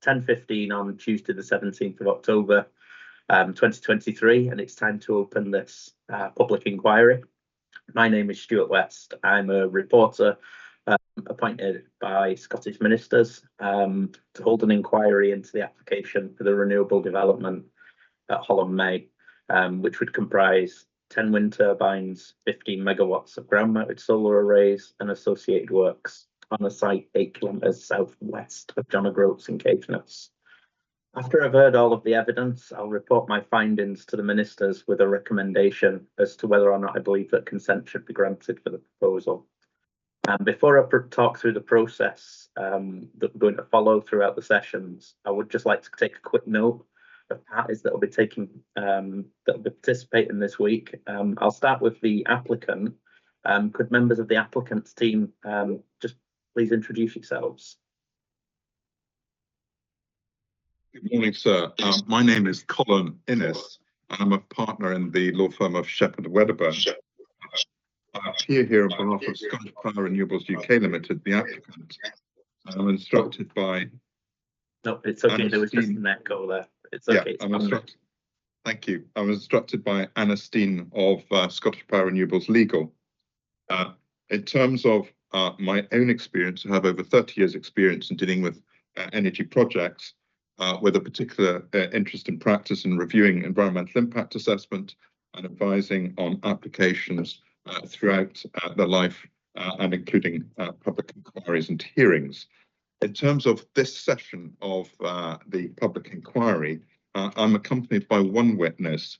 10:15 on Tuesday, the 17th of October, 2023, and it's time to open this public inquiry. My name is Stuart West. I'm a reporter appointed by Scottish ministers to hold an inquiry into the application for the renewable development at Hollandmey, which would comprise 10 wind turbines, 15 megawatts of ground-mounted solar arrays and associated works on a site 8 kilometres southwest of John O'Groats in Caithness. After I've heard all of the evidence, I'll report my findings to the ministers with a recommendation as to whether or not I believe that consent should be granted for the proposal. Before I talk through the process that we're going to follow throughout the sessions, I would just like to take a quick note of parties that will be participating this week. I'll start with the applicant. Could members of the applicant's team just please introduce yourselves? Good morning, sir. My name is Colin Innes, and I'm a partner in the law firm of Shepherd Wedderburn. I appear here on behalf of Scottish Power Renewables UK Limited, the applicant. I'm instructed by... No, it's okay. There was just an echo there. It's okay. Yeah, thank you. I was instructed by Anna Steen of Scottish Power Renewables Legal. In terms of my own experience, I have over 30 years experience in dealing with energy projects with a particular interest in practice in reviewing environmental impact assessment and advising on applications throughout their life and including public inquiries and hearings. In terms of this session of the public inquiry, I'm accompanied by one witness,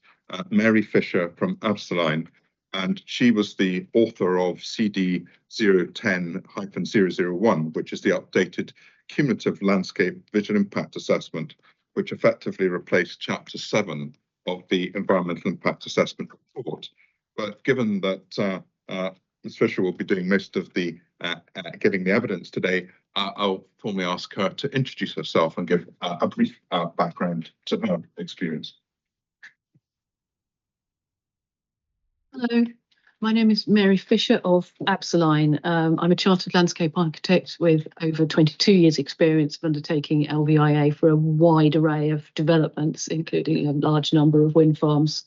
Mary Fisher from Absaline, and she was the author of CD 010-001, which is the updated cumulative landscape visual impact assessment, which effectively replaced Chapter 7 of the environmental impact assessment report. But given that Ms. Fisher will be doing most of the giving the evidence today, I'll formally ask her to introduce herself and give a brief background to her experience. Hello, my name is Mary Fisher of Absaline. I'm a chartered landscape architect with over 22 years experience of undertaking LVIA for a wide array of developments, including a large number of wind farms.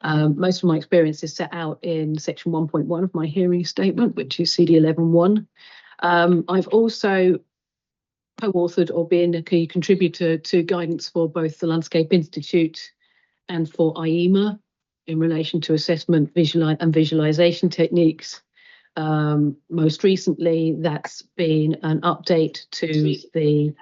Most of my experience is set out in section 1.1 of my hearing statement, which is CD 11.1. I've also co-authored or been a key contributor to guidance for both the Landscape Institute and for IEMA in relation to assessment and visualization techniques. Most recently, that's been an update to the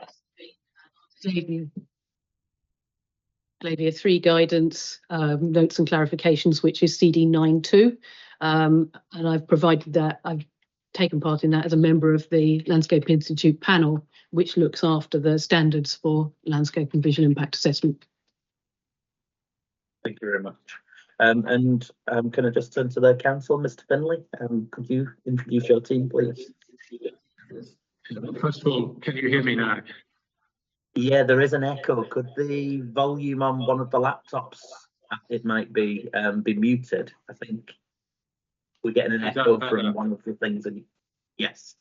Glavia 3 guidance, notes and clarifications, which is CD 9.2. And I've provided that, I've taken part in that as a member of the Landscape Institute panel, which looks after the standards for landscape and visual impact assessment. Thank you very much. Can I just turn to the council, Mr. Finlay? Could you introduce your team, please? First of all, can you hear me now? Yeah, there is an echo. Could the volume on one of the laptops, it might be muted? I think we're getting an echo from one of the things. And yes,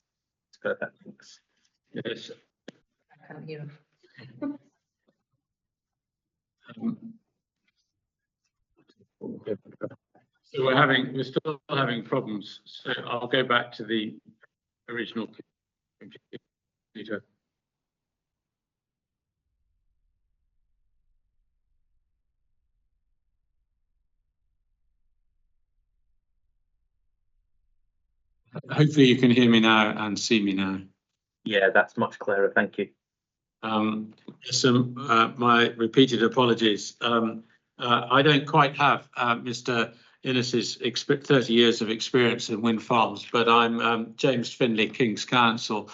it's perfect. Thanks. Yes. I can't hear. So we're still having problems. So I'll go back to the original computer. Hopefully you can hear me now and see me now. Yeah, that's much clearer. Thank you. My repeated apologies. I don't quite have Mr. Innes's 30 years of experience in wind farms, but I'm James Finlay, King's Counsel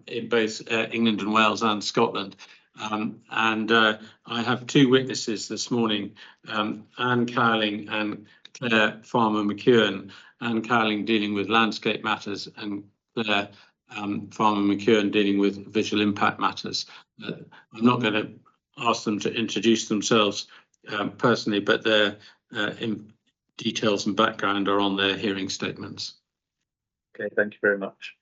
in both England and Wales and Scotland. I have two witnesses this morning, Anne Cowling and Claire Farmer-McEwen. Anne Cowling dealing with landscape matters and Claire Farmer-McEwen dealing with visual impact matters. I'm not going to ask them to introduce themselves personally, but their details and background are on their hearing statements. Okay, thank you very much.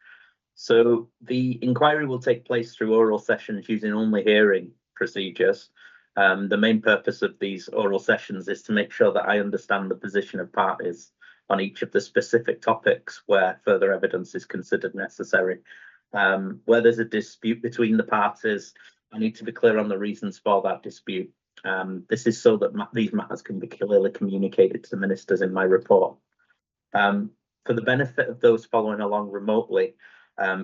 So the inquiry will take place through oral sessions using only hearing procedures. The main purpose of these oral sessions is to make sure that I understand the position of parties on each of the specific topics where further evidence is considered necessary. Where there's a dispute between the parties, I need to be clear on the reasons for that dispute. This is so that these matters can be clearly communicated to the ministers in my report. For the benefit of those following along remotely,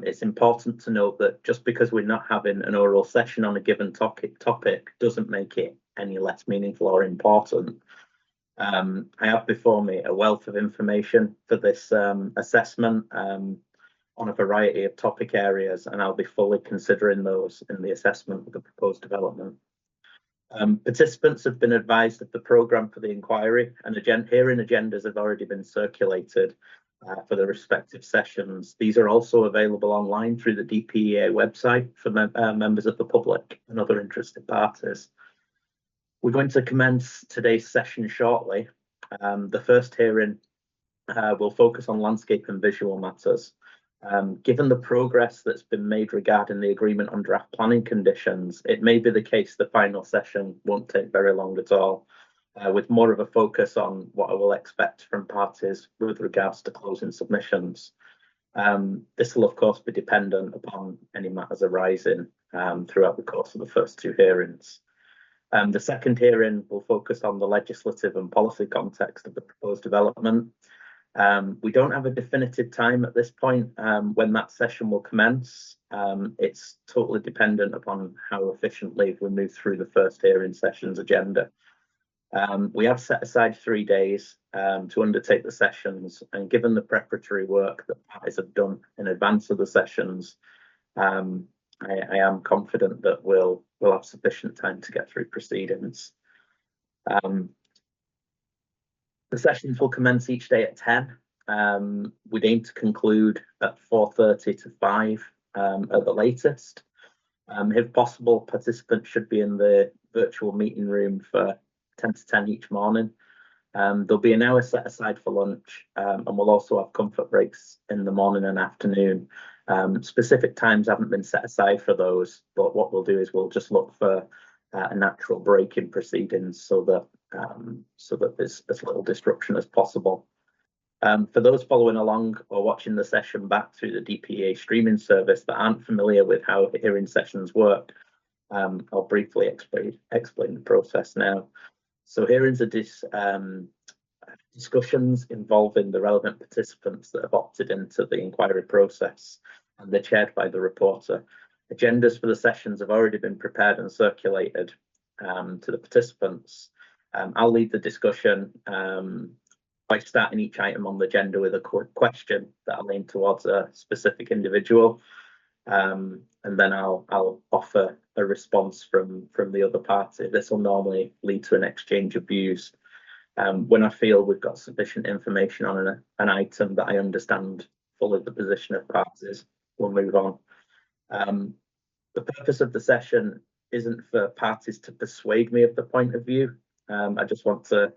it's important to note that just because we're not having an oral session on a given topic doesn't make it any less meaningful or important. I have before me a wealth of information for this assessment on a variety of topic areas, and I'll be fully considering those in the assessment of the proposed development. Participants have been advised of the programme for the inquiry, and hearing agendas have already been circulated for the respective sessions. These are also available online through the DPEA website for members of the public and other interested parties. We're going to commence today's session shortly. The first hearing will focus on landscape and visual matters. Given the progress that's been made regarding the agreement on draft planning conditions, it may be the case the final session won't take very long at all, with more of a focus on what I will expect from parties with regards to closing submissions. This will of course be dependent upon any matters arising throughout the course of the first two hearings. The second hearing will focus on the legislative and policy context of the proposed development. We don't have a definitive time at this point when that session will commence. It's totally dependent upon how efficiently we move through the first hearing session's agenda. We have set aside 3 days to undertake the sessions, and given the preparatory work that parties have done in advance of the sessions, I am confident that we'll have sufficient time to get through proceedings. The sessions will commence each day at 10. We'd aim to conclude at 4:30 to 5 at the latest. If possible, participants should be in the virtual meeting room for 10 to 10 each morning. There'll be an hour set aside for lunch, and we'll also have comfort breaks in the morning and afternoon. Specific times haven't been set aside for those, but what we'll do is we'll just look for a natural break in proceedings so that there's as little disruption as possible. For those following along or watching the session back through the DPEA streaming service that aren't familiar with how hearing sessions work, I'll briefly explain the process now. So hearings are discussions involving the relevant participants that have opted into the inquiry process, and they're chaired by the reporter. Agendas for the sessions have already been prepared and circulated to the participants. I'll lead the discussion by starting each item on the agenda with a question that I'll aim towards a specific individual, and then I'll offer a response from the other party. This will normally lead to an exchange of views. When I feel we've got sufficient information on an item that I understand fully the position of parties, we'll move on. The purpose of the session isn't for parties to persuade me of the point of view. I just want to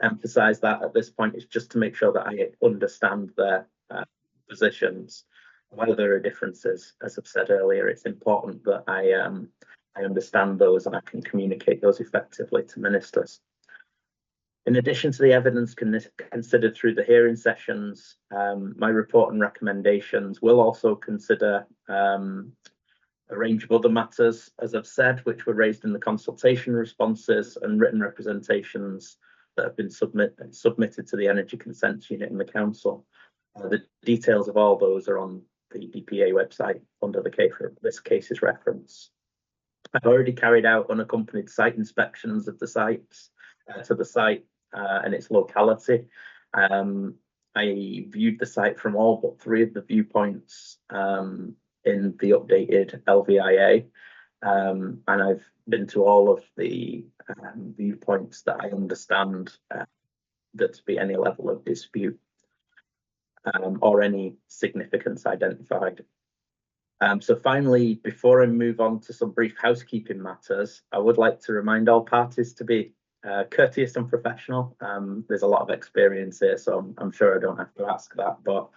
emphasise that at this point. It's just to make sure that I understand their positions. Whether there are differences, as I've said earlier, it's important that I understand those and I can communicate those effectively to ministers. In addition to the evidence considered through the hearing sessions, my report and recommendations will also consider a range of other matters, as I've said, which were raised in the consultation responses and written representations that have been submitted to the Energy Consents Unit in the Council. The details of all those are on the DPA website under this case's reference. I've already carried out unaccompanied site inspections of the sites to the site and its locality. I viewed the site from all but 3 of the viewpoints in the updated LVIA, and I've been to all of the viewpoints that I understand there to be any level of dispute or any significance identified. So finally, before I move on to some brief housekeeping matters, I would like to remind all parties to be courteous and professional. There's a lot of experience here, so I'm sure I don't have to ask that, but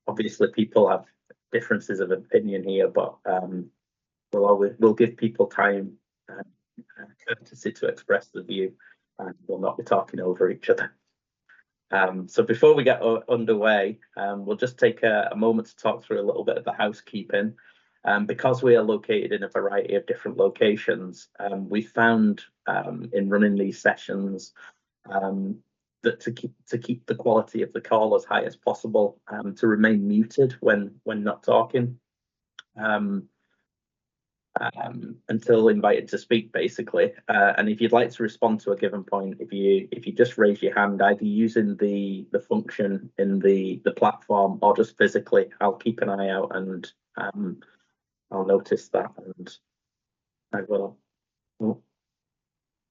obviously people have differences of opinion here, but we'll give people time and courtesy to express the view, and we'll not be talking over each other. So before we get underway, we'll just take a moment to talk through a little bit of the housekeeping. Because we are located in a variety of different locations, we found in running these sessions that to keep the quality of the call as high as possible, to remain muted when not talking, until invited to speak, basically. And if you'd like to respond to a given point, if you just raise your hand, either using the function in the platform or just physically, I'll keep an eye out and I'll notice that, and I will. Oh,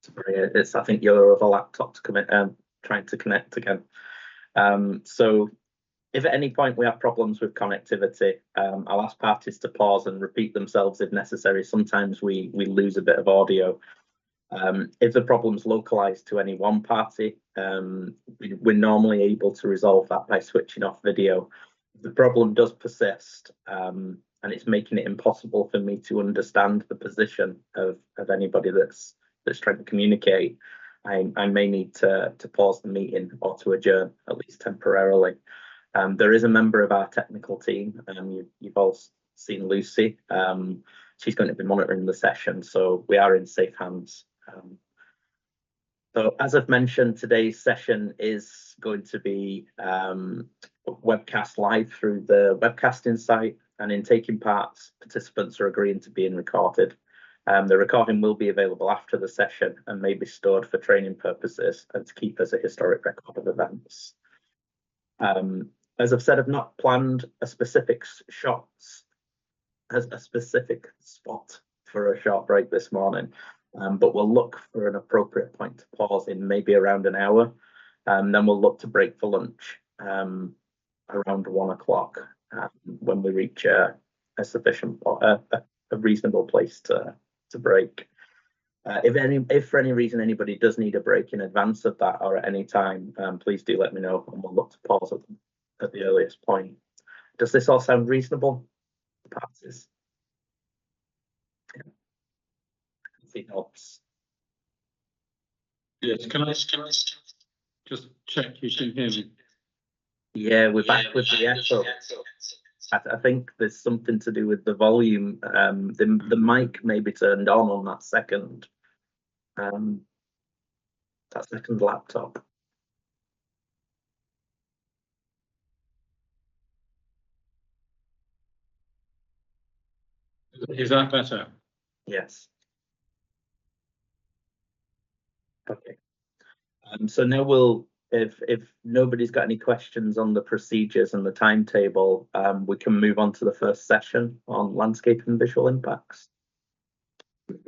sorry, I think your other laptop to come in, trying to connect again. So if at any point we have problems with connectivity, I'll ask parties to pause and repeat themselves if necessary. Sometimes we lose a bit of audio. If the problem's localized to any one party, we're normally able to resolve that by switching off video. If the problem does persist, and it's making it impossible for me to understand the position of anybody that's trying to communicate, I may need to pause the meeting or to adjourn, at least temporarily. There is a member of our technical team, you've all seen Lucy. She's going to be monitoring the session, so we are in safe hands. So as I've mentioned, today's session is going to be webcast live through the webcasting site, and in taking part, participants are agreeing to being recorded. The recording will be available after the session and may be stored for training purposes and to keep as a historic record of events. As I've said, I've not planned a specific spot for a short break this morning, but we'll look for an appropriate point to pause in, maybe around an hour, and then we'll look to break for lunch around 1 o'clock when we reach a reasonable place to break. If for any reason anybody does need a break in advance of that or at any time, please do let me know, and we'll look to pause at the earliest point. Does this all sound reasonable? Passes. Yeah. I can see nods. Yes, can I just check you can hear me? Yeah, we're back with the echo. I think there's something to do with the volume. The mic may be turned on that second laptop. Is that better? Yes. Okay. So now we'll, if nobody's got any questions on the procedures and the timetable, we can move on to the first session on landscape and visual impacts.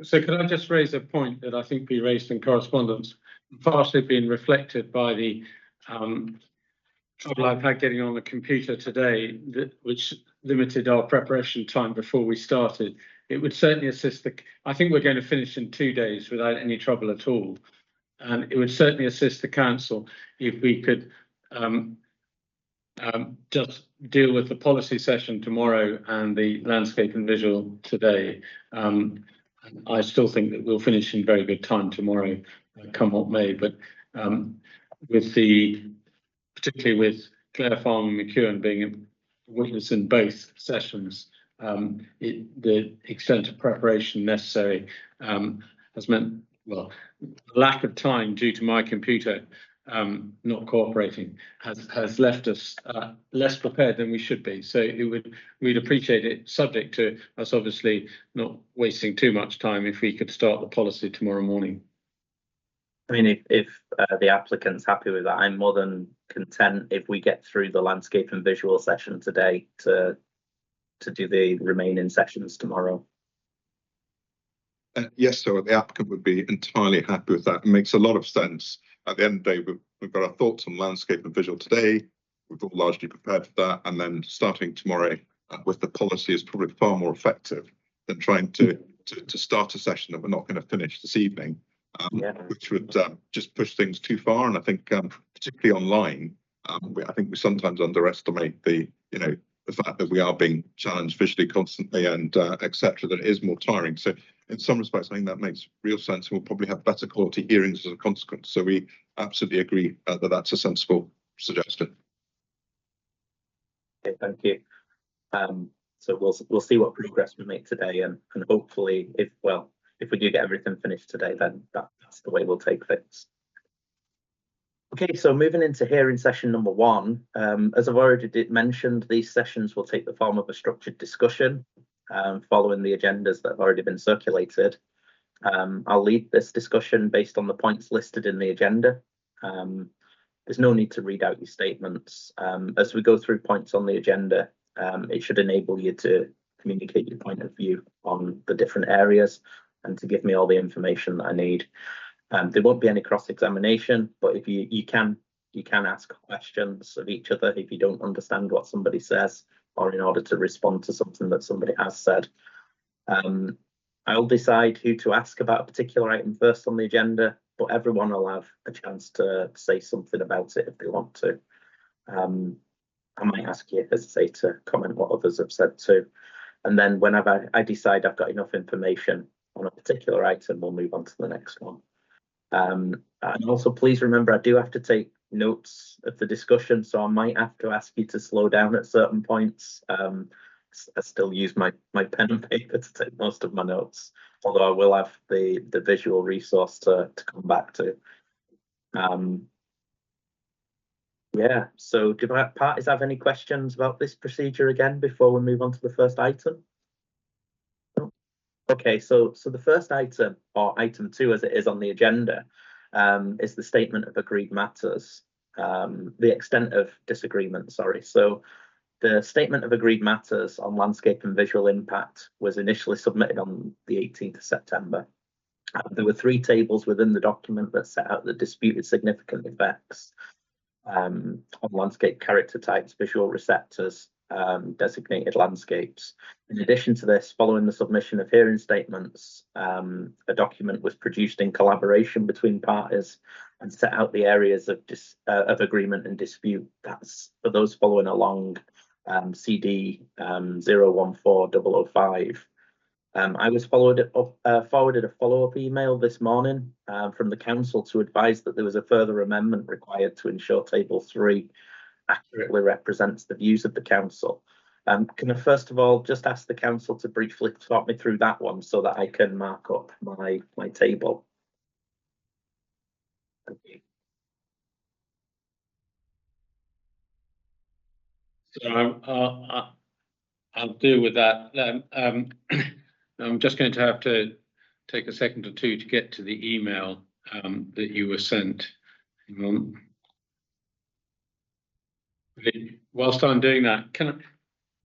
So could I just raise a point that I think we raised in correspondence, partially being reflected by the trouble I've had getting on the computer today, which limited our preparation time before we started. It would certainly assist I think we're going to finish in 2 days without any trouble at all. And it would certainly assist the council if we could just deal with the policy session tomorrow and the landscape and visual today. I still think that we'll finish in very good time tomorrow, come what may. But particularly with Clare Farm and McEwen being a witness in both sessions, the extent of preparation necessary has meant, well, lack of time due to my computer not cooperating has left us less prepared than we should be. So we'd appreciate it, subject to us obviously not wasting too much time, if we could start the policy tomorrow morning. I mean, if the applicant's happy with that, I'm more than content if we get through the landscape and visual session today to do the remaining sessions tomorrow. Yes, so the applicant would be entirely happy with that. It makes a lot of sense. At the end of the day, we've got our thoughts on landscape and visual today. We've all largely prepared for that. And then starting tomorrow with the policy is probably far more effective than trying to start a session that we're not going to finish this evening, which would just push things too far. And I think particularly online, I think we sometimes underestimate the the fact that we are being challenged visually constantly and etc., that it is more tiring. So in some respects, I think that makes real sense, and we'll probably have better quality hearings as a consequence. So we absolutely agree that that's a sensible suggestion. Okay, thank you. So we'll see what progress we make today, and hopefully, if we do get everything finished today, then that's the way we'll take things. Okay, so moving into hearing session number 1, as I've already mentioned, these sessions will take the form of a structured discussion following the agendas that have already been circulated. I'll lead this discussion based on the points listed in the agenda. There's no need to read out your statements. As we go through points on the agenda, it should enable you to communicate your point of view on the different areas and to give me all the information that I need. There won't be any cross-examination, but if you can ask questions of each other if you don't understand what somebody says, or in order to respond to something that somebody has said. I'll decide who to ask about a particular item first on the agenda, but everyone will have a chance to say something about it if they want to. I might ask you, as I say, to comment what others have said too. And then whenever I decide I've got enough information on a particular item, we'll move on to the next one. And also, please remember, I do have to take notes of the discussion, so I might have to ask you to slow down at certain points. I still use my pen and paper to take most of my notes, although I will have the visual resource to come back to. Yeah, so do parties have any questions about this procedure again before we move on to the first item? No? Okay, so the first item, or item 2 as it is on the agenda, is the statement of agreed matters, the extent of disagreement, sorry. So the statement of agreed matters on landscape and visual impact was initially submitted on the 18th of September. There were 3 tables within the document that set out the disputed significant effects on landscape character types, visual receptors, designated landscapes. In addition to this, following the submission of hearing statements, a document was produced in collaboration between parties and set out the areas of agreement and dispute. That's for those following along, CD 014005. I was forwarded a follow-up email this morning from the council to advise that there was a further amendment required to ensure table 3 accurately represents the views of the council. Can I first of all just ask the council to briefly talk me through that one so that I can mark up my table? Thank you. So I'll deal with that. I'm just going to have to take a second or two to get to the email that you were sent. Whilst I'm doing that,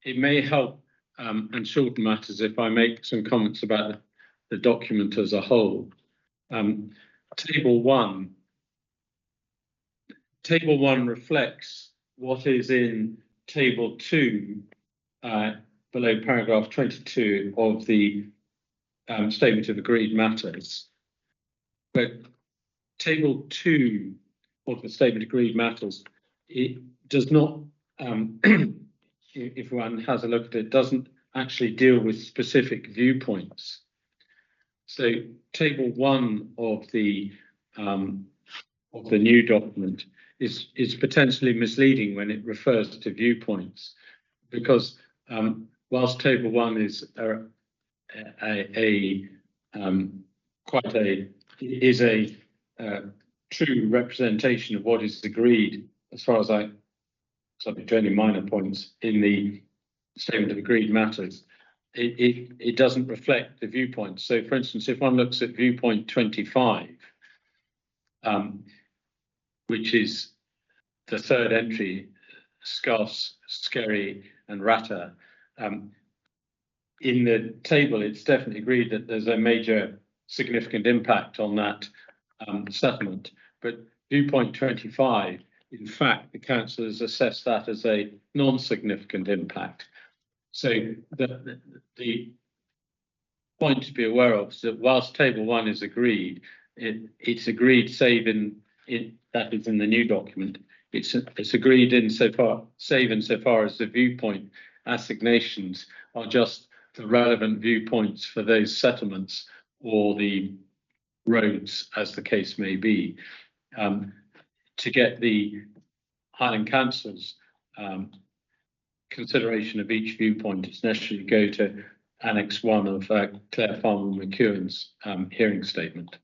it may help and shorten matters if I make some comments about the document as a whole. Table 1 reflects what is in Table 2 below paragraph 22 of the Statement of Agreed Matters. But Table 2 of the Statement of Agreed Matters, it does not, if one has a look at it, doesn't actually deal with specific viewpoints. So Table 1 of the new document is potentially misleading when it refers to viewpoints, because whilst Table 1 is a true representation of what is agreed, as far as subject to any minor points in the Statement of Agreed Matters, it doesn't reflect the viewpoints. So, for instance, if one looks at viewpoint 25, which is the third entry, scarce, scary, and ratter, in the table, it's definitely agreed that there's a major significant impact on that settlement. But viewpoint 25, in fact, the council has assessed that as a non-significant impact. So the point to be aware of is that whilst Table 1 is agreed, it's agreed, save that is in the new document. It's agreed save insofar as the viewpoint assignations are just the relevant viewpoints for those settlements or the roads, as the case may be. To get the Highland Council's consideration of each viewpoint, it's necessary to go to Annex 1 of Claire Farmer McEwen's hearing statement.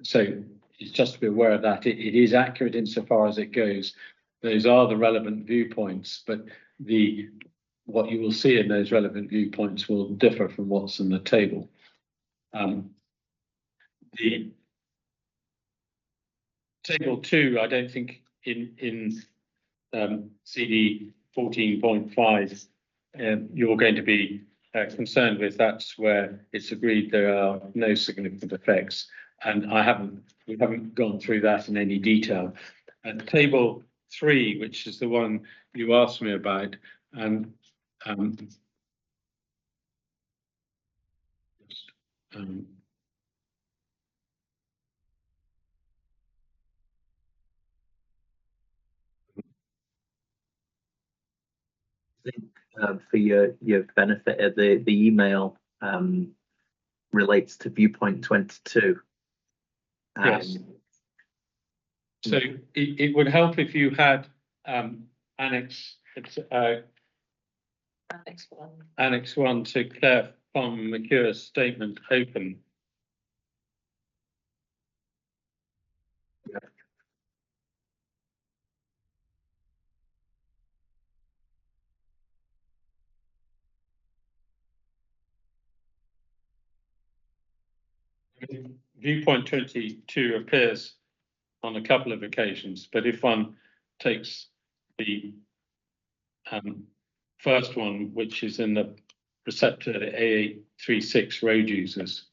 So it's just to be aware of that. It is accurate insofar as it goes. Those are the relevant viewpoints, but what you will see in those relevant viewpoints will differ from what's in the table. The table 2, I don't think in CD 14.5 you're going to be concerned with. That's where it's agreed there are no significant effects, and we haven't gone through that in any detail. Table 3, which is the one you asked me about, and I think for your benefit, the email relates to viewpoint 22. yes. So it would help if you had Annex 1 to Claire Farmer McEwen's statement open. Viewpoint 22 appears on a couple of occasions, but if one takes the first one, which is in the receptor A836 road users,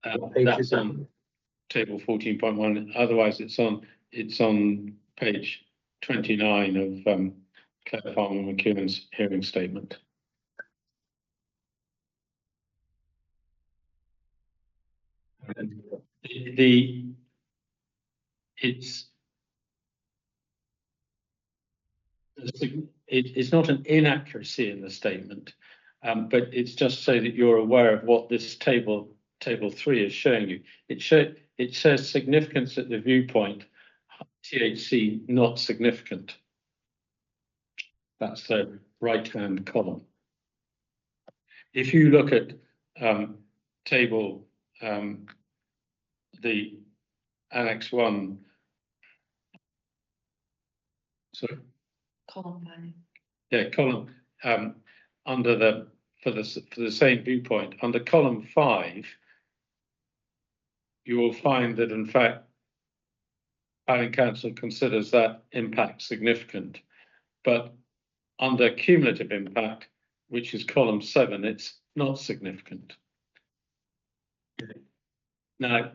that's on table 14.1. Otherwise, it's on page 29 of Claire Farmer McEwen's hearing statement. It's not an inaccuracy in the statement, but it's just so that you're aware of what this table 3 is showing you. It says significance at the viewpoint, THC not significant. That's the right-hand column. If you look at table, the Annex 1, sorry. Column 9. Yeah, column under for the same viewpoint, under column 5, you will find that in fact Highland Council considers that impact significant, but under cumulative impact, which is column 7, it's not significant. Now,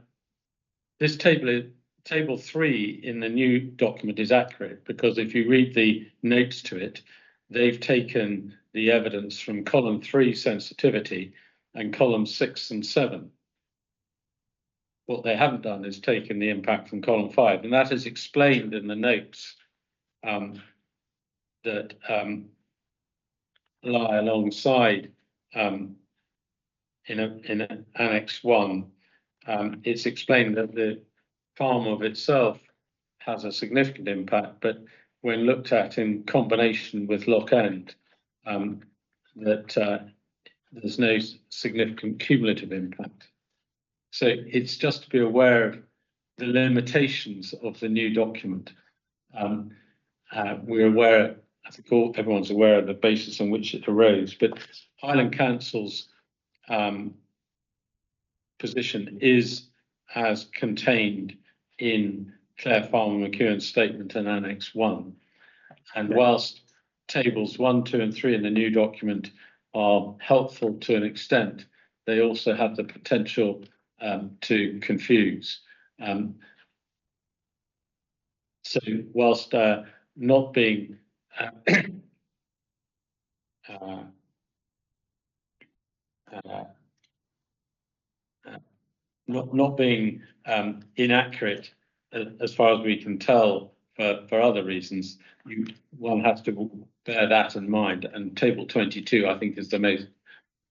this table 3 in the new document is accurate, because if you read the notes to it, they've taken the evidence from column 3 sensitivity and column 6 and 7. What they haven't done is taken the impact from column 5, and that is explained in the notes that lie alongside in Annex 1. It's explained that the farm of itself has a significant impact, but when looked at in combination with Loch End, that there's no significant cumulative impact. So it's just to be aware of the limitations of the new document. We're aware, I think everyone's aware of the basis on which it arose, but Highland Council's position is as contained in Claire Farmer McEwen's statement in Annex 1. And whilst tables 1, 2 and 3 in the new document are helpful to an extent, they also have the potential to confuse. So whilst not being not being inaccurate as far as we can tell for other reasons, one has to bear that in mind. And table 22, I think, is the most,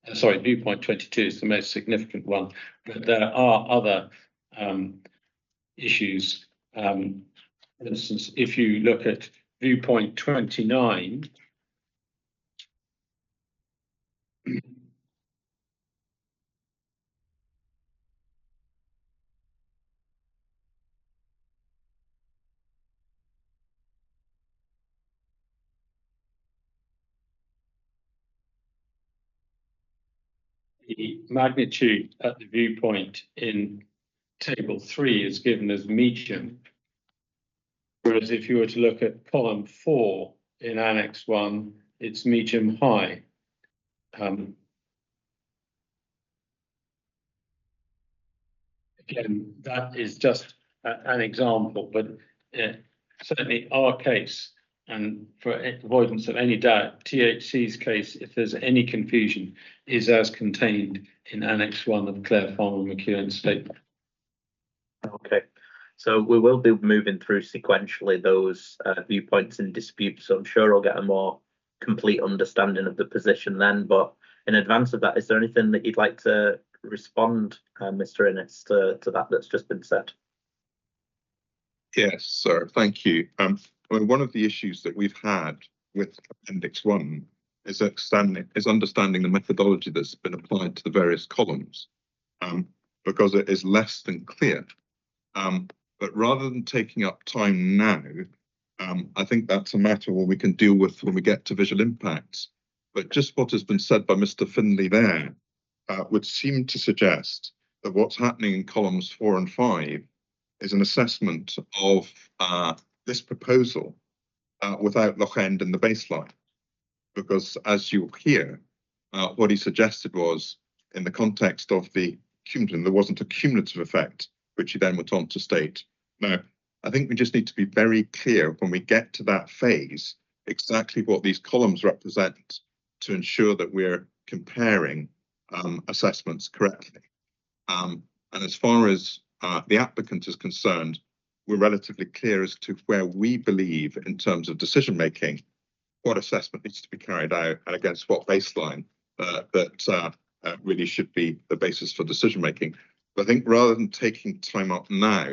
viewpoint 22 is the most significant one. But there are other issues. For instance, if you look at viewpoint 29, the magnitude at the viewpoint in table 3 is given as medium, whereas if you were to look at column 4 in Annex 1, it's medium high. Again, that is just an example, but certainly our case, and for avoidance of any doubt, THC's case, if there's any confusion, is as contained in Annex 1 of Clare Farmer McEwen's statement. Okay, so we will be moving through sequentially those viewpoints in dispute, so I'm sure I'll get a more complete understanding of the position then. But in advance of that, is there anything that you'd like to respond, Mr. Innes, to that that's just been said? Yes, sir. Thank you. One of the issues that we've had with Appendix 1 is understanding the methodology that's been applied to the various columns, because it is less than clear. But rather than taking up time now, I think that's a matter where we can deal with when we get to visual impacts. But just what has been said by Mr. Finlay there would seem to suggest that what's happening in columns 4 and 5 is an assessment of this proposal without Loch End in the baseline. Because as you'll hear, what he suggested was, in the context of the cumulative, there wasn't a cumulative effect, which he then went on to state. Now, I think we just need to be very clear when we get to that phase, exactly what these columns represent to ensure that we're comparing assessments correctly. And as far as the applicant is concerned, we're relatively clear as to where we believe in terms of decision making, what assessment needs to be carried out and against what baseline that really should be the basis for decision making. But I think rather than taking time up now,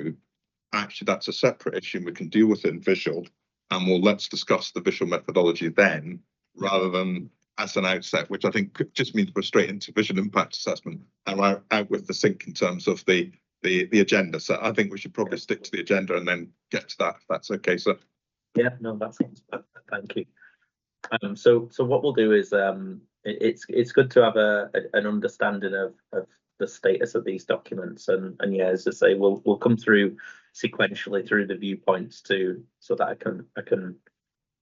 actually that's a separate issue. We can deal with it in visual, and let's discuss the visual methodology then, rather than as an outset, which I think just means we're straight into visual impact assessment and we're out with the sync in terms of the agenda. So I think we should probably stick to the agenda and then get to that, if that's okay, sir. Yeah, no, that sounds perfect. Thank you. So what we'll do is it's good to have an understanding of the status of these documents, and yeah, as I say, we'll come through sequentially through the viewpoints so that I can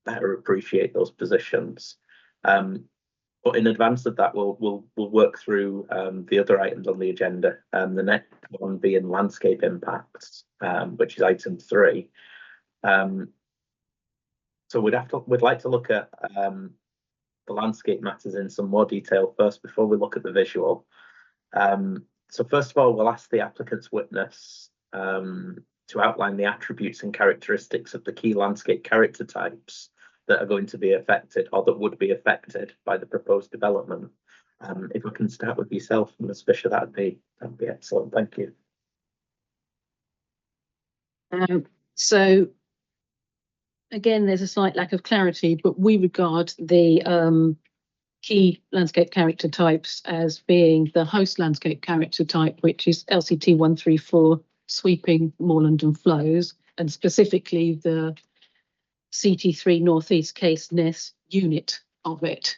better appreciate those positions. But in advance of that, we'll work through the other items on the agenda. The next one being landscape impacts, which is item 3. So we'd like to look at the landscape matters in some more detail first before we look at the visual. So first of all, we'll ask the applicant's witness to outline the attributes and characteristics of the key landscape character types that are going to be affected, or that would be affected by the proposed development. If we can start with yourself, Ms. Fisher, that'd be excellent. Thank you. So again, there's a slight lack of clarity, but we regard the key landscape character types as being the host landscape character type, which is LCT 134, sweeping, moorland and flows, and specifically the CT3 Northeast Caithness unit of it,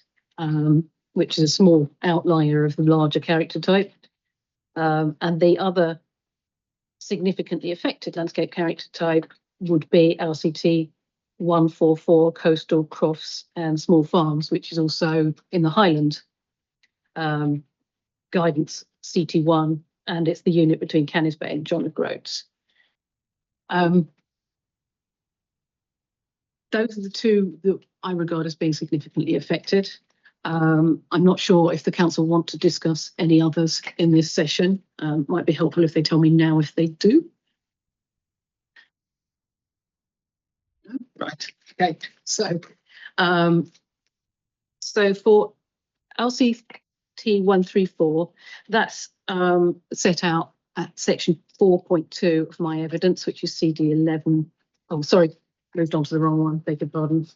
which is a small outlier of the larger character type. And the other significantly affected landscape character type would be LCT 144, coastal, crofts and small farms, which is also in the Highland guidance CT1, and it's the unit between Cannes Bay and John O'Groats. Those are the two that I regard as being significantly affected. I'm not sure if the council want to discuss any others in this session. Might be helpful if they tell me now if they do. Right. Okay. So, so for LCT 134, that's set out at section 4.2 of my evidence, which is CD 11. Oh, sorry, moved on to the wrong one. Beg your pardon.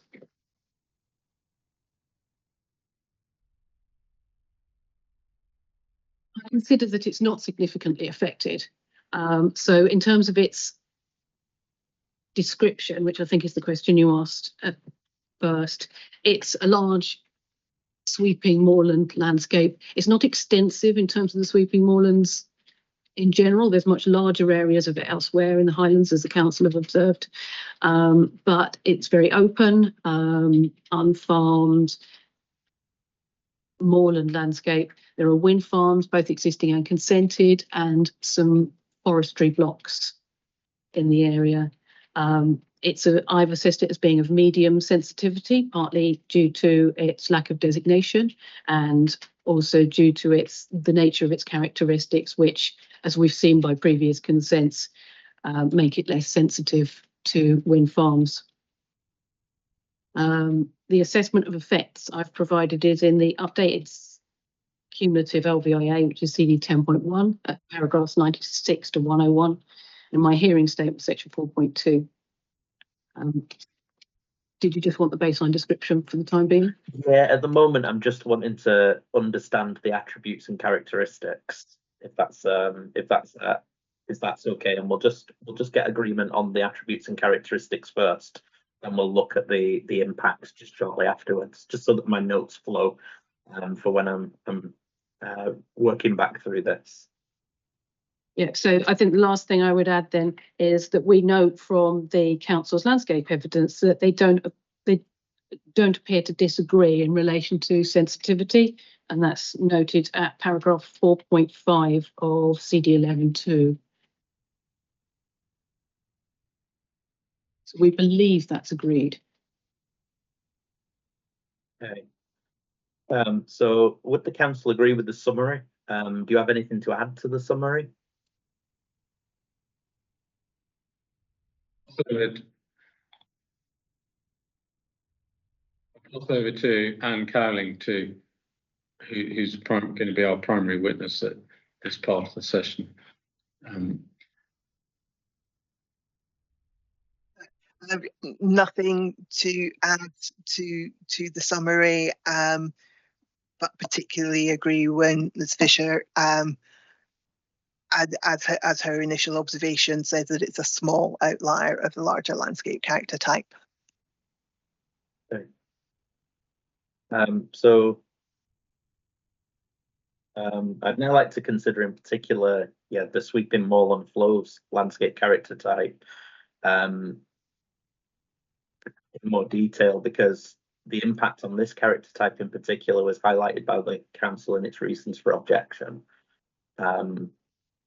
I consider that it's not significantly affected. So in terms of its description, which I think is the question you asked at first, it's a large sweeping moorland landscape. It's not extensive in terms of the sweeping moorlands in general. There's much larger areas of it elsewhere in the Highlands, as the council have observed, but it's very open, unfarmed moorland landscape. There are wind farms, both existing and consented, and some forestry blocks in the area. I've assessed it as being of medium sensitivity, partly due to its lack of designation and also due to the nature of its characteristics, which, as we've seen by previous consents, make it less sensitive to wind farms. The assessment of effects I've provided is in the updated cumulative LVIA, which is CD 10.1, at paragraphs 96 to 101, and my hearing statement, section 4.2. Did you just want the baseline description for the time being? Yeah, at the moment, I'm just wanting to understand the attributes and characteristics, if that's okay, and we'll just get agreement on the attributes and characteristics first, and we'll look at the impacts just shortly afterwards, just so that my notes flow for when I'm working back through this. Yeah, so I think the last thing I would add then is that we note from the council's landscape evidence that they don't appear to disagree in relation to sensitivity, and that's noted at paragraph 4.5 of CD 11.2. So we believe that's agreed. Okay. So would the council agree with the summary? Do you have anything to add to the summary? I'll pass over to Anne Cowling, who's going to be our primary witness at this part of the session. Nothing to add to the summary, but particularly agree when Ms. Fisher, as her initial observation, says that it's a small outlier of the larger landscape character type. Okay. I'd now like to consider in particular, the sweeping moorland flows landscape character type in more detail, because the impact on this character type in particular was highlighted by the council in its reasons for objection.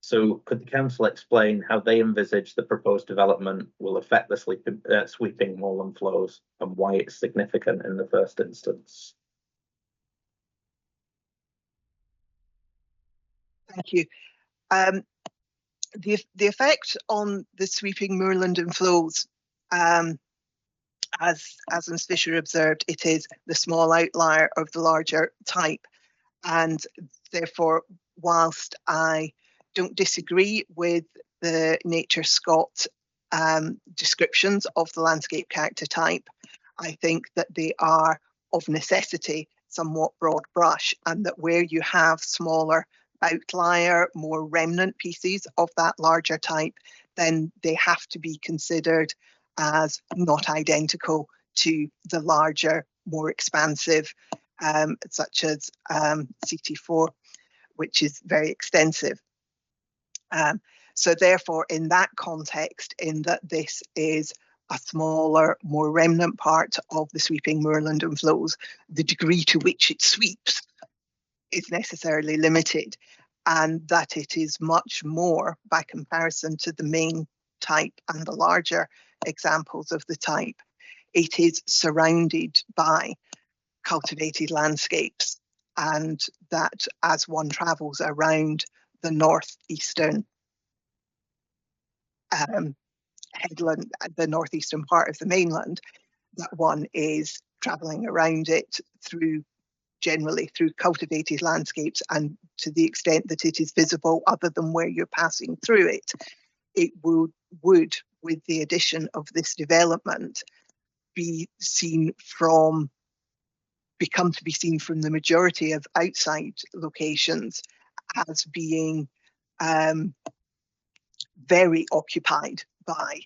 So could the council explain how they envisage the proposed development will affect the sweeping moorland flows and why it's significant in the first instance? Thank you. The effect on the sweeping moorland and flows, as Ms. Fisher observed, it is the small outlier of the larger type, and therefore, whilst I don't disagree with the Nature Scott descriptions of the landscape character type, I think that they are of necessity somewhat broad brush, and that where you have smaller outlier, more remnant pieces of that larger type, then they have to be considered as not identical to the larger, more expansive, such as CT4, which is very extensive. So therefore, in that context, in that this is a smaller, more remnant part of the sweeping moorland and flows, the degree to which it sweeps is necessarily limited, and that it is much more, by comparison to the main type and the larger examples of the type, it is surrounded by cultivated landscapes, and that as one travels around the northeastern headland, the northeastern part of the mainland, that one is travelling around it generally through cultivated landscapes, and to the extent that it is visible other than where you're passing through it, it would with the addition of this development, become to be seen from the majority of outside locations as being very occupied by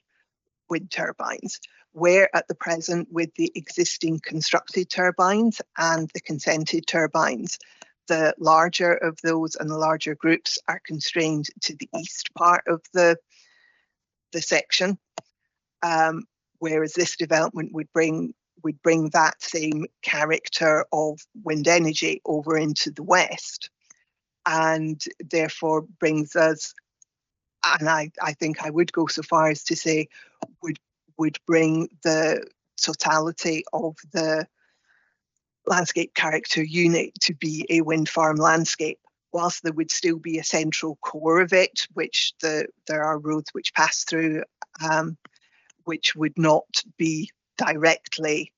wind turbines, where at the present, with the existing constructed turbines and the consented turbines, the larger of those and the larger groups are constrained to the east part of the section, whereas this development would bring that same character of wind energy over into the west, and therefore brings us, and I think I would go so far as to say would bring the totality of the landscape character unit to be a wind farm landscape, whilst there would still be a central core of it, which there are roads which pass through, which would not be directly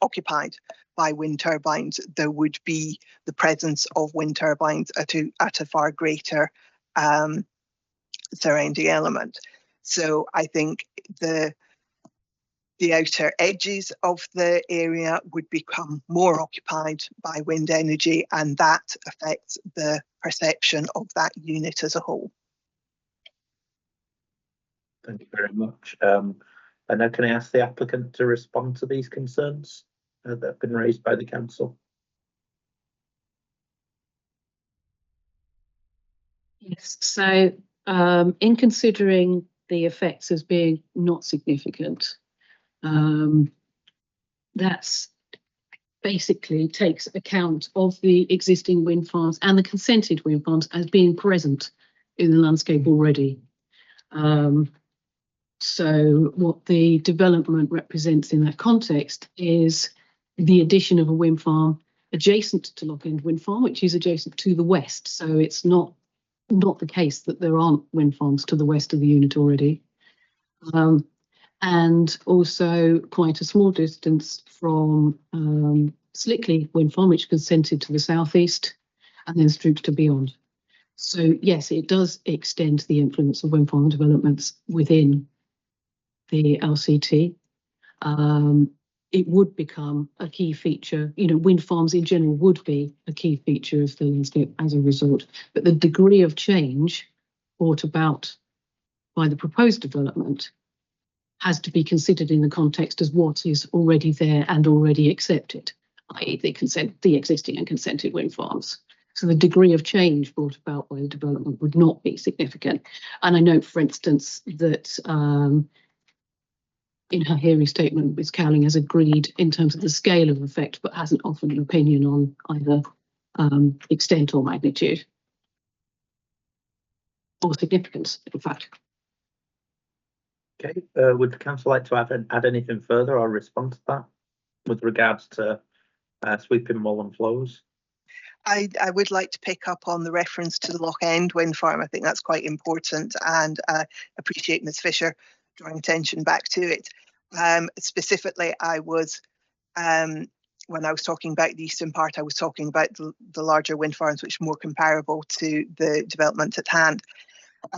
occupied by wind turbines. There would be the presence of wind turbines at a far greater surrounding element. So I think the outer edges of the area would become more occupied by wind energy, and that affects the perception of that unit as a whole. Thank you very much. And now can I ask the applicant to respond to these concerns that have been raised by the council? Yes, so in considering the effects as being not significant, that's basically takes account of the existing wind farms and the consented wind farms as being present in the landscape already. So what the development represents in that context is the addition of a wind farm adjacent to Loch End Wind Farm, which is adjacent to the west. So it's not the case that there aren't wind farms to the west of the unit already. And also quite a small distance from Slickley Wind Farm, which consented to the southeast, and then Stroups to beyond. So yes, it does extend the influence of wind farm developments within the LCT. It would become a key feature, wind farms in general would be a key feature of the landscape as a result. But the degree of change brought about by the proposed development has to be considered in the context as what is already there and already accepted, i.e. the existing and consented wind farms. So the degree of change brought about by the development would not be significant. And I note, for instance, that in her hearing statement, Ms. Cowling has agreed in terms of the scale of effect, but hasn't offered an opinion on either extent or magnitude, or significance, in fact. Okay, would the council like to add anything further or respond to that with regards to sweeping wall and flows? I would like to pick up on the reference to the Loch End wind farm. I think that's quite important, and appreciate Ms. Fisher drawing attention back to it. Specifically, I was, when I was talking about the eastern part, I was talking about the larger wind farms, which are more comparable to the development at hand.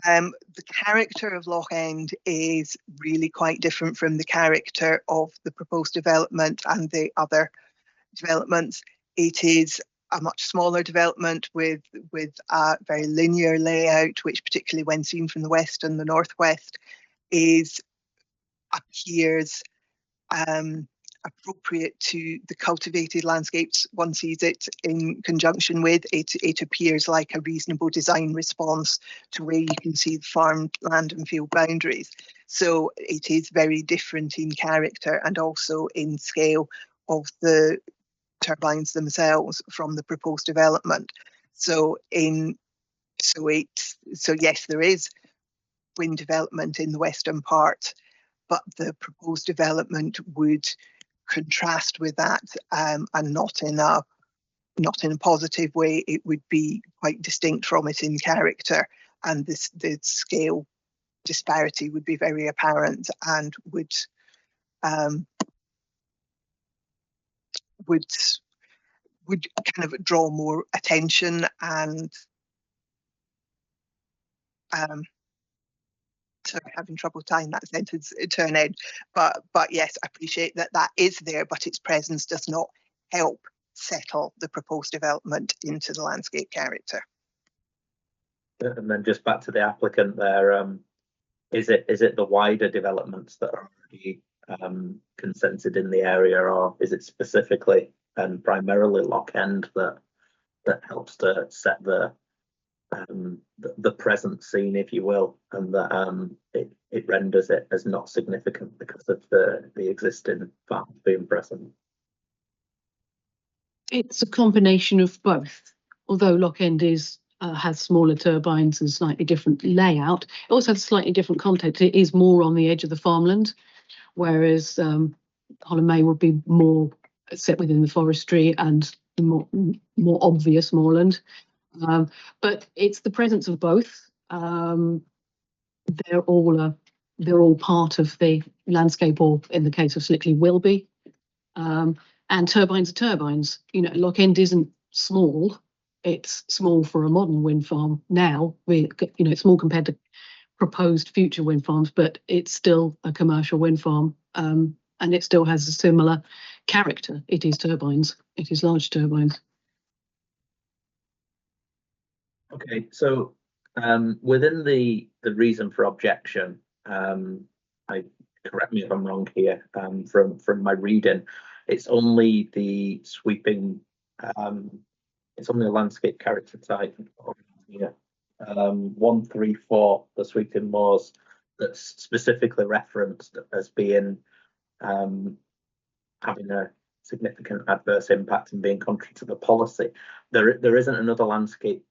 The character of Loch End is really quite different from the character of the proposed development and the other developments. It is a much smaller development with a very linear layout, which particularly when seen from the west and the northwest appears appropriate to the cultivated landscapes one sees it in conjunction with. It appears like a reasonable design response to where you can see the farm land and field boundaries. So it is very different in character and also in scale of the turbines themselves from the proposed development. So yes, there is wind development in the western part, but the proposed development would contrast with that, and not in a positive way. It would be quite distinct from it in character, and the scale disparity would be very apparent and would kind of draw more attention and sorry, having trouble tying that sentence to an end. But yes, I appreciate that that is there, but its presence does not help settle the proposed development into the landscape character. And then just back to the applicant there, is it the wider developments that are already consented in the area, or is it specifically and primarily Loch End that helps to set the present scene, if you will, and that it renders it as not significant because of the existing farms being present? It's a combination of both. Although Loch End has smaller turbines and slightly different layout, it also has slightly different content. It is more on the edge of the farmland, whereas Hollandmey would be more set within the forestry and more obvious moorland. But it's the presence of both. They're all part of the landscape, or in the case of Slickley, will be. And turbines are turbines. You know, Loch End isn't small. It's small for a modern wind farm now. It's small compared to proposed future wind farms, but it's still a commercial wind farm, and it still has a similar character. It is turbines. It is large turbines. Okay, so within the reason for objection, correct me if I'm wrong here, from my reading, it's only the sweeping, it's only a landscape character type here, 134, the sweeping moors, that's specifically referenced as being having a significant adverse impact and being contrary to the policy. There isn't another landscape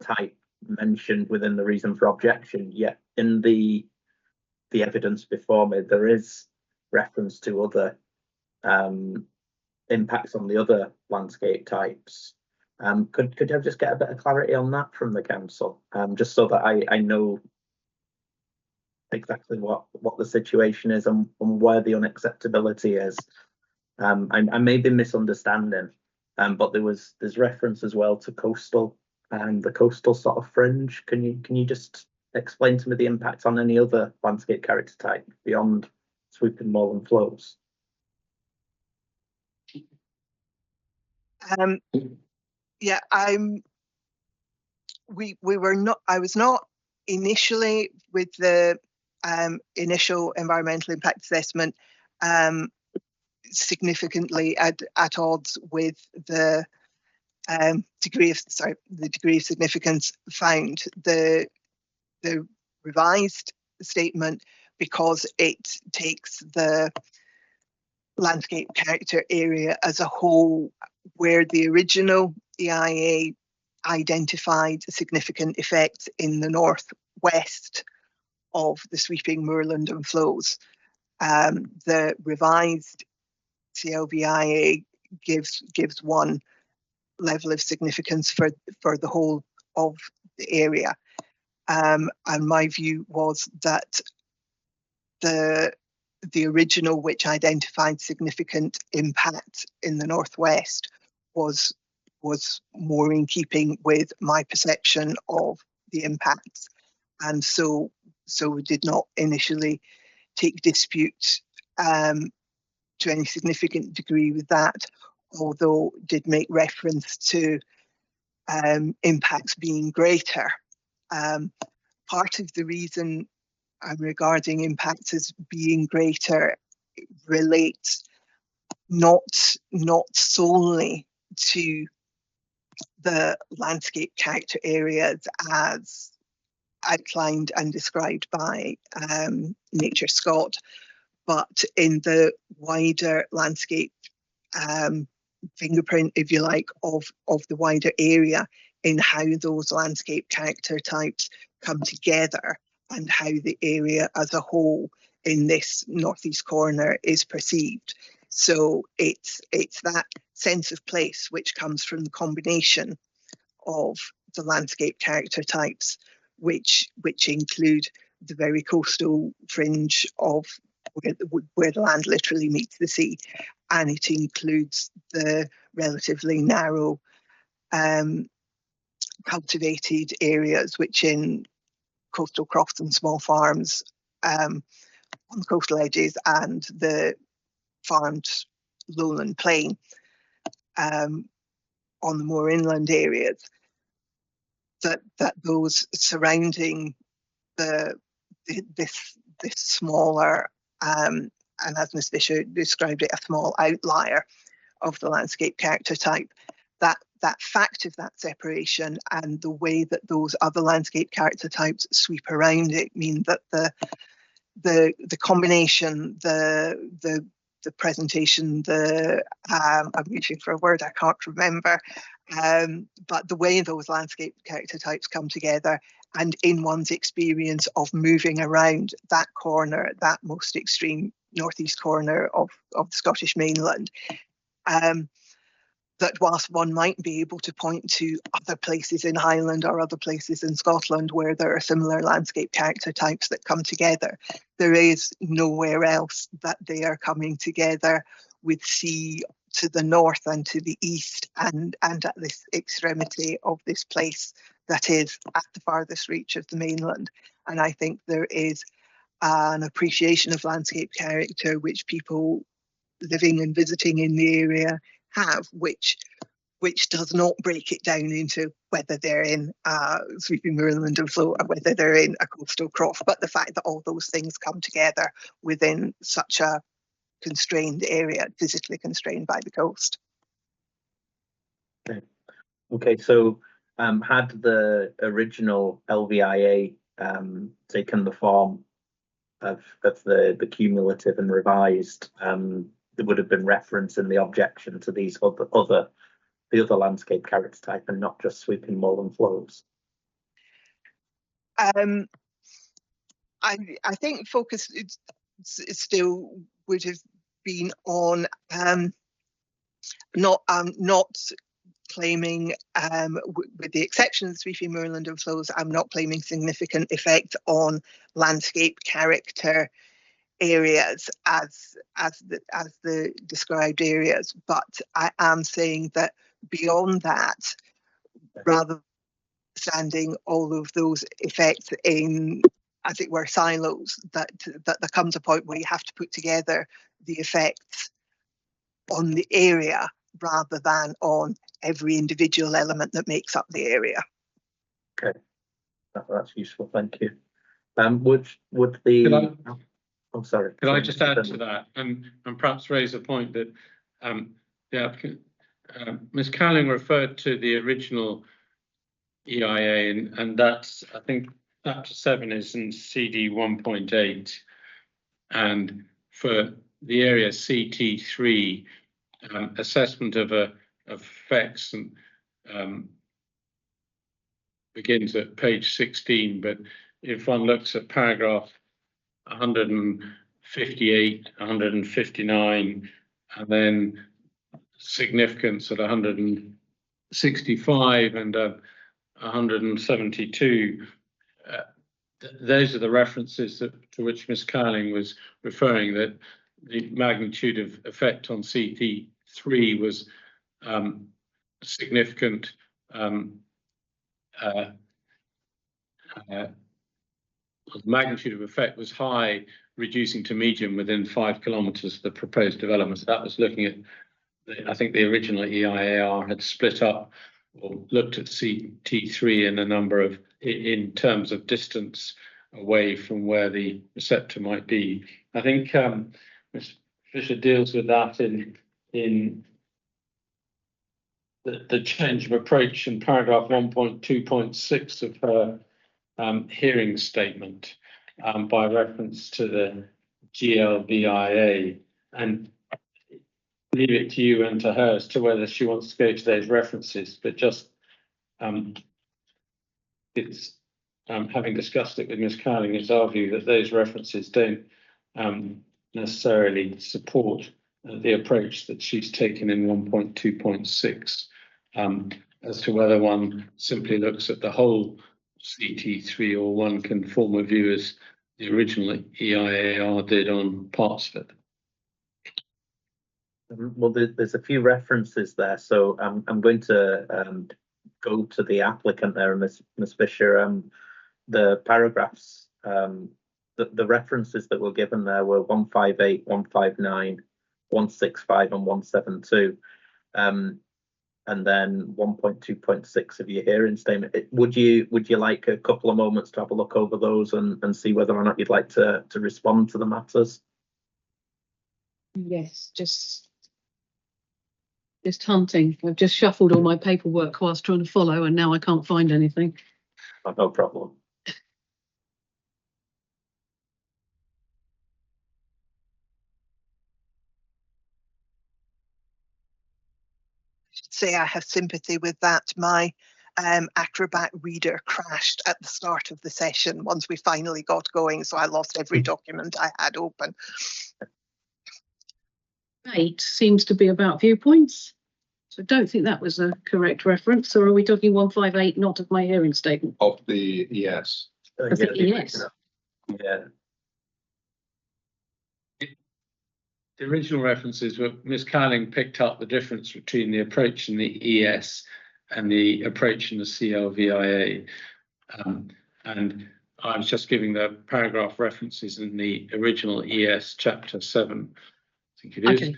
type mentioned within the reason for objection, yet in the evidence before me there is reference to other impacts on the other landscape types. Could I just get a bit of clarity on that from the council, just so that I know exactly what the situation is and where the unacceptability is? I may be misunderstanding, but there's reference as well to coastal and the coastal sort of fringe. Can you just explain to me the impact on any other landscape character type beyond sweeping moorland flows? Yeah, we were not. I was not initially with the initial environmental impact assessment significantly at odds with the degree of significance found. The revised statement, because it takes the landscape character area as a whole, where the original EIA identified significant effects in the northwest of the sweeping moorland and flows. The revised CLVIA gives one level of significance for the whole of the area. And my view was that the original, which identified significant impact in the northwest, was more in keeping with my perception of the impacts, and so we did not initially take dispute to any significant degree with that, although did make reference to impacts being greater. Part of the reason regarding impacts as being greater relates not solely to the landscape character areas as outlined and described by Nature Scott, but in the wider landscape fingerprint, if you like, of the wider area, in how those landscape character types come together and how the area as a whole in this northeast corner is perceived. So it's that sense of place which comes from the combination of the landscape character types, which include the very coastal fringe of where the land literally meets the sea, and it includes the relatively narrow cultivated areas, which in coastal crofts and small farms on the coastal edges and the farmed lowland plain on the more inland areas, that those surrounding this smaller and, as Ms. Fisher described it, a small outlier of the landscape character type, that fact of that separation and the way that those other landscape character types sweep around it mean that the combination, the presentation, I'm reaching for a word I can't remember, but the way those landscape character types come together, and in one's experience of moving around that corner, that most extreme northeast corner of the Scottish mainland, that whilst one might be able to point to other places in Highland or other places in Scotland where there are similar landscape character types that come together, there is nowhere else that they are coming together with sea to the north and to the east and at this extremity of this place that is at the farthest reach of the mainland. And I think there is an appreciation of landscape character which people living and visiting in the area have, which does not break it down into whether they're in sweeping moorland or so, or whether they're in a coastal croft, but the fact that all those things come together within such a constrained area, physically constrained by the coast. Okay, so had the original LVIA taken the form of the cumulative and revised, there would have been reference in the objection to these the other landscape character type and not just sweeping moorland flows. I think focus still would have been on not claiming, with the exception of the sweeping moorland and flows, I'm not claiming significant effect on landscape character areas as the described areas, but I am saying that beyond that, rather than standing all of those effects in, as it were, silos, that there comes a point where you have to put together the effects on the area rather than on every individual element that makes up the area. Okay, that's useful. Thank you. Would the oh, sorry. Could I just add to that and perhaps raise a point that the applicant, Ms. Cowling, referred to the original EIA, and that's, I think, chapter 7 is in CD 1.8, and for the area CT3, assessment of effects and begins at page 16, but if one looks at paragraph 158, 159, and then significance at 165 and 172, those are the references to which Ms. Cowling was referring, that the magnitude of effect on CT3 was significant. The magnitude of effect was high, reducing to medium within 5 kilometres of the proposed development. That was looking at, I think the original EIAR had split up or looked at CT3 in a number of, in terms of distance away from where the receptor might be. I think Ms. Fisher deals with that in the change of approach in paragraph 1.2.6 of her hearing statement by reference to the GLBIA, and leave it to you and to her as to whether she wants to go to those references, but just it's having discussed it with Ms. Cowling, it's our view that those references don't necessarily support the approach that she's taken in 1.2.6 as to whether one simply looks at the whole CT3 or one can form a view, as the original EIAR did on parts of it. Well, there's a few references there, so I'm going to go to the applicant there, Ms. Fisher. The paragraphs, the references that were given there were 158, 159, 165, and 172. And then 1.2.6 of your hearing statement. Would you like a couple of moments to have a look over those and see whether or not you'd like to respond to the matters? Yes, just hunting. I've just shuffled all my paperwork whilst trying to follow, and now I can't find anything. Oh, no problem. Say I have sympathy with that. My Acrobat reader crashed at the start of the session once we finally got going, so I lost every document I had open. 8 seems to be about viewpoints, so I don't think that was a correct reference. Or are we talking 158, not of my hearing statement? Of the ES. I think yes. Yeah. The original references were Ms. Cowling picked up the difference between the approach in the ES and the approach in the CLVIA. And I was just giving the paragraph references in the original ES chapter 7, I think it is. Okay.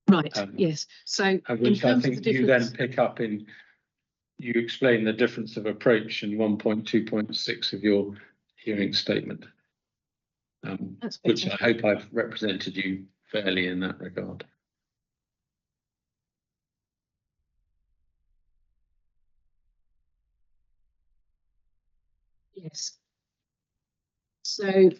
Right, yes. So which I think you then pick up in, you explain the difference of approach in 1.2.6 of your hearing statement, which I hope I've represented you fairly in that regard. Yes. So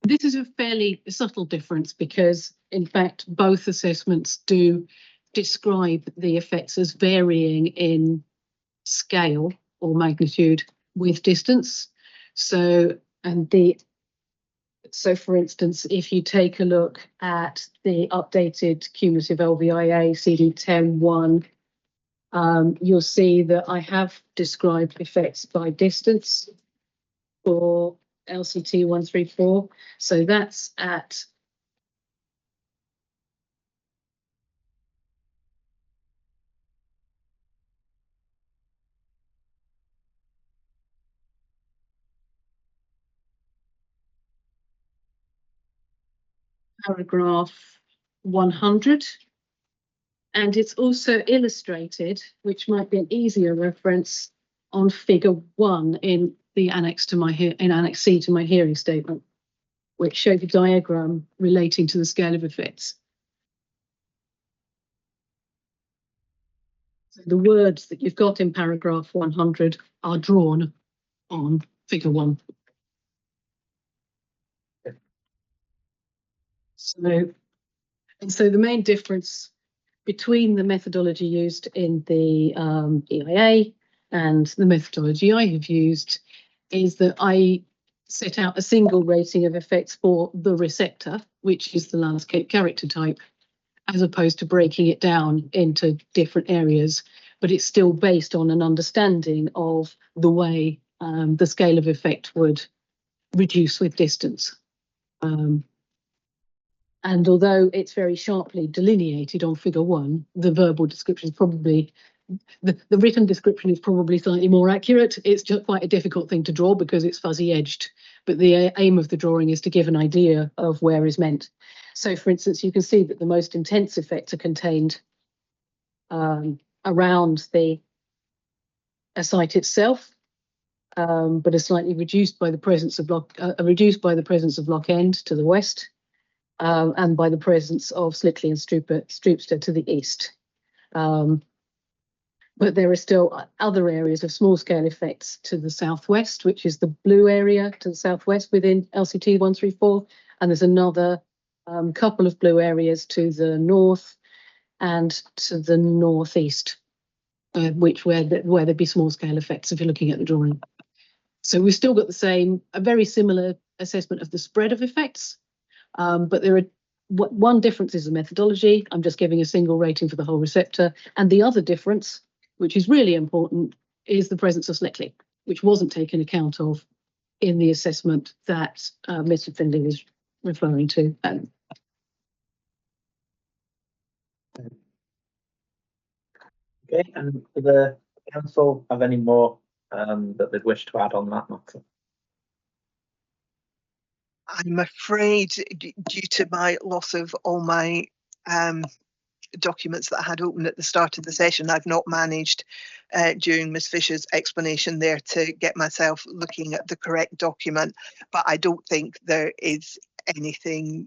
this is a fairly subtle difference because, in fact, both assessments do describe the effects as varying in scale or magnitude with distance. So for instance, if you take a look at the updated cumulative LVIA CD10-1, you'll see that I have described effects by distance for LCT 134. So that's at paragraph 100. And it's also illustrated, which might be an easier reference, on figure 1 in the annex to my Annex C to my hearing statement, which showed the diagram relating to the scale of effects. So the words that you've got in paragraph 100 are drawn on figure 1. So the main difference between the methodology used in the EIA and the methodology I have used is that I set out a single rating of effects for the receptor, which is the landscape character type, as opposed to breaking it down into different areas, but it's still based on an understanding of the way the scale of effect would reduce with distance. And although it's very sharply delineated on figure 1, the verbal description is probably, the written description is probably slightly more accurate. It's just quite a difficult thing to draw because it's fuzzy edged, but the aim of the drawing is to give an idea of where is meant. So for instance, you can see that the most intense effects are contained around a site itself, but are slightly reduced by the presence of block end to the west. And by the presence of Slitley and Stroopster to the east. But there are still other areas of small-scale effects to the southwest, which is the blue area to the southwest within LCT 134, and there's another couple of blue areas to the north and to the northeast, where there'd be small-scale effects if you're looking at the drawing. So we've still got a very similar assessment of the spread of effects. But there are one difference is the methodology. I'm just giving a single rating for the whole receptor. And the other difference, which is really important, is the presence of Slitley, which wasn't taken account of in the assessment that Mr. Findlay is referring to. Okay, and do the council have any more that they'd wish to add on that matter? I'm afraid, due to my loss of all my documents that I had open at the start of the session, I've not managed during Ms Fisher's explanation there to get myself looking at the correct document, but I don't think there is anything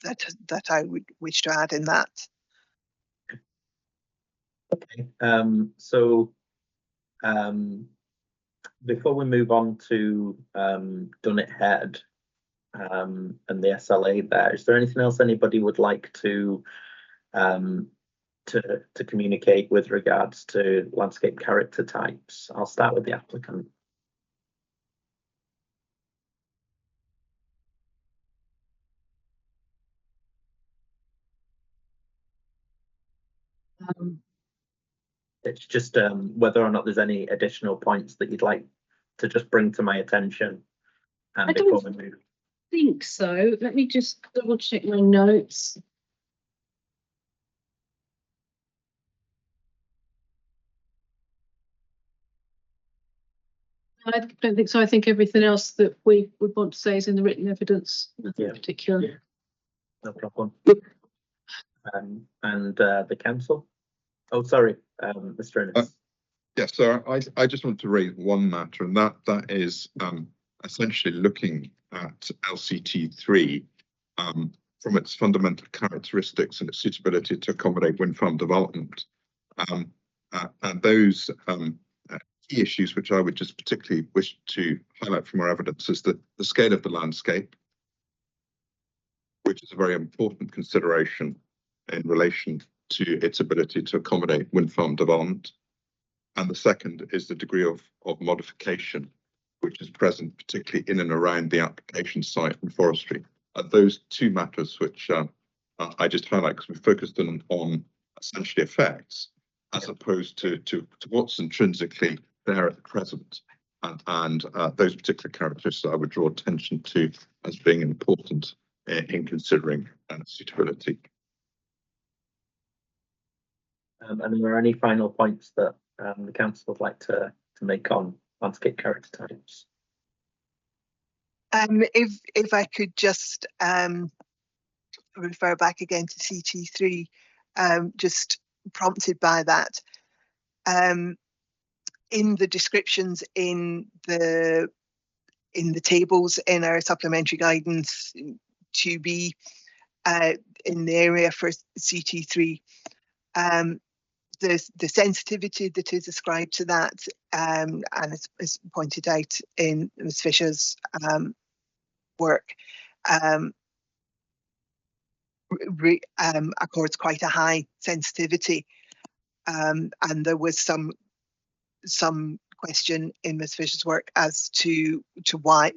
that I would wish to add in that. Okay, so before we move on to Dunnet Head and the SLA there, is there anything else anybody would like to communicate with regards to landscape character types? I'll start with the applicant. It's just whether or not there's any additional points that you'd like to just bring to my attention before we move. I think so. Let me just double check my notes. I don't think so. I think everything else that we would want to say is in the written evidence. Nothing particular. Yeah. No problem. And the council? Oh, sorry, Mr. Innes. Yes, so I just want to raise one matter, and that is essentially looking at LCT3 from its fundamental characteristics and its suitability to accommodate wind farm development. And those key issues which I would just particularly wish to highlight from our evidence is the scale of the landscape, which is a very important consideration in relation to its ability to accommodate wind farm development. And the second is the degree of modification, which is present particularly in and around the application site and forestry. Those two matters which I just highlight because we focused on essentially effects as opposed to what's intrinsically there at the present. And those particular characteristics I would draw attention to as being important in considering suitability. And are there any final points that the council would like to make on landscape character types? If I could just refer back again to CT3, just prompted by that. In the descriptions in the tables in our supplementary guidance to be in the area for CT3, the sensitivity that is ascribed to that, and it's pointed out in Ms Fisher's work, accords quite a high sensitivity, and there was some question in Ms Fisher's work as to why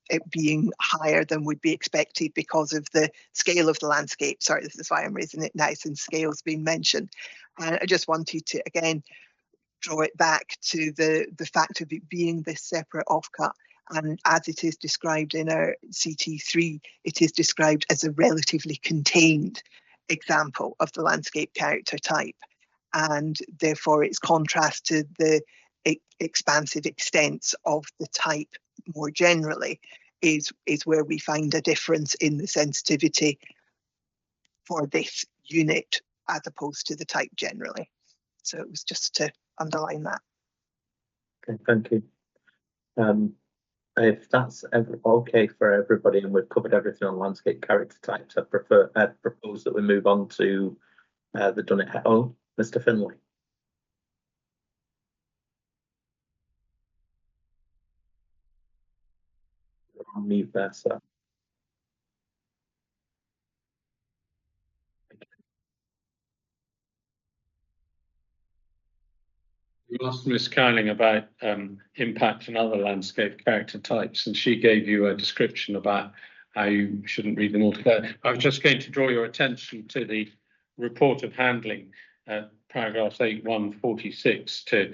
it being higher than would be expected because of the scale of the landscape. Sorry, this is why I'm raising it now since scale's been mentioned. And I just wanted to again draw it back to the fact of it being this separate offcut. And as it is described in our CT3, it is described as a relatively contained example of the landscape character type. And therefore its contrast to the expansive extents of the type more generally is where we find a difference in the sensitivity for this unit as opposed to the type generally. So it was just to underline that. Okay, thank you. If that's okay for everybody and we've covered everything on landscape character types, I propose that we move on to the Dunnet Head. Oh, Mr. Finlay. You're on mute there, sir. You asked Ms Cowling about impact and other landscape character types, and she gave you a description about how you shouldn't read them all together. I was just going to draw your attention to the report of handling, paragraphs 8.146 to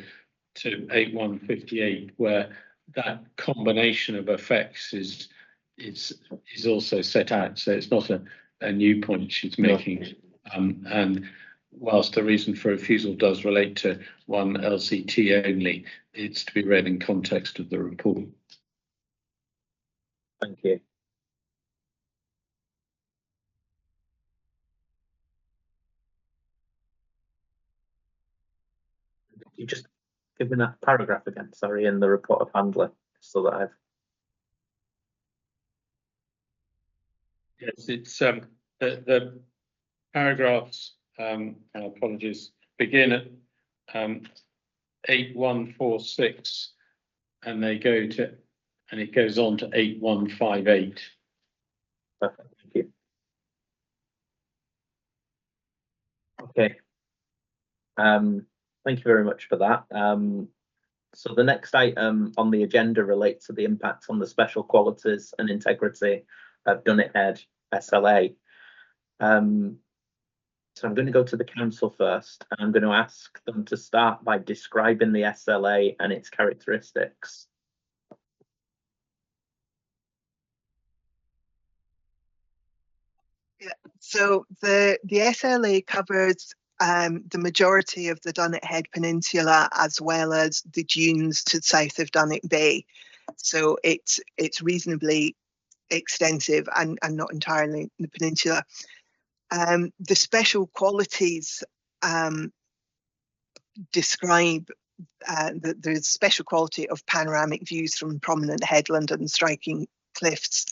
to 8158, where that combination of effects is also set out. So it's not a new point she's making. And whilst the reason for refusal does relate to one LCT only, it's to be read in context of the report. Thank you. You just give me that paragraph again, sorry, in the report of handler, so that I've. Yes, it's the paragraphs, apologies, begin at 8146 and they go to, and it goes on to 8158. Perfect, thank you. Okay. Thank you very much for that. So the next item on the agenda relates to the impact on the special qualities and integrity of Dunnet Head SLA. So I'm going to go to the council first, and I'm going to ask them to start by describing the SLA and its characteristics. Yeah, so the SLA covers the majority of the Dunnet Head Peninsula, as well as the dunes to the south of Dunnet Bay. So it's reasonably extensive and not entirely the peninsula. The special qualities describe the special quality of panoramic views from prominent headland and striking cliffs.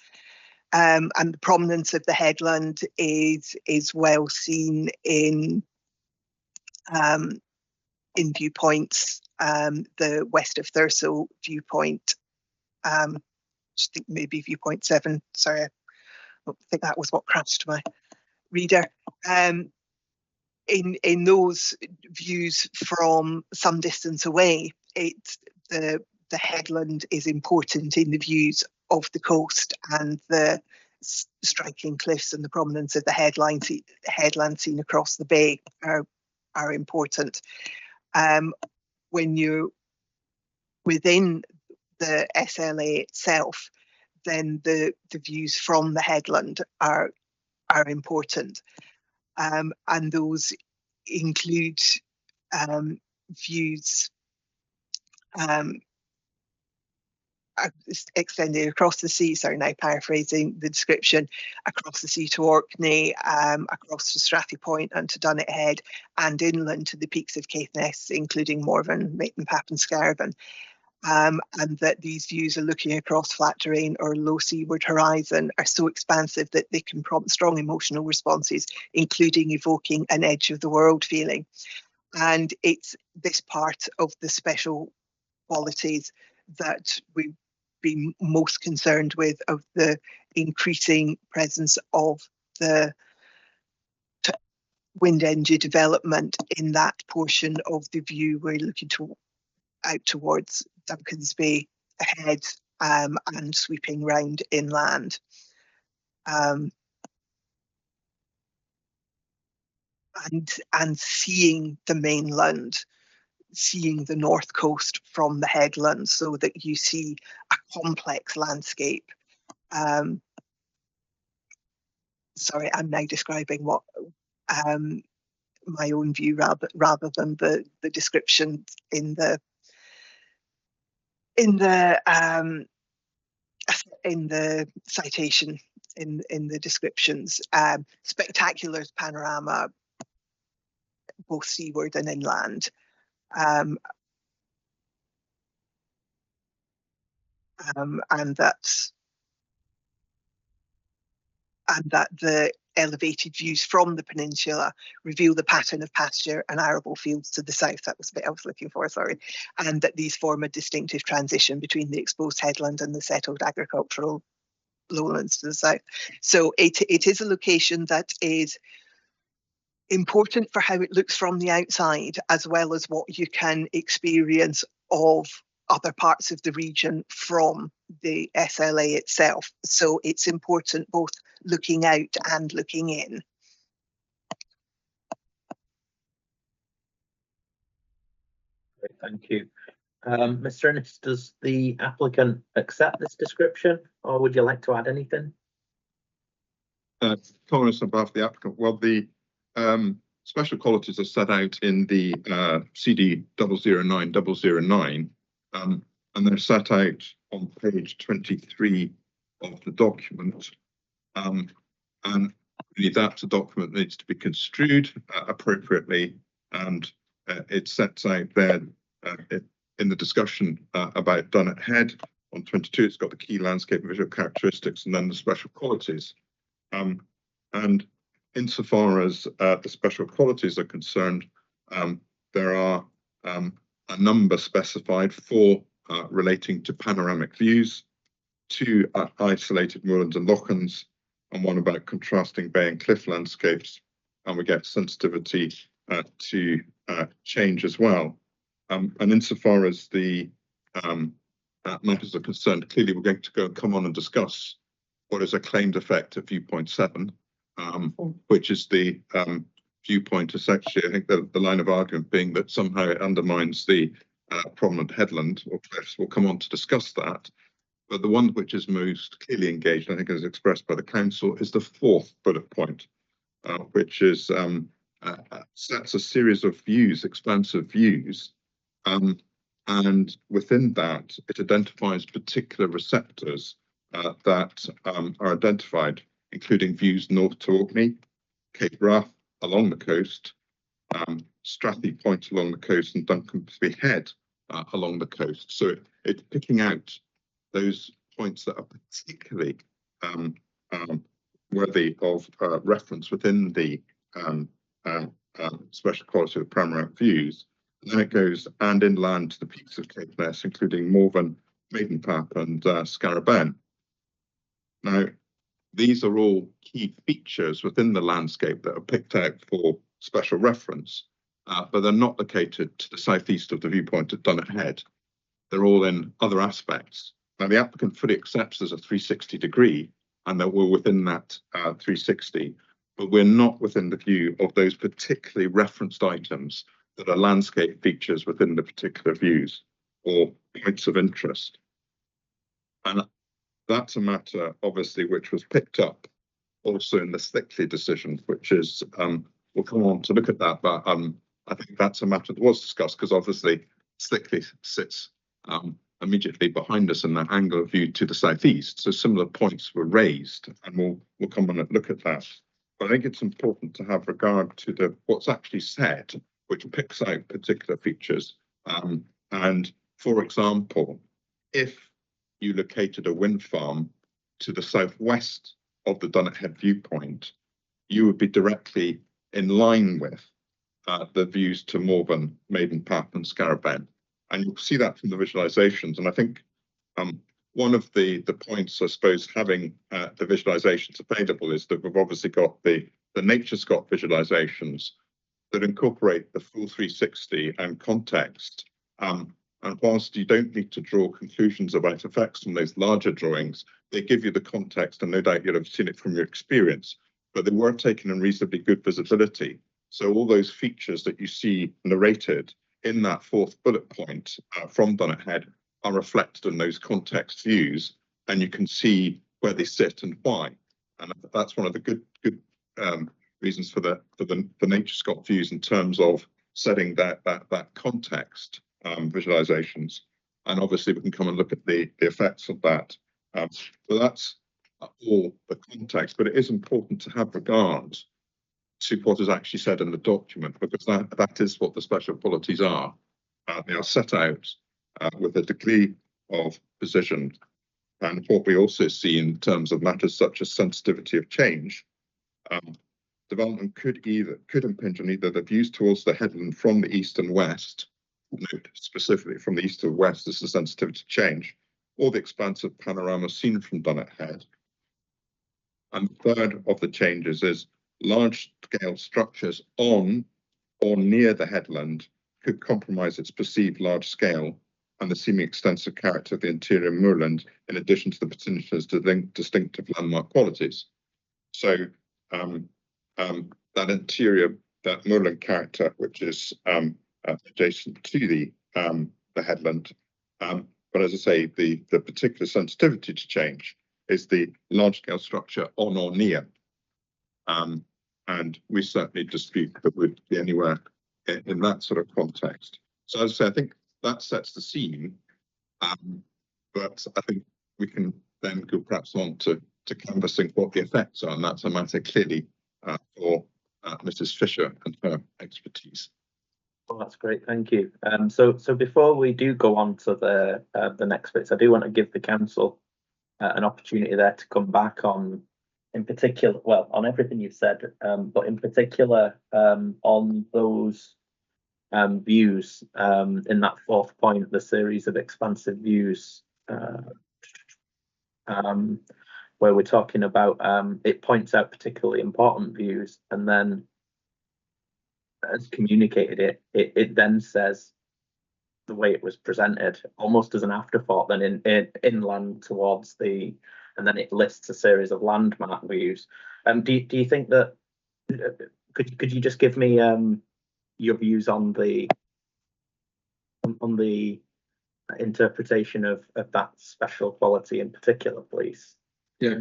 And the prominence of the headland is well seen in viewpoints. The west of Thurso viewpoint, I think maybe viewpoint 7. Sorry, I don't think that was what crashed my reader. In those views from some distance away, the headland is important in the views of the coast, and the striking cliffs and the prominence of the headland seen across the bay are important. When you're within the SLA itself, then the views from the headland are important. And those include views extending across the sea, sorry, now paraphrasing the description, across the sea to Orkney, across to Strathy Point and to Dunnet Head, and inland to the peaks of Caithness, including Morven, Maiden Pap and Scarven. And that these views are looking across flat terrain or low seaward horizon are so expansive that they can prompt strong emotional responses, including evoking an edge of the world feeling. And it's this part of the special qualities that we've been most concerned with, of the increasing presence of the wind energy development in that portion of the view we're looking out towards Duncan's Bay ahead, and sweeping round inland. And seeing the mainland, seeing the north coast from the headland, so that you see a complex landscape. Sorry, I'm now describing what my own view rather than the description in the citation, in the descriptions. Spectacular panorama, both seaward and inland. And that the elevated views from the peninsula reveal the pattern of pasture and arable fields to the south. That was the bit I was looking for, sorry. And that these form a distinctive transition between the exposed headland and the settled agricultural lowlands to the south. So it is a location that is important for how it looks from the outside, as well as what you can experience of other parts of the region from the SLA itself. So it's important both looking out and looking in. Great, thank you. Mr. Ennis, does the applicant accept this description, or would you like to add anything? Comments above the applicant. Well, the special qualities are set out in the CD 009-009, and they're set out on page 23 of the document. And really that document needs to be construed appropriately, and it sets out there in the discussion about Dunnet Head on 22, it's got the key landscape and visual characteristics and then the special qualities. And insofar as the special qualities are concerned, there are a number specified, 4 relating to panoramic views, 2 isolated moorlands and lochans, and 1 about contrasting bay and cliff landscapes. And we get sensitivity to change as well. And insofar as the matters are concerned, clearly we're going to come on and discuss what is a claimed effect at viewpoint 7, which is the viewpoint essentially, I think the line of argument being that somehow it undermines the prominent headland or cliffs. We'll come on to discuss that. But the one which is most clearly engaged, I think, as expressed by the council, is the 4th bullet point, which is sets a series of views, expansive views, and within that, it identifies particular receptors that are identified, including views north to Orkney, Cape Wrath along the coast, Strathy Point along the coast, and Duncansby Head along the coast. So it's picking out those points that are particularly worthy of reference within the special quality of panoramic views. And then it goes and inland to the peaks of Cape Ness, including Morven, Maidenpap, and Scaraben. Now, these are all key features within the landscape that are picked out for special reference, but they're not located to the southeast of the viewpoint at Dunnet Head. They're all in other aspects. Now, the applicant fully accepts there's a 360 degree and that we're within that 360, but we're not within the view of those particularly referenced items that are landscape features within the particular views or points of interest. And that's a matter, obviously, which was picked up also in the Slickley decision, which is, we'll come on to look at that, but I think that's a matter that was discussed because obviously Slickley sits immediately behind us in that angle of view to the southeast. So similar points were raised, and we'll come on and look at that. But I think it's important to have regard to what's actually said, which picks out particular features. And for example, if you located a wind farm to the southwest of the Dunnet Head viewpoint, you would be directly in line with the views to Morven, Maidenpap, and Scaraben. And you'll see that from the visualizations. And I think one of the points, I suppose, having the visualizations available is that we've obviously got the NatureScot visualizations that incorporate the full 360 and context. And whilst you don't need to draw conclusions about effects from those larger drawings, they give you the context, and no doubt you'll have seen it from your experience, but they were taken in reasonably good visibility. So all those features that you see narrated in that 4th bullet point from Dunnet Head are reflected in those context views, and you can see where they sit and why. And that's one of the good reasons for the NatureScot views in terms of setting that context visualizations. And obviously we can come and look at the effects of that. So that's all the context, but it is important to have regard to what is actually said in the document, because that is what the special qualities are. They are set out with a degree of precision. And what we also see in terms of matters such as sensitivity of change, development could impinge on either the views towards the headland from the east and west, note specifically from the east to west, this is sensitivity to change, or the expansive panorama seen from Dunnet Head. And the third of the changes is large-scale structures on or near the headland could compromise its perceived large scale and the seeming extensive character of the interior moorland, in addition to the potential's distinctive landmark qualities. So that interior, that moorland character, which is adjacent to the the headland. But as I say, the particular sensitivity to change is the large-scale structure on or near. And we certainly dispute that we'd be anywhere in that sort of context. So as I say, I think that sets the scene. But I think we can then go perhaps on to canvassing what the effects are, and that's a matter clearly for Mrs. Fisher and her expertise. Well, that's great, thank you. So before we do go on to the next bits, I do want to give the council an opportunity there to come back on, in particular, well, on everything you've said, but in particular on those views in that fourth point, the series of expansive views, where we're talking about, it points out particularly important views, and then as communicated it then says the way it was presented almost as an afterthought then in inland towards the, and then it lists a series of landmark views. Do you think that could you just give me your views on the interpretation of that special quality in particular, please? Yeah,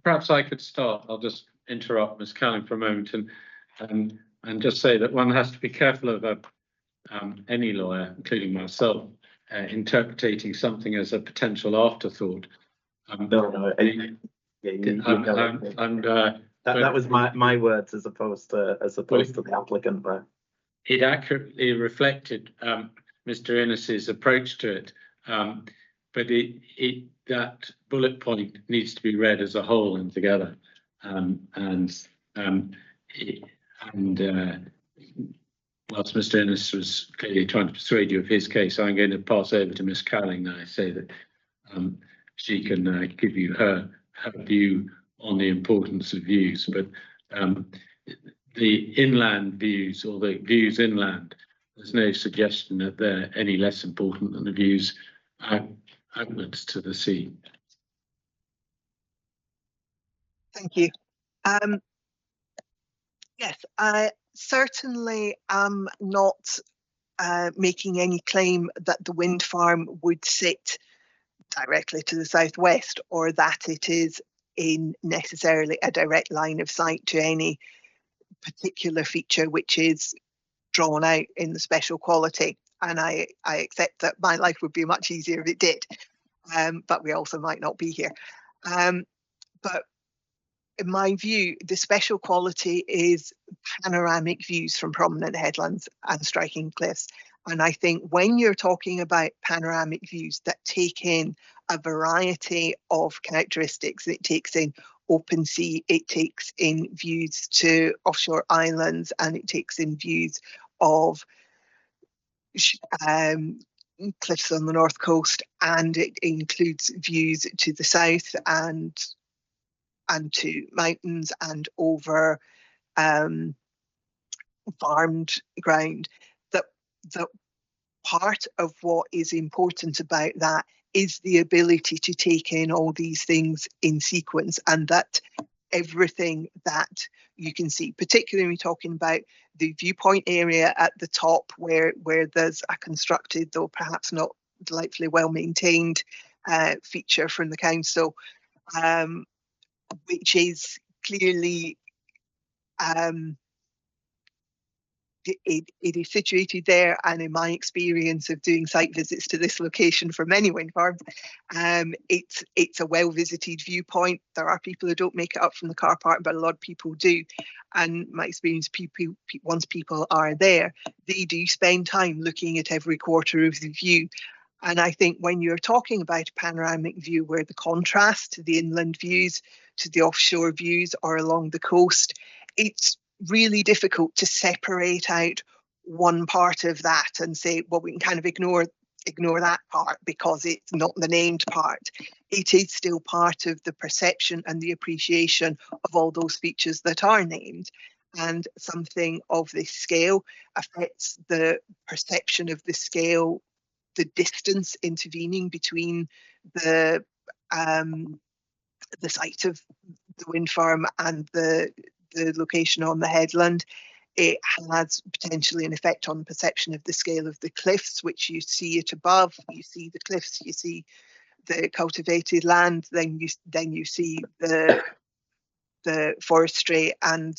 perhaps I could start. I'll just interrupt Ms. Callan for a moment and just say that one has to be careful of any lawyer, including myself, interpreting something as a potential afterthought. That was my words as opposed to the applicant there. It accurately reflected Mr. Innes's approach to it, but that bullet point needs to be read as a whole and together. Whilst Mr. Innes was clearly trying to persuade you of his case, I'm going to pass over to Ms. Calling now. I say that she can give you her view on the importance of views, but the inland views, or the views inland, there's no suggestion that they're any less important than the views outwards to the sea. Thank you. Yes, I certainly am not making any claim that the wind farm would sit directly to the southwest, or that it is in necessarily a direct line of sight to any particular feature which is drawn out in the special quality. And I accept that my life would be much easier if it did, but we also might not be here. But in my view, the special quality is panoramic views from prominent headlands and striking cliffs. And I think when you're talking about panoramic views that take in a variety of characteristics, it takes in open sea, it takes in views to offshore islands, and it takes in views of cliffs on the north coast, and it includes views to the south and to mountains and over farmed ground. That part of what is important about that is the ability to take in all these things in sequence, and that everything that you can see, particularly when we're talking about the viewpoint area at the top where there's a constructed, though perhaps not delightfully well maintained, feature from the council, which is clearly it is situated there, and in my experience of doing site visits to this location for many wind farms, it's a well visited viewpoint. There are people who don't make it up from the car park, but a lot of people do. And my experience, once people are there, they do spend time looking at every quarter of the view. And I think when you're talking about a panoramic view where the contrast to the inland views, to the offshore views or along the coast, it's really difficult to separate out one part of that and say, well, we can kind of ignore that part because it's not the named part. It is still part of the perception and the appreciation of all those features that are named. And something of this scale affects the perception of the scale, the distance intervening between the site of the wind farm and the location on the headland. It has potentially an effect on the perception of the scale of the cliffs, which you see it above. You see the cliffs, you see the cultivated land, then you see the forestry, and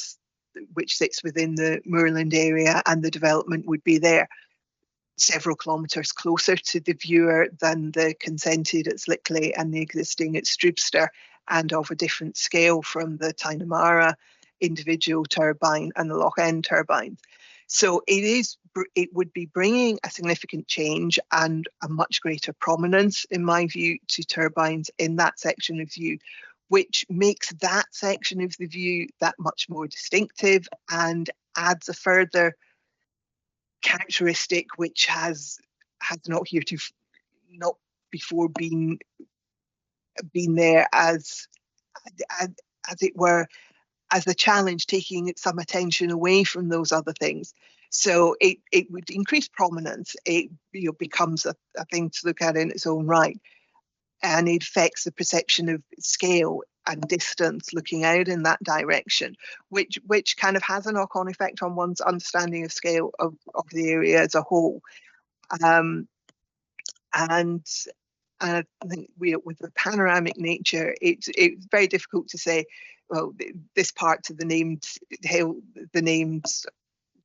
which sits within the moorland area, and the development would be there several kilometres closer to the viewer than the consented at Slickley and the existing at Stroobster, and of a different scale from the Tynamara individual turbine and the Loch End turbines. So it would be bringing a significant change and a much greater prominence, in my view, to turbines in that section of view, which makes that section of the view that much more distinctive and adds a further characteristic which has not before been there as it were, as a challenge, taking some attention away from those other things. So it would increase prominence. It becomes a thing to look at in its own right, and it affects the perception of scale and distance looking out in that direction, which kind of has a knock-on effect on one's understanding of scale of the area as a whole. And I think with the panoramic nature, it's very difficult to say, well, this part to the named hill, the named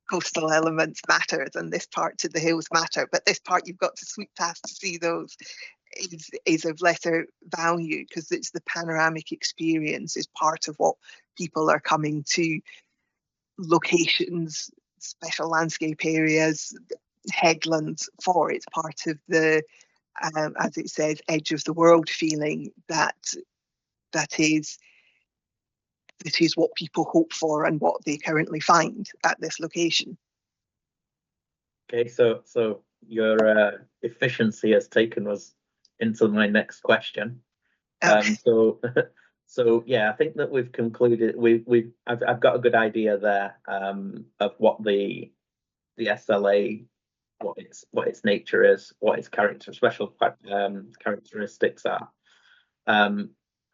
coastal elements matters, and this part to the hills matter, but this part you've got to sweep past to see those is of lesser value, because it's the panoramic experience is part of what people are coming to locations, special landscape areas, headlands for. It's part of the as it says, edge of the world feeling that is what people hope for and what they currently find at this location. Okay, so your efficiency has taken us into my next question. So yeah, I think that we've concluded. I've got a good idea there of what the SLA, what its nature is, what its special characteristics are,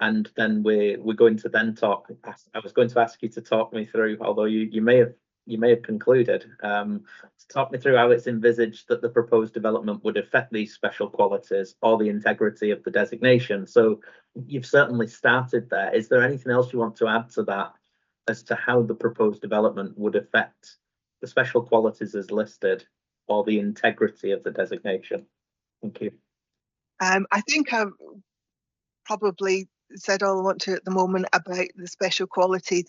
and then we're going to then talk. I was going to ask you to talk me through, although you may have concluded, to talk me through how it's envisaged that the proposed development would affect these special qualities or the integrity of the designation. So you've certainly started there. Is there anything else you want to add to that as to how the proposed development would affect the special qualities as listed or the integrity of the designation? Thank you. I think I've probably said all I want to at the moment about the special qualities.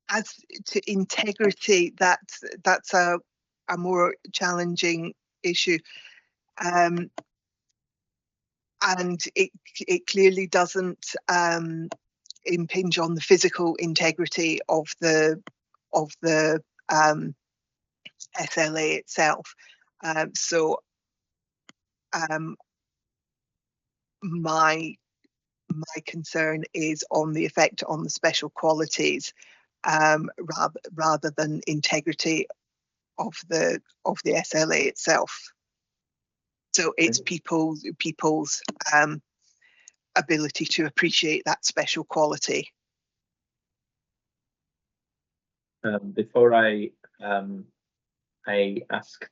As to integrity, that's a more challenging issue, and it clearly doesn't impinge on the physical integrity of the SLA itself. So my concern is on the effect on the special qualities, rather than integrity of the SLA itself. So it's people's ability to appreciate that special quality. Before I ask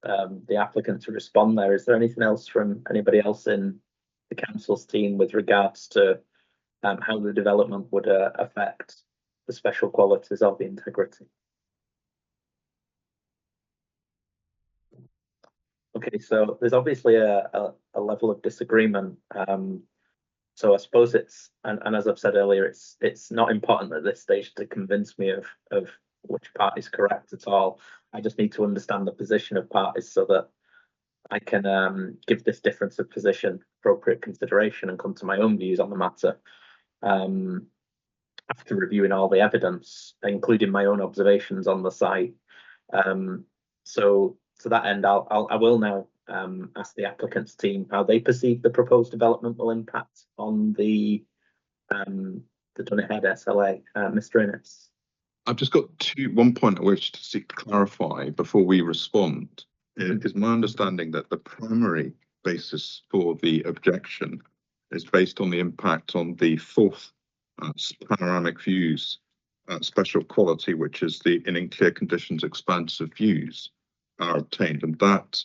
the applicant to respond there, is there anything else from anybody else in the council's team with regards to how the development would affect the special qualities of the integrity? Okay, so there's obviously a level of disagreement. So I suppose it's, and as I've said earlier, it's not important at this stage to convince me of which part is correct at all. I just need to understand the position of parties so that I can give this difference of position appropriate consideration and come to my own views on the matter after reviewing all the evidence, including my own observations on the site. So to that end, I will now ask the applicant's team how they perceive the proposed development will impact on the Dunnet SLA. Mr. Innes. I've just got one point I wish to clarify before we respond. It is my understanding that the primary basis for the objection is based on the impact on the fourth panoramic views special quality, which is the in clear conditions expansive views are obtained, and that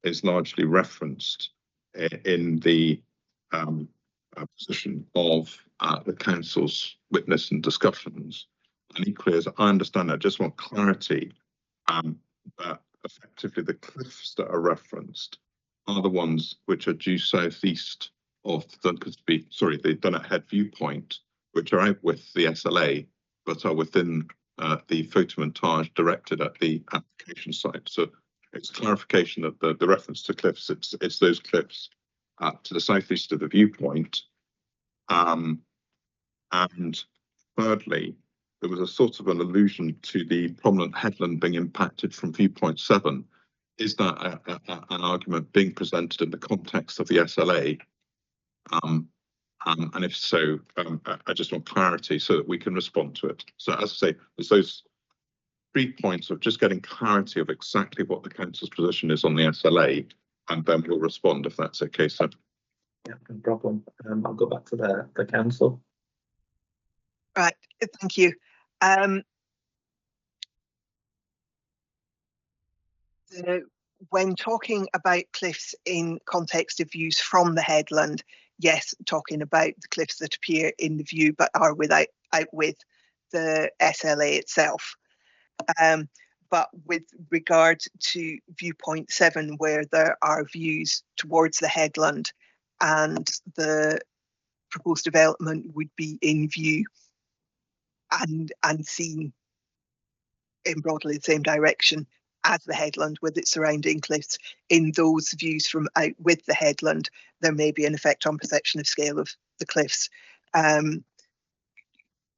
is largely referenced in the position of the council's witness and discussions. And equally, as I understand, I just want clarity that effectively the cliffs that are referenced are the ones which are due southeast of the Dunnet Head viewpoint, which are out with the SLA, but are within the photomontage directed at the application site. So it's clarification of the reference to cliffs. It's those cliffs to the southeast of the viewpoint. And thirdly, there was a sort of an allusion to the prominent headland being impacted from viewpoint 7. Is that an argument being presented in the context of the SLA? And if so, I just want clarity so that we can respond to it. So as I say, there's those 3 points of just getting clarity of exactly what the council's position is on the SLA, and then we'll respond if that's okay. So yeah, no problem. I'll go back to the council. Right, thank you. When talking about cliffs in context of views from the headland, yes, talking about the cliffs that appear in the view but are out with the SLA itself. But with regard to viewpoint 7, where there are views towards the headland and the proposed development would be in view and seen in broadly the same direction as the headland with its surrounding cliffs, in those views from out with the headland, there may be an effect on perception of scale of the cliffs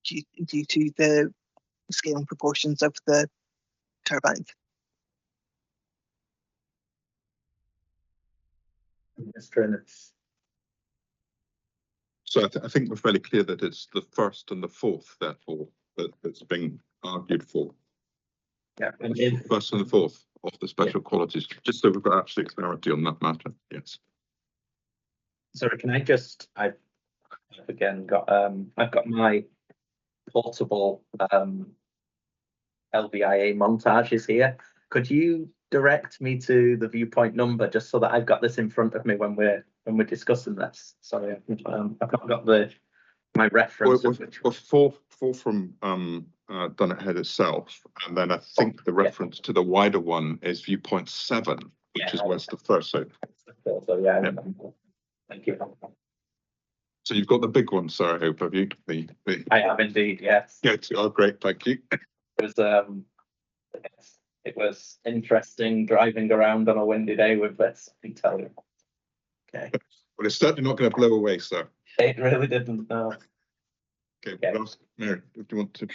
due to the scale and proportions of the turbines. So I think we're fairly clear that it's the first and the fourth, therefore, that's being argued for. Yeah, and first and the fourth of the special qualities, just so we've got absolute clarity on that matter. Yes. Sorry, can I just? I've again got I've got my portable LVIA montages here. Could you direct me to the viewpoint number just so that I've got this in front of me when we're discussing this? Sorry, I've not got my reference. Well, four from Dunnet Head itself, and then I think the reference to the wider one is viewpoint 7, which is west of Firth. So yeah. Thank you. So you've got the big one, sir. I hope, have you? I have indeed, yes. Yeah. Oh, great, thank you. It was interesting driving around on a windy day with this, I can tell you. Okay. Well, it's certainly not going to blow away, sir. It really didn't, no. Okay. Mary, do you want to?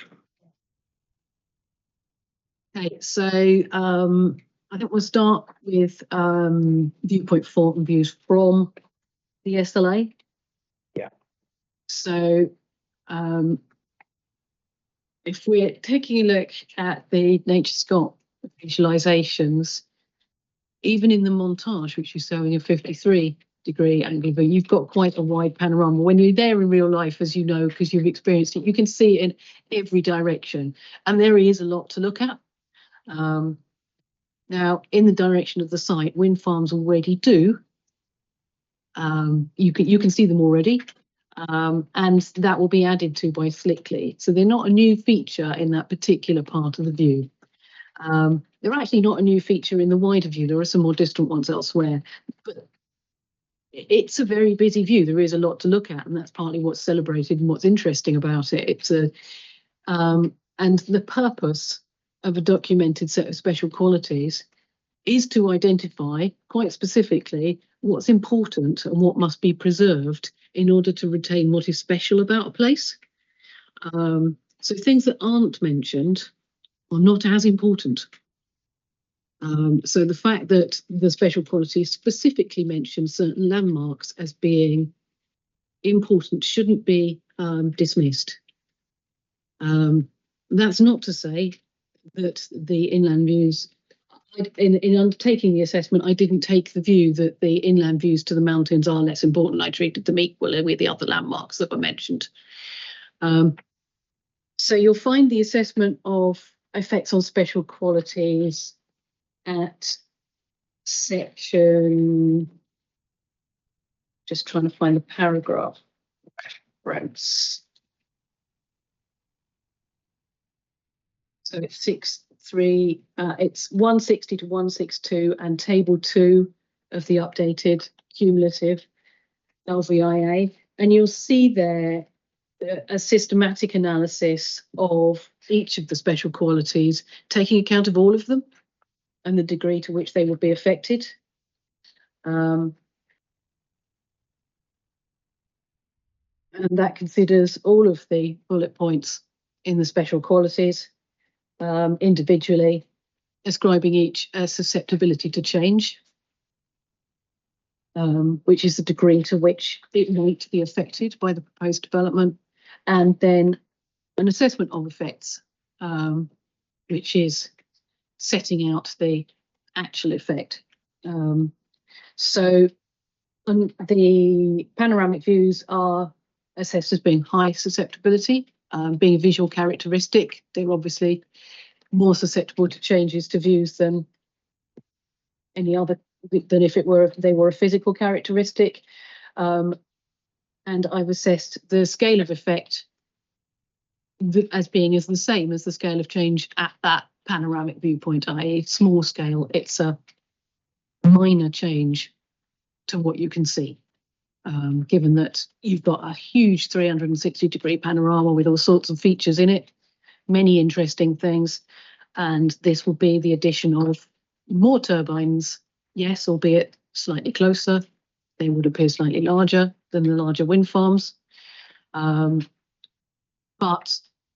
Okay, so I think we'll start with viewpoint 4 and views from the SLA. Yeah. So if we're taking a look at the NatureScott visualizations, even in the montage, which you saw in your 53-degree angle view, you've got quite a wide panorama. When you're there in real life, as you know, because you've experienced it, you can see it in every direction, and there is a lot to look at. Now, in the direction of the site, wind farms already do. You can see them already, and that will be added to by Slickley. So they're not a new feature in that particular part of the view. They're actually not a new feature in the wider view. There are some more distant ones elsewhere, but it's a very busy view. There is a lot to look at, and that's partly what's celebrated and what's interesting about it. It's and the purpose of a documented set of special qualities is to identify quite specifically what's important and what must be preserved in order to retain what is special about a place. So things that aren't mentioned are not as important. So the fact that the special qualities specifically mention certain landmarks as being important shouldn't be dismissed. That's not to say that the inland views, in undertaking the assessment, I didn't take the view that the inland views to the mountains are less important. I treated them equally with the other landmarks that were mentioned. So you'll find the assessment of effects on special qualities at section, just trying to find the paragraph reference. So it's 6.3, it's 160 to 162 and table 2 of the updated cumulative LVIA. And you'll see there a systematic analysis of each of the special qualities, taking account of all of them and the degree to which they would be affected. And that considers all of the bullet points in the special qualities individually, ascribing each a susceptibility to change, which is the degree to which it might be affected by the proposed development, and then an assessment of effects, which is setting out the actual effect. So the panoramic views are assessed as being high susceptibility, being a visual characteristic. They're obviously more susceptible to changes to views than any other, than if they were a physical characteristic. And I've assessed the scale of effect as being the same as the scale of change at that panoramic viewpoint, i.e. small scale. It's a minor change to what you can see, given that you've got a huge 360-degree panorama with all sorts of features in it, many interesting things, and this will be the addition of more turbines, yes, albeit slightly closer. They would appear slightly larger than the larger wind farms, but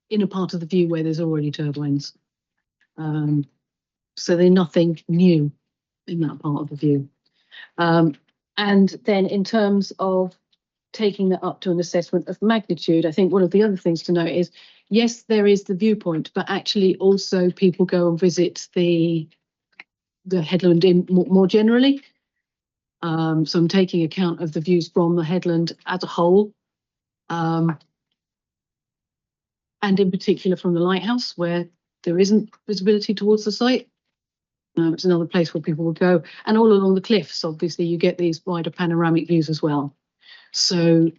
in a part of the view where there's already turbines. So they're nothing new in that part of the view. And then in terms of taking that up to an assessment of magnitude, I think one of the other things to note is, yes, there is the viewpoint, but actually also people go and visit the headland more generally. So I'm taking account of the views from the headland as a whole, and in particular from the lighthouse, where there isn't visibility towards the site. It's another place where people will go, and all along the cliffs, obviously, you get these wider panoramic views as well. So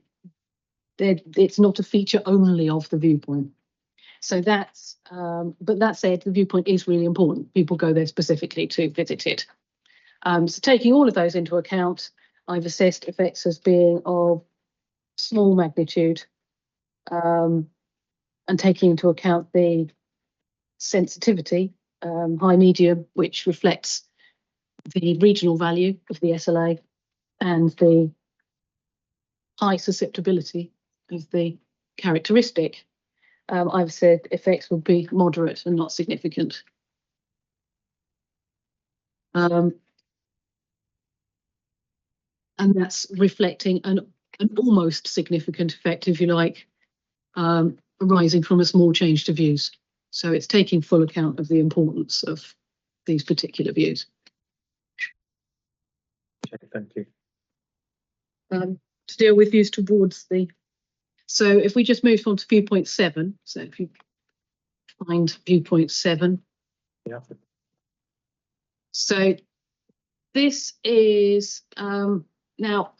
it's not a feature only of the viewpoint. So that's, but that said, the viewpoint is really important. People go there specifically to visit it. So taking all of those into account, I've assessed effects as being of small magnitude, and taking into account the sensitivity, high medium, which reflects the regional value of the SLA, and the high susceptibility of the characteristic. I've said effects will be moderate and not significant. And that's reflecting an almost significant effect, if you like, arising from a small change to views. So it's taking full account of the importance of these particular views. Okay, thank you. To deal with views towards the, so if we just move on to viewpoint 7, so if you find viewpoint 7. Yeah. So this is, now,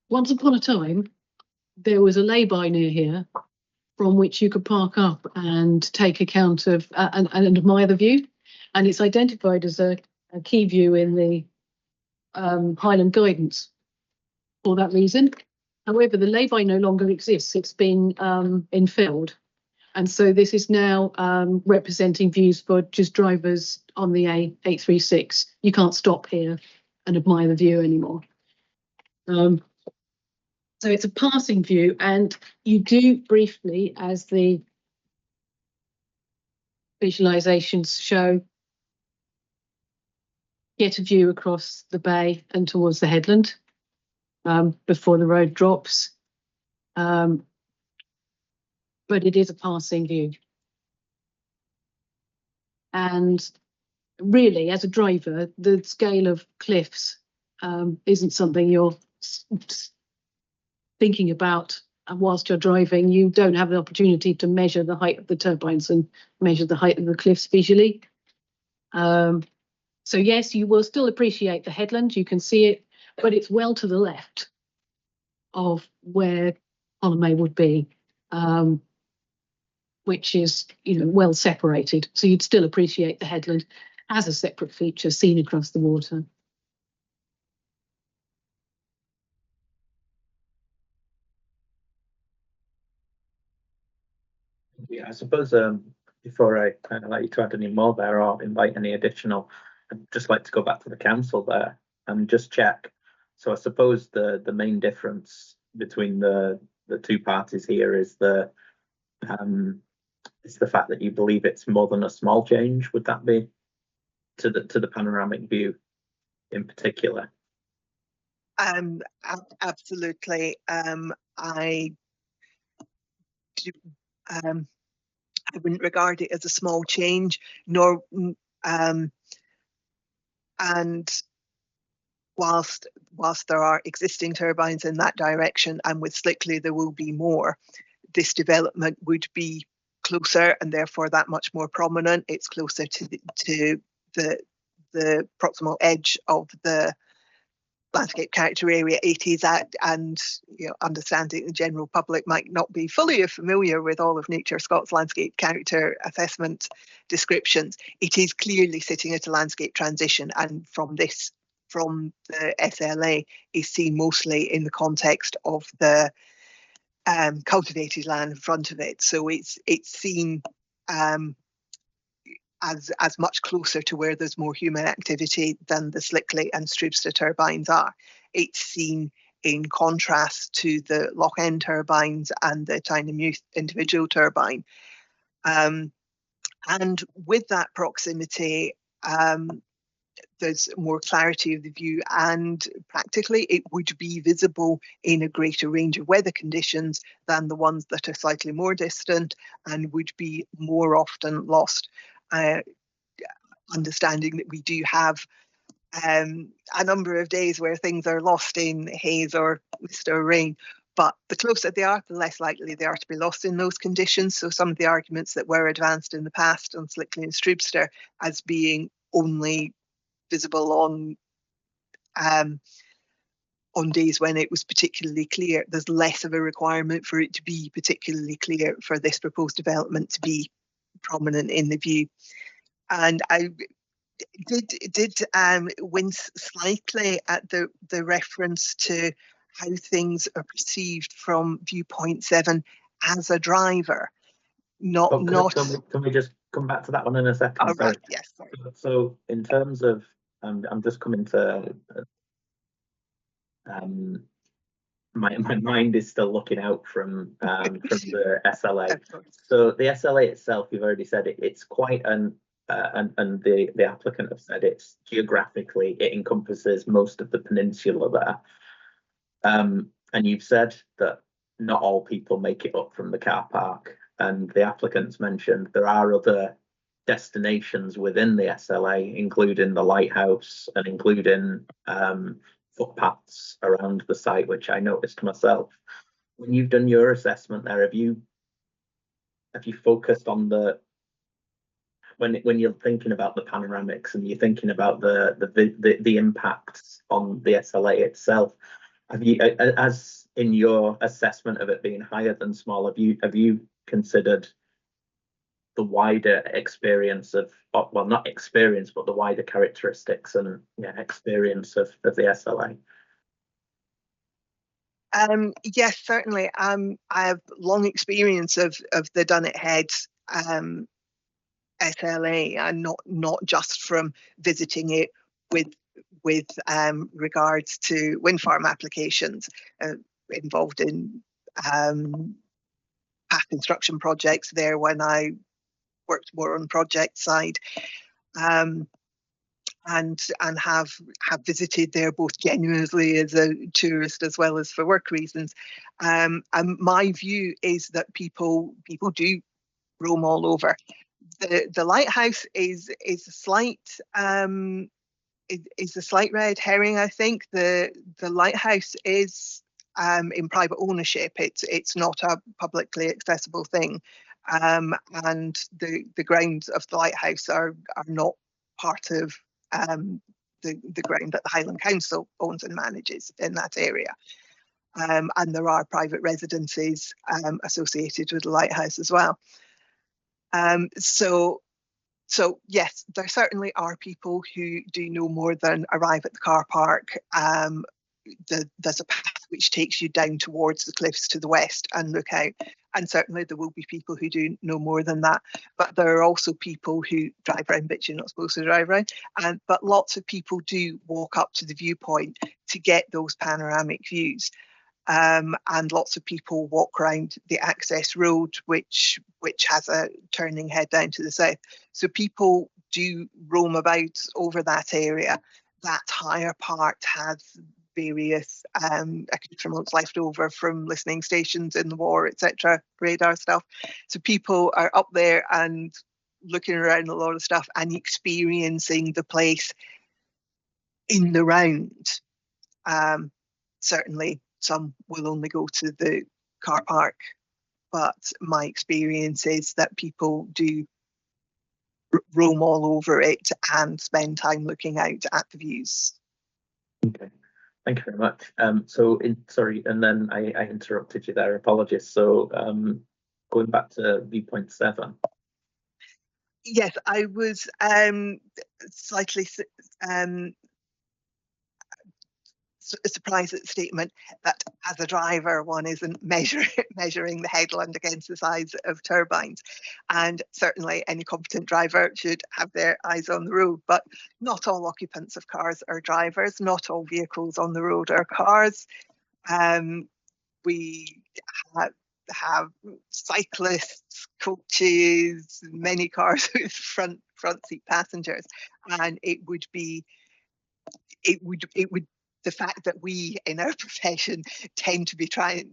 once upon a time, there was a lay-by near here from which you could park up and take account of and admire the view. And it's identified as a key view in the Highland guidance for that reason. However, the lay-by no longer exists. It's been infilled. And so this is now representing views for just drivers on the A836. You can't stop here and admire the view anymore. So it's a passing view, and you do briefly, as the visualizations show, get a view across the bay and towards the headland before the road drops. But it is a passing view. And really, as a driver, the scale of cliffs isn't something you're thinking about and whilst you're driving, you don't have the opportunity to measure the height of the turbines and measure the height of the cliffs visually. So yes, you will still appreciate the headland. You can see it, but it's well to the left of where Hollandmey would be, which is, well separated. So you'd still appreciate the headland as a separate feature seen across the water. Yeah, I suppose before I kind of like you to add any more there or invite any additional, I'd just like to go back to the council there and just check. So I suppose the main difference between the two parties here is the fact that you believe it's more than a small change. Would that be to the panoramic view in particular? Absolutely. I do, I wouldn't regard it as a small change, nor and whilst there are existing turbines in that direction, and with Slickley there will be more, this development would be closer and therefore that much more prominent. It's closer to the proximal edge of the landscape character area it is at, and understanding the general public might not be fully familiar with all of Nature Scott's landscape character assessment descriptions. It is clearly sitting at a landscape transition, and from the SLA is seen mostly in the context of the cultivated land in front of it. So it's seen as much closer to where there's more human activity than the Slickley and Stroobster turbines are. It's seen in contrast to the Loch End turbines and the Tynemouth individual turbine. And with that proximity, there's more clarity of the view, and practically it would be visible in a greater range of weather conditions than the ones that are slightly more distant and would be more often lost. Understanding that we do have a number of days where things are lost in haze or mist or rain, but the closer they are, the less likely they are to be lost in those conditions. So some of the arguments that were advanced in the past on Slickley and Stroobster as being only visible on days when it was particularly clear, there's less of a requirement for it to be particularly clear for this proposed development to be prominent in the view. And I did wince slightly at the reference to how things are perceived from viewpoint 7 as a driver, not. Can we just come back to that one in a second? Oh, right, yes. Sorry. So in terms of, I'm just coming to. My mind is still looking out from the SLA. So the SLA itself, you've already said it's quite and the applicant have said it's geographically, it encompasses most of the peninsula there. And you've said that not all people make it up from the car park, and the applicants mentioned there are other destinations within the SLA, including the lighthouse and including footpaths around the site, which I noticed myself. When you've done your assessment there, have you focused on when you're thinking about the panoramics and you're thinking about the impacts on the SLA itself, have you, as in your assessment of it being higher than small, have you considered the wider experience of, well, not experience, but the wider characteristics and experience of the SLA? Yes, certainly. I have long experience of the Dunnet Head SLA, and not just from visiting it with regards to wind farm applications, involved in path construction projects there when I worked more on project side, and have visited there both genuinely as a tourist as well as for work reasons. And my view is that people do roam all over. The lighthouse is a slight red herring. I think the lighthouse is in private ownership. It's not a publicly accessible thing, and the grounds of the lighthouse are not part of the ground that the Highland Council owns and manages in that area. And there are private residences associated with the lighthouse as well. So yes, there certainly are people who do no more than arrive at the car park. There's a path which takes you down towards the cliffs to the west and look out. And certainly there will be people who do no more than that. But there are also people who drive around, but you're not supposed to drive around. But lots of people do walk up to the viewpoint to get those panoramic views. And lots of people walk around the access road, which has a turning head down to the south. So people do roam about over that area. That higher part has various accoutrements left over from listening stations in the war, etc., radar stuff. So people are up there and looking around a lot of stuff and experiencing the place in the round. Certainly some will only go to the car park, but my experience is that people do roam all over it and spend time looking out at the views. Okay, thank you very much. Sorry, and then I interrupted you there. Apologies. So going back to viewpoint 7. Yes, I was slightly surprised at the statement that as a driver one isn't measuring the headland against the size of turbines, and certainly any competent driver should have their eyes on the road, but not all occupants of cars are drivers, not all vehicles on the road are cars. We have cyclists, coaches, many cars with front seat passengers, and it would the fact that we in our profession tend to be trying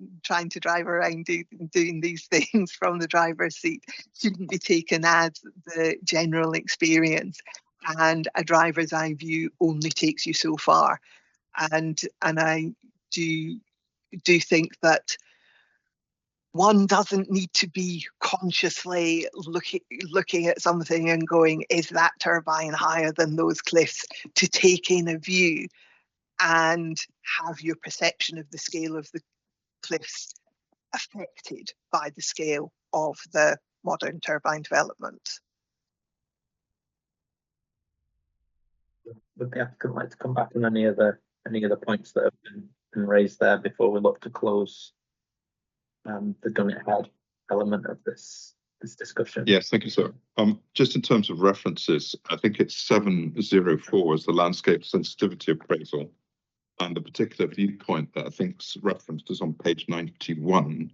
to drive around doing these things from the driver's seat shouldn't be taken as the general experience. And a driver's eye view only takes you so far. And I do think that one doesn't need to be consciously looking at something and going, is that turbine higher than those cliffs, to take in a view and have your perception of the scale of the cliffs affected by the scale of the modern turbine development. Would the applicant like to come back on any other points that have been raised there before we look to close the done it ahead element of this discussion? Yes, thank you, sir. Just in terms of references, I think it's 704 as the landscape sensitivity appraisal. And the particular viewpoint that I think is referenced is on page 91,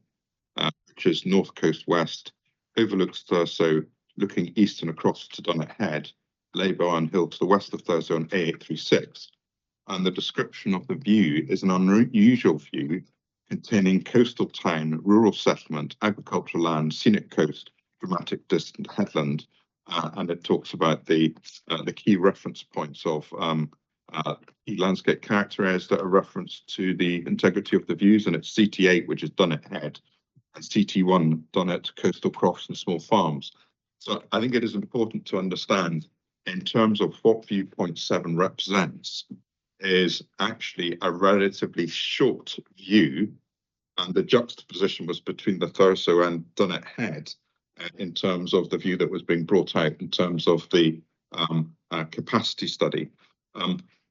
which is North Coast West, overlooks Thurso, looking east and across to Dunnet Head, Leybourne Hill to the west of Thurso on A836. And the description of the view is an unusual view containing coastal town, rural settlement, agricultural land, scenic coast, dramatic distant headland. And it talks about the key reference points of key landscape character areas that are referenced to the integrity of the views, and it's CT8, which is Dunnet Head, and CT1, Dunnet, coastal crofts and small farms. So I think it is important to understand in terms of what viewpoint 7 represents is actually a relatively short view, and the juxtaposition was between the Thurso and Dunnet Head in terms of the view that was being brought out in terms of the capacity study.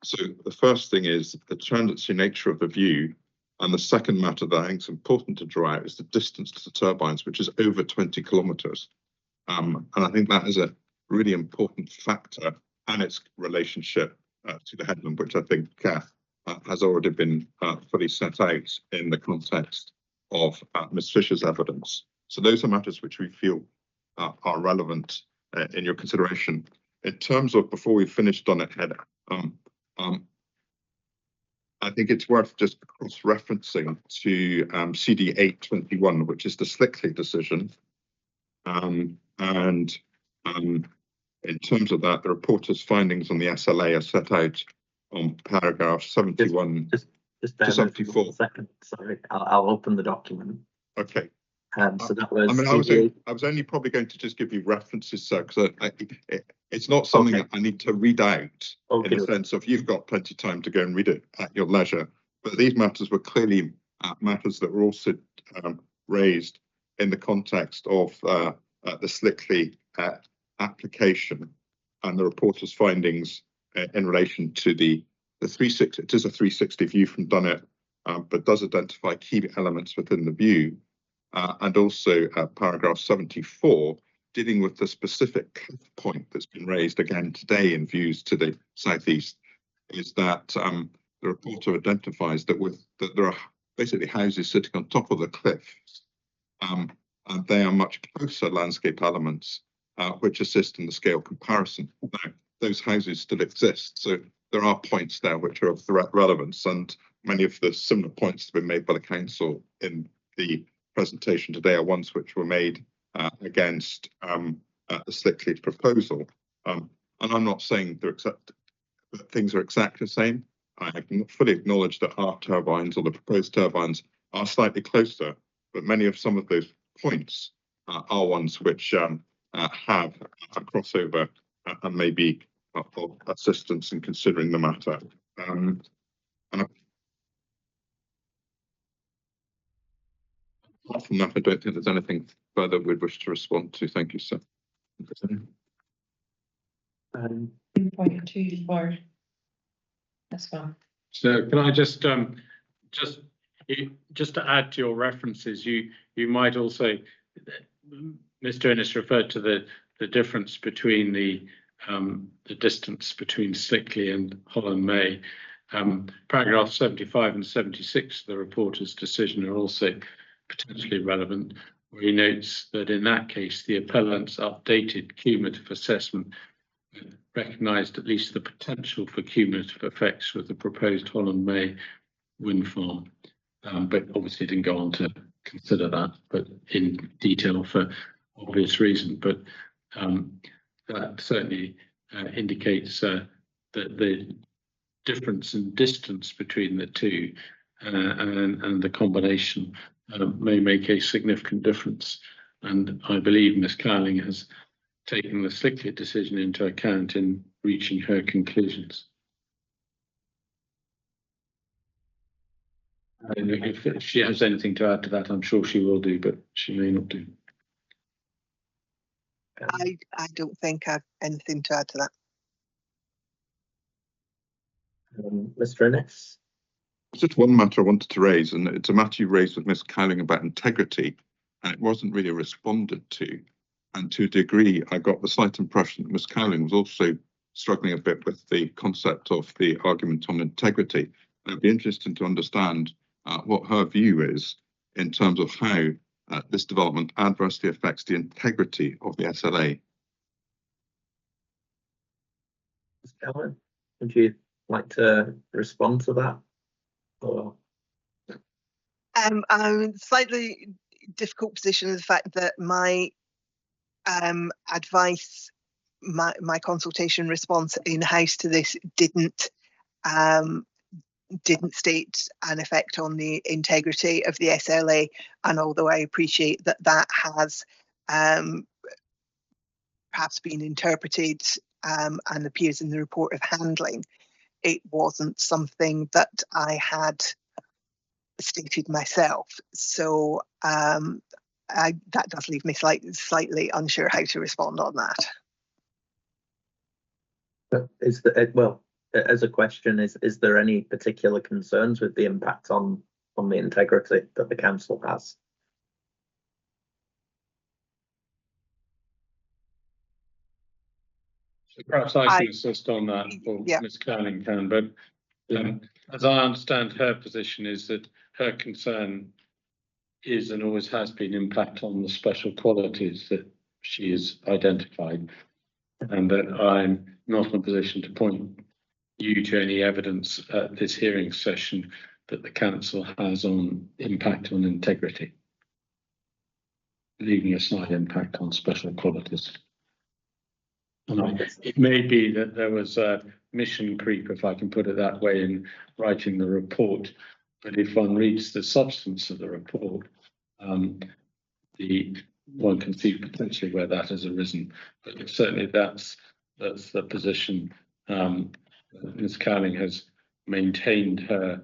So the first thing is the transitory nature of the view, and the second matter that I think is important to draw out is the distance to the turbines, which is over 20 kilometres. And I think that is a really important factor, and its relationship to the headland, which I think has already been fully set out in the context of Ms. Fisher's evidence. So those are matters which we feel are relevant in your consideration. In terms of, before we finish Dunnet Head, I think it's worth just cross-referencing to CD 821, which is the Slickley decision. And in terms of that, the reporter's findings on the SLA are set out on paragraph 71. Just bear to with me 74. 1 second. Sorry, I'll open the document. Okay. So that was. I mean, I was only probably going to just give you references, sir, because it's not something Okay. that I need to read out Okay. in the sense of you've got plenty of time to go and read it at your leisure. But these matters were clearly matters that were also raised in the context of the Slickley application and the reporter's findings in relation to the 360. It is a 360 view from Dunnett, but does identify key elements within the view. And also paragraph 74, dealing with the specific point that's been raised again today in views to the southeast, is that the reporter identifies that there are basically houses sitting on top of the cliff, and they are much closer landscape elements which assist in the scale comparison. Now, those houses still exist, so there are points there which are of direct relevance, and many of the similar points that have been made by the council in the presentation today are ones which were made against the Slickley proposal. And I'm not saying that things are exactly the same. I can fully acknowledge that our turbines or the proposed turbines are slightly closer, but many of some of those points are ones which have a crossover and may be of assistance in considering the matter. And apart from that, I don't think there's anything further we'd wish to respond to. Thank you, sir. Point two for that's fine. So can I just to add to your references, you might also, Mr. Innes referred to the difference between the distance between Slickley and Hollandmey. Paragraph 75 and 76 of the reporter's decision are also potentially relevant, where he notes that in that case the appellant's updated cumulative assessment recognised at least the potential for cumulative effects with the proposed Hollandmey wind farm, but obviously didn't go on to consider that, but in detail for obvious reason. But that certainly indicates that the difference in distance between the two and the combination may make a significant difference. And I believe Ms. Cowling has taken the Slickley decision into account in reaching her conclusions. And if she has anything to add to that, I'm sure she will do, but she may not do. I don't think I've anything to add to that. Mr. Innes? Just one matter I wanted to raise, and it's a matter you raised with Ms. Cowling about integrity, and it wasn't really responded to. And to a degree, I got the slight impression that Ms. Cowling was also struggling a bit with the concept of the argument on integrity. And it'd be interesting to understand what her view is in terms of how this development adversely affects the integrity of the SLA. Ms. Cowling, would you like to respond to that? Or? I'm in a slightly difficult position of the fact that my advice, my consultation response in-house to this didn't state an effect on the integrity of the SLA. And although I appreciate that that has perhaps been interpreted and appears in the report of handling, it wasn't something that I had stated myself. So that does leave me slightly unsure how to respond on that. But is well, as a question, is there any particular concerns with the impact on the integrity that the council has? So perhaps I can assist on that, or yeah. Ms. Cowling can, but as I understand her position is that her concern is and always has been impact on the special qualities that she has identified, and that I'm not in a position to point you to any evidence at this hearing session that the council has on impact on integrity, leaving aside impact on special qualities. It may be that there was a mission creep, if I can put it that way, in writing the report. But if one reads the substance of the report, one can see potentially where that has arisen. But certainly that's the position. Ms. Cowling has maintained her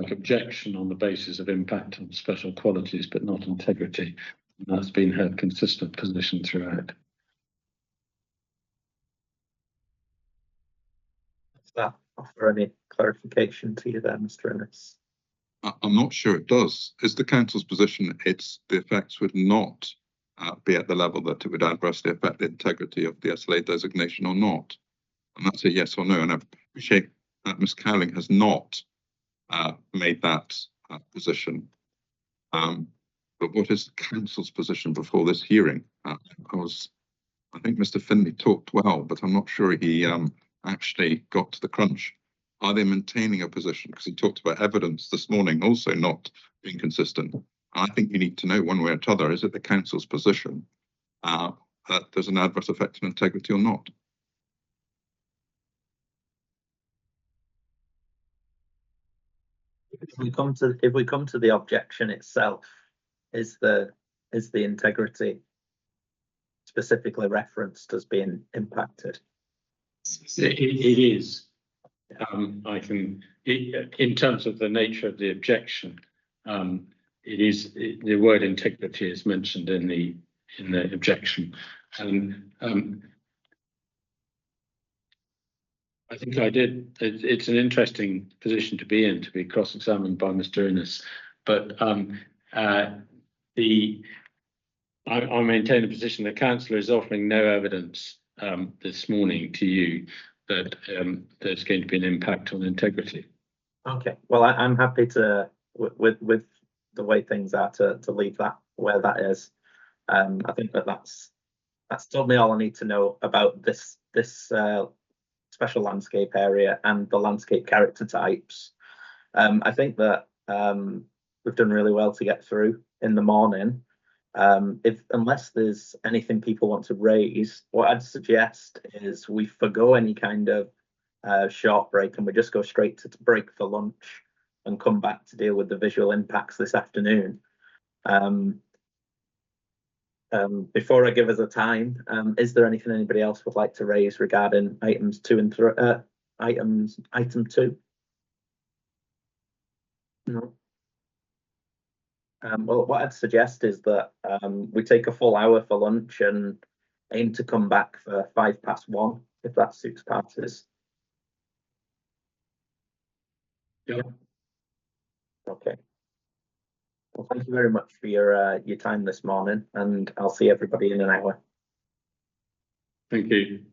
objection on the basis of impact on special qualities, but not integrity. And that's been her consistent position throughout. Does that offer any clarification to you there, Mr. Innes? I'm not sure it does. Is the council's position the effects would not be at the level that it would adversely affect the integrity of the SLA designation or not? And that's a yes or no. And I appreciate that Ms. Cowling has not made that position. But what is the council's position before this hearing? I think Mr. Finlay talked well, but I'm not sure he actually got to the crunch. Are they maintaining a position? Because he talked about evidence this morning also not being consistent. I think you need to know one way or t'other, is it the council's position that there's an adverse effect on integrity or not? If we come to the objection itself, is the integrity specifically referenced as being impacted? It is. In terms of the nature of the objection, the word integrity is mentioned in the objection, and I think I did. It's an interesting position to be in, to be cross-examined by Mr. Innes, but I maintain the position that councillor is offering no evidence this morning to you that there's going to be an impact on integrity. Okay, well, I'm happy to, with the way things are, to leave that where that is. I think that's told me all I need to know about this special landscape area and the landscape character types. I think that we've done really well to get through in the morning. Unless there's anything people want to raise, what I'd suggest is we forgo any kind of short break and we just go straight to break for lunch and come back to deal with the visual impacts this afternoon. Before I give us a time, is there anything anybody else would like to raise regarding items 2 and 3? Item 2? No. Well, what I'd suggest is that we take a full hour for lunch and aim to come back for 1:05, if that suits parties. Yeah. Okay. Well, thank you very much for your time this morning, and I'll see everybody in an hour. Thank you.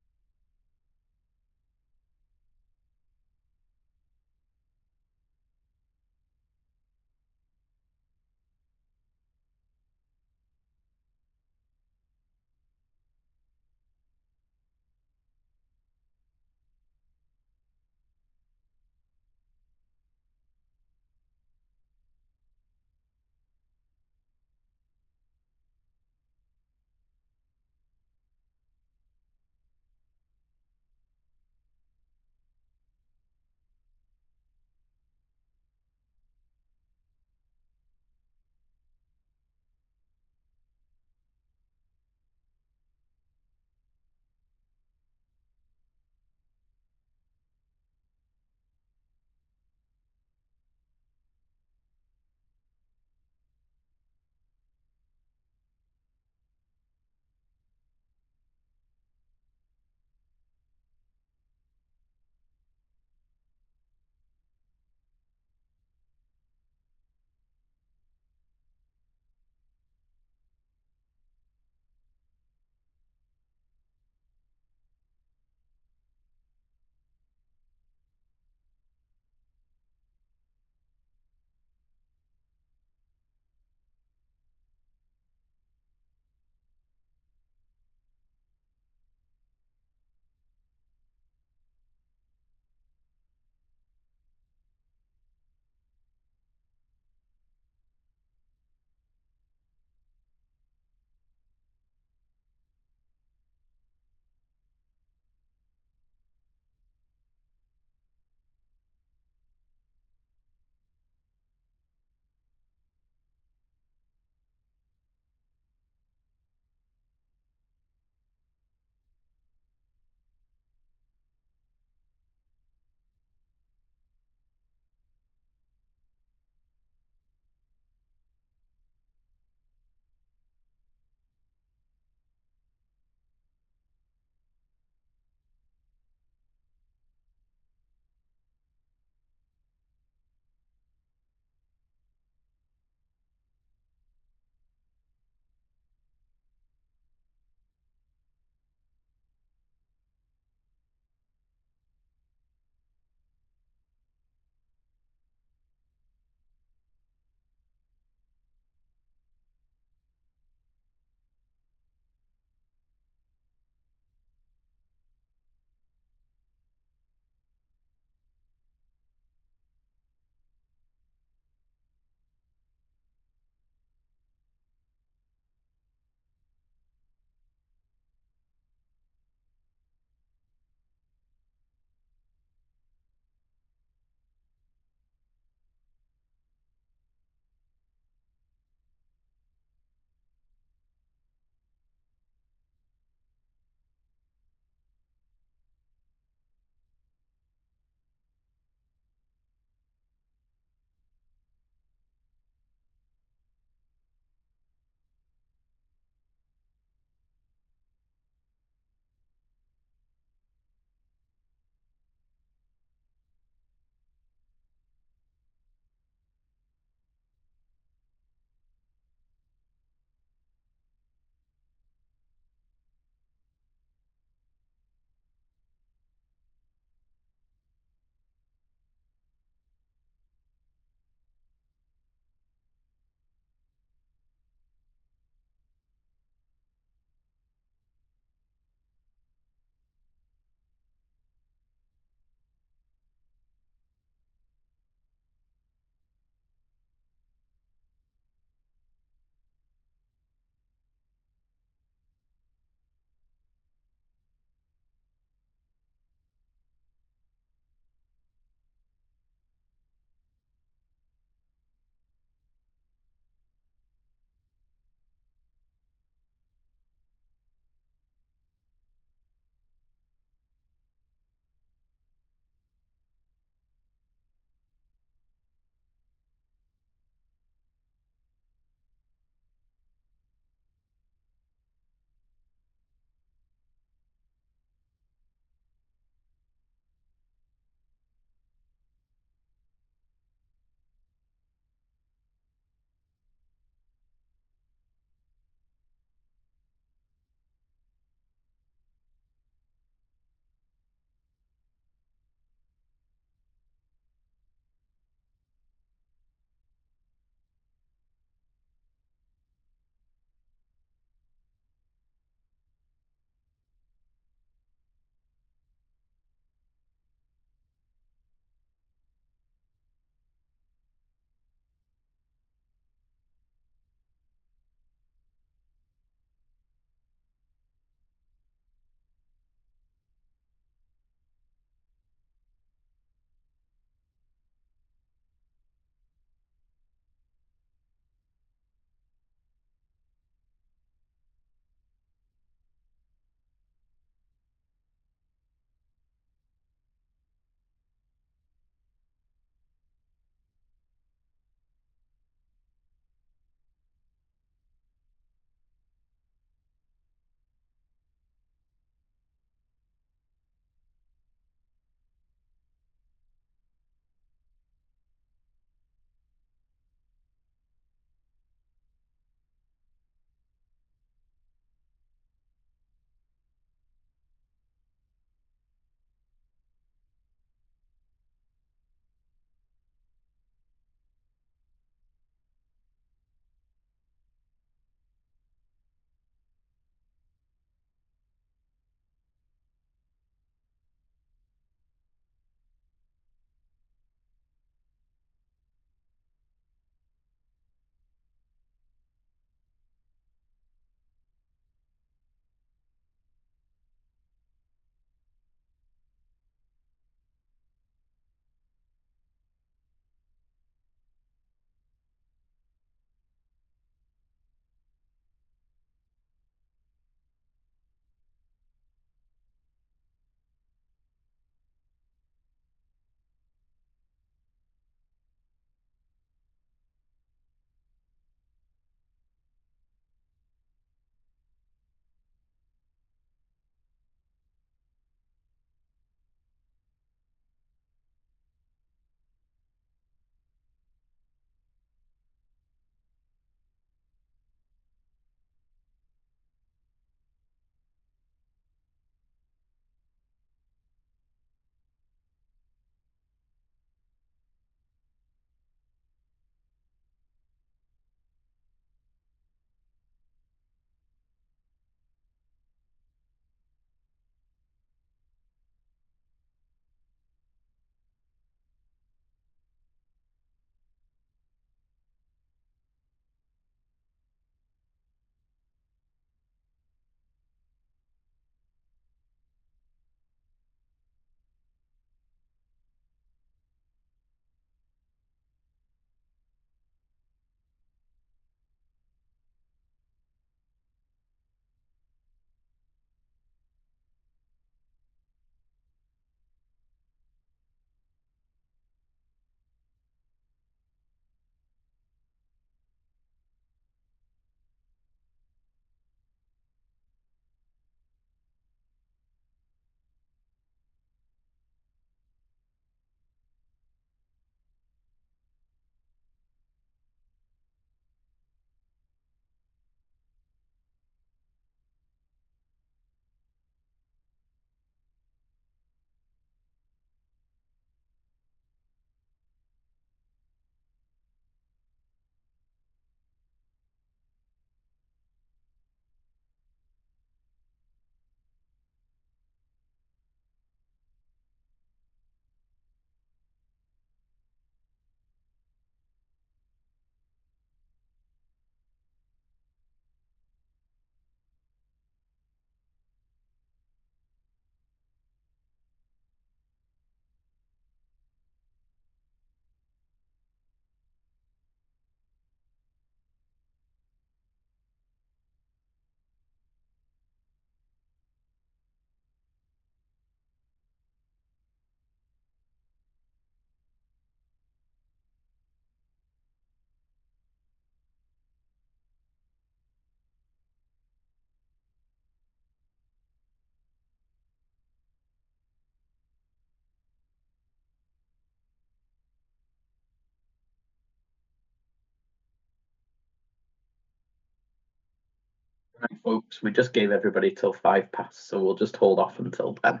Folks, we just gave everybody till 5 past, so we'll just hold off until then.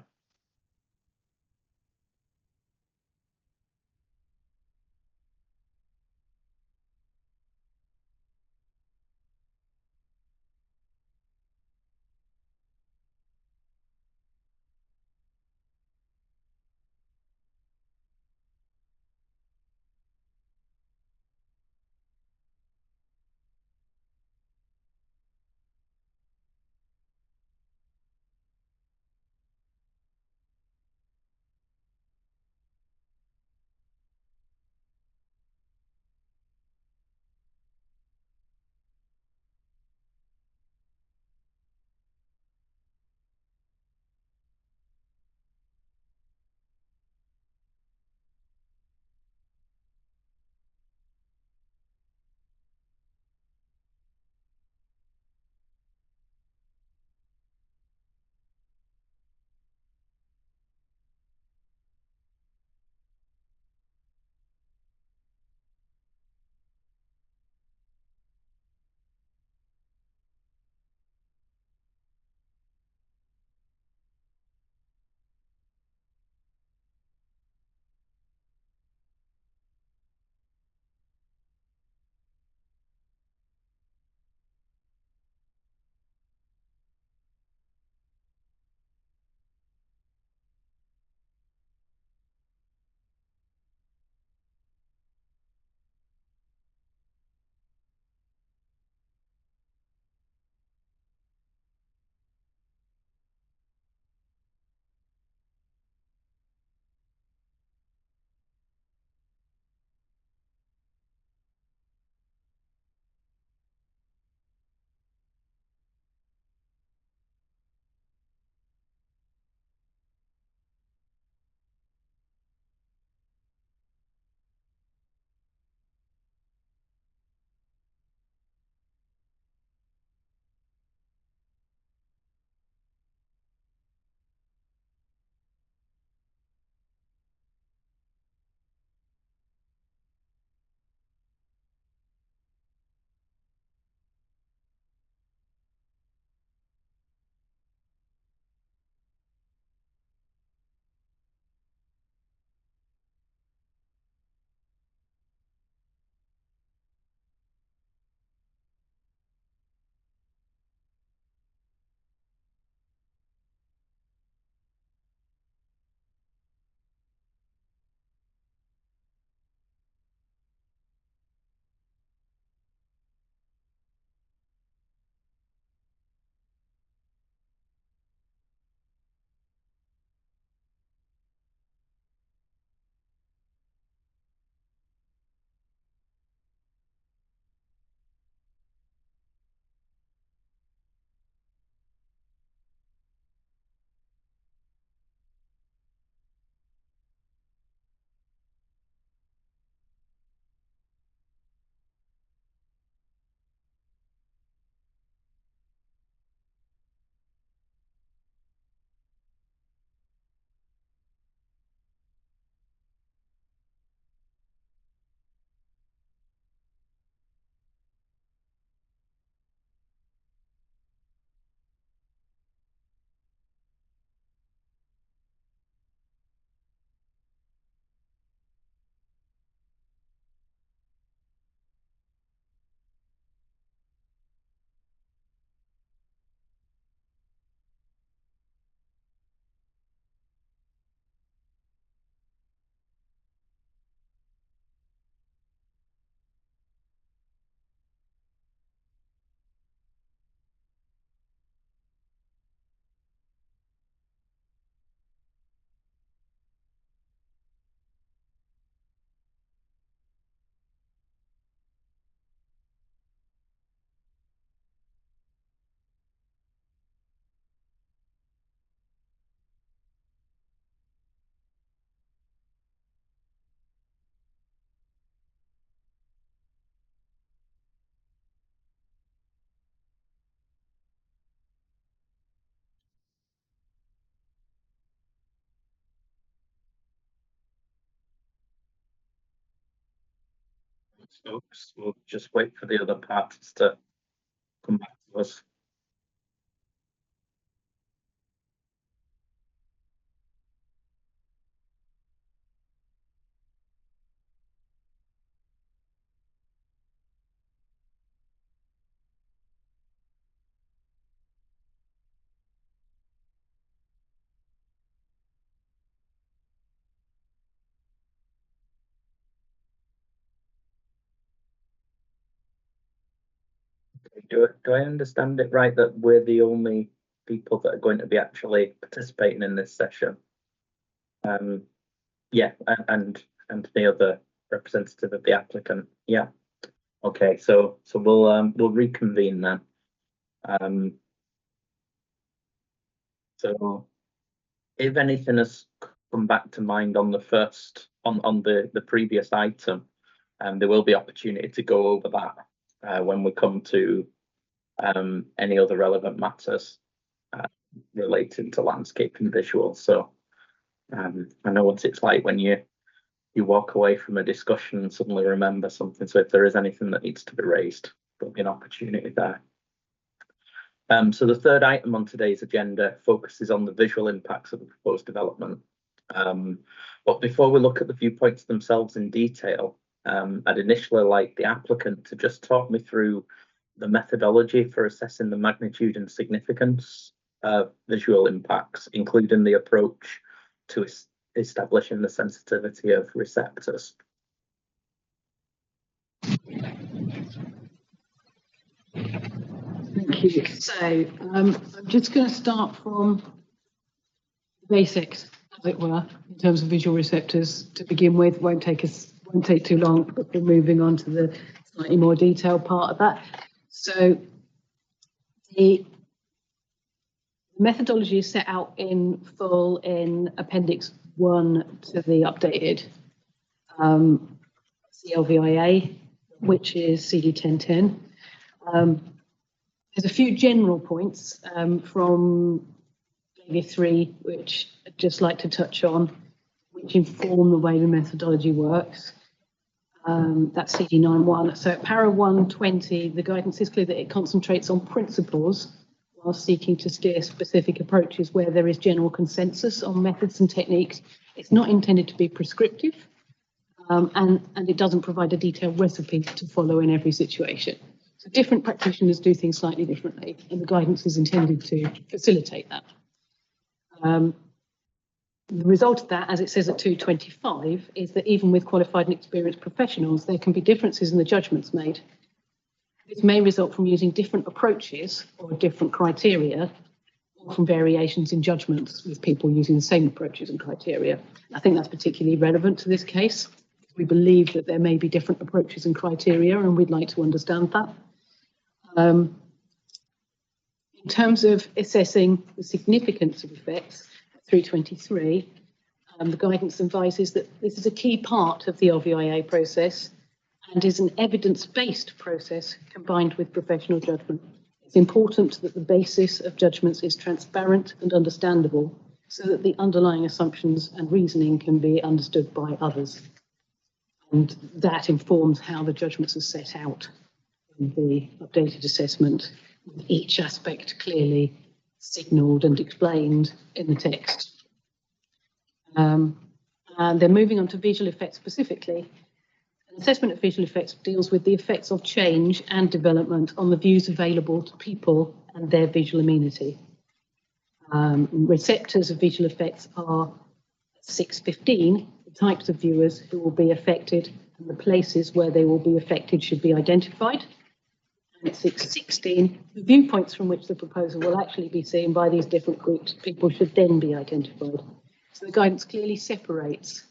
Folks, we'll just wait for the other parties to come back to us. Do I understand it right that we're the only people that are going to be actually participating in this session? Yeah, and the other representative of the applicant. Yeah. Okay, so we'll reconvene then. So if anything has come back to mind on the previous item, there will be opportunity to go over that when we come to any other relevant matters relating to landscape and visual. So I know what it's like when you walk away from a discussion and suddenly remember something. So if there is anything that needs to be raised, there'll be an opportunity there. So the third item on today's agenda focuses on the visual impacts of the proposed development. But before we look at the viewpoints themselves in detail, I'd initially like the applicant to just talk me through the methodology for assessing the magnitude and significance of visual impacts, including the approach to establishing the sensitivity of receptors. Thank you. So I'm just going to start from the basics, as it were, in terms of visual receptors to begin with. Won't take too long, but we're moving on to the slightly more detailed part of that. So the methodology is set out in full in Appendix 1 to the updated CLVIA, which is CD 1010. There's a few general points from Behaviour 3, which I'd just like to touch on, which inform the way the methodology works. That's CD 9.1. So at para 120, the guidance is clear that it concentrates on principles while seeking to steer specific approaches where there is general consensus on methods and techniques. It's not intended to be prescriptive, and it doesn't provide a detailed recipe to follow in every situation. So different practitioners do things slightly differently, and the guidance is intended to facilitate that. The result of that, as it says at 225, is that even with qualified and experienced professionals, there can be differences in the judgments made. This may result from using different approaches or different criteria, or from variations in judgments with people using the same approaches and criteria. I think that's particularly relevant to this case. We believe that there may be different approaches and criteria, and we'd like to understand that. In terms of assessing the significance of effects, 323, the guidance advises that this is a key part of the LVIA process and is an evidence-based process combined with professional judgment. It's important that the basis of judgments is transparent and understandable so that the underlying assumptions and reasoning can be understood by others. And that informs how the judgments are set out in the updated assessment, with each aspect clearly signalled and explained in the text. And then moving on to visual effects specifically. An assessment of visual effects deals with the effects of change and development on the views available to people and their visual amenity. Receptors of visual effects are 615, the types of viewers who will be affected, and the places where they will be affected should be identified. And at 616, the viewpoints from which the proposal will actually be seen by these different groups of people should then be identified. So the guidance clearly separates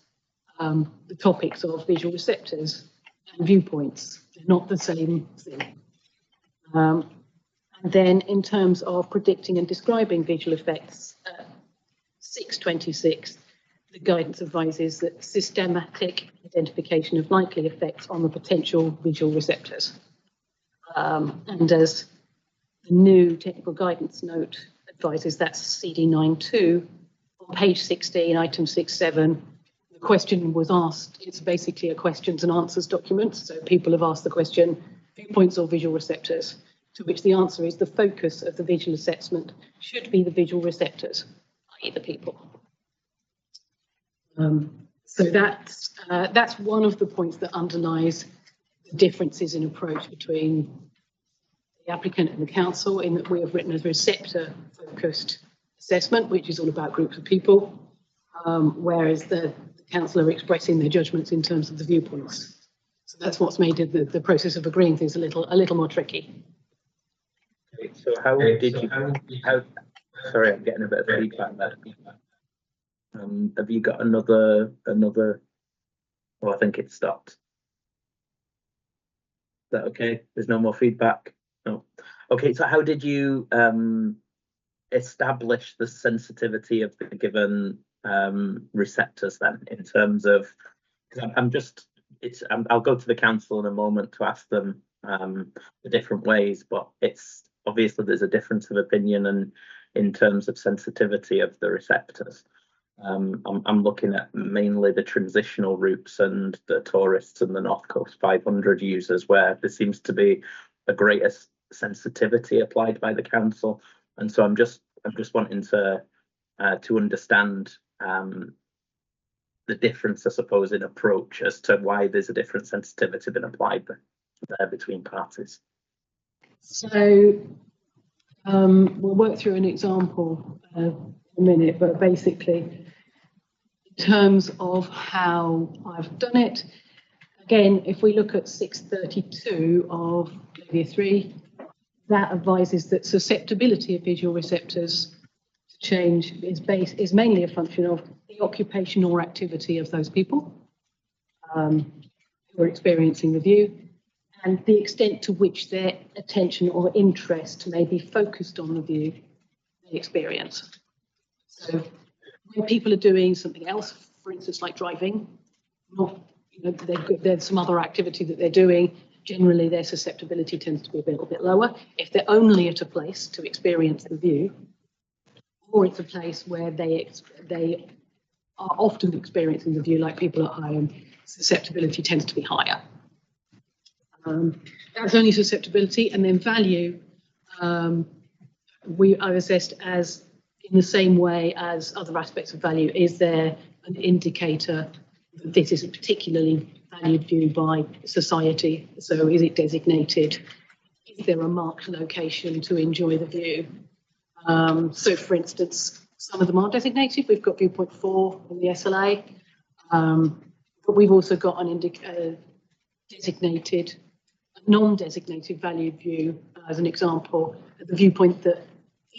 the topics of visual receptors and viewpoints. They're not the same thing. And then in terms of predicting and describing visual effects, 626, the guidance advises that systematic identification of likely effects on the potential visual receptors. And as the new technical guidance note advises, that's CD 9.2. On page 16, item 6.7, the question was asked. It's basically a questions and answers document. So people have asked the question, viewpoints or visual receptors, to which the answer is the focus of the visual assessment should be the visual receptors, i.e. the people. So that's one of the points that underlies the differences in approach between the applicant and the council, in that we have written a receptor-focused assessment, which is all about groups of people, whereas the council are expressing their judgments in terms of the viewpoints. So that's what's made the process of agreeing things a little more tricky. So how did you, sorry, I'm getting a bit of feedback there. Have you got another, oh, I think it stopped. Is that okay? There's no more feedback? No. Okay, so how did you establish the sensitivity of the given receptors then, in terms of, because I'll go to the council in a moment to ask them the different ways, but it's obviously there's a difference of opinion and in terms of sensitivity of the receptors. I'm looking at mainly the transitional routes and the tourists and the North Coast 500 users, where there seems to be a greater sensitivity applied by the council, and so I'm just wanting to understand the difference, I suppose, in approach as to why there's a different sensitivity been applied there between parties. So we'll work through an example in a minute, but basically, in terms of how I've done it, again, if we look at 632 of Levy 3, that advises that susceptibility of visual receptors to change is mainly a function of the occupation or activity of those people who are experiencing the view, and the extent to which their attention or interest may be focused on the view they experience. So when people are doing something else, for instance, like driving, there's some other activity that they're doing, generally their susceptibility tends to be a little bit lower. If they're only at a place to experience the view, or it's a place where they are often experiencing the view, like people at home, susceptibility tends to be higher. That's only susceptibility, and then value we are assessed as in the same way as other aspects of value. Is there an indicator that this is a particularly valued view by society? So is it designated? Is there a marked location to enjoy the view? So for instance, some of them are designated. We've got viewpoint 4 in the SLA, but we've also got an designated, non-designated valued view as an example. The viewpoint that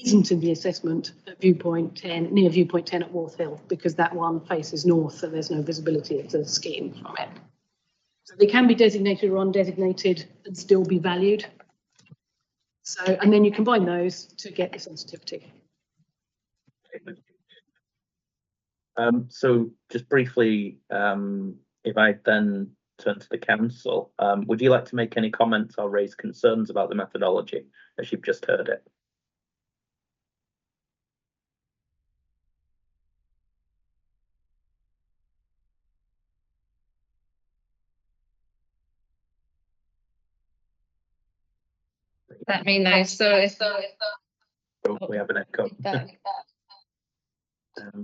isn't in the assessment at viewpoint 10, near viewpoint 10 at Worth Hill, because that one faces north, so there's no visibility of the scheme from it. So they can be designated or undesignated and still be valued. So, and then you combine those to get the sensitivity. So just briefly, if I then turn to the council, would you like to make any comments or raise concerns about the methodology as you've just heard it? Let me know. Sorry. Oh, we have an echo.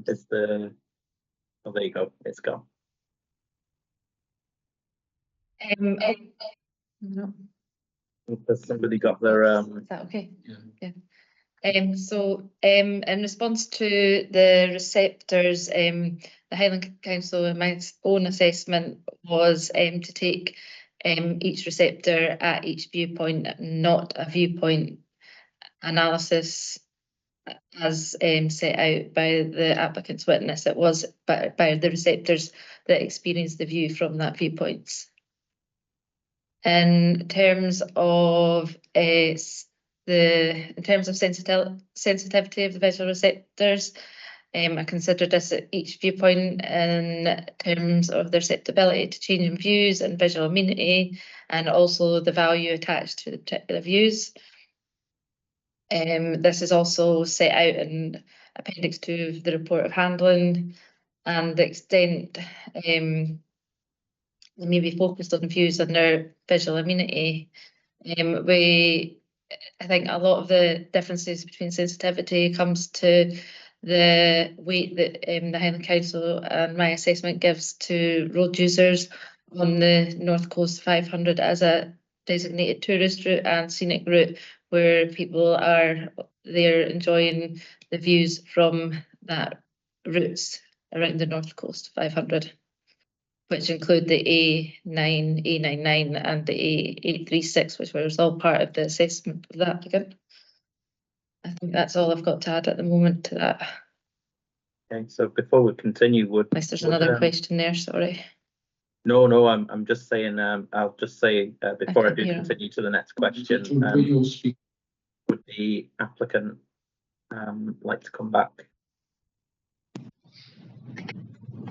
Is the, oh, there you go, it's gone. No. Has somebody got their Is that okay? Yeah. So in response to the receptors, the Highland Council, in my own assessment, was to take each receptor at each viewpoint, not a viewpoint analysis as set out by the applicant's witness. It was by the receptors that experience the view from that viewpoint. In terms of sensitivity of the visual receptors, I considered this at each viewpoint in terms of their susceptibility to changing views and visual amenity, and also the value attached to the particular views. This is also set out in Appendix 2 of the report of handling, and the extent they may be focused on views and their visual amenity. I think a lot of the differences between sensitivity comes to the weight that the Highland Council and my assessment gives to road users on the North Coast 500 as a designated tourist route and scenic route, where people are there enjoying the views from that routes around the North Coast 500, which include the A9, A99 and the A836, which was all part of the assessment of the applicant. I think that's all I've got to add at the moment to that. Okay, so before we continue, Unless there's another question there, sorry. No, I'm just saying, I'll just say, before I can do hear him. continue to the next question, would the applicant like to come back?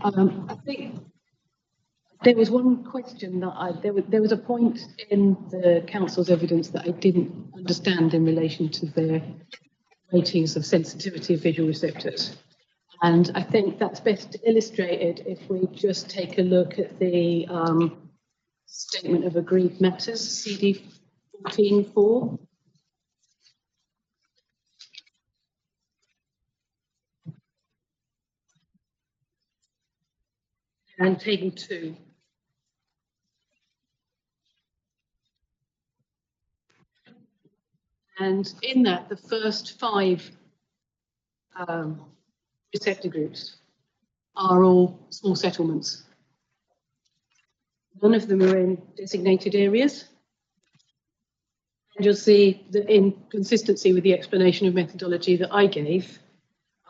I think there was one question that there was a point in the council's evidence that I didn't understand in relation to their ratings of sensitivity of visual receptors. And I think that's best illustrated if we just take a look at the Statement of Agreed Matters, CD 14.4. And Table 2. And in that, the first 5 receptor groups are all small settlements. None of them are in designated areas. And you'll see that in consistency with the explanation of methodology that I gave,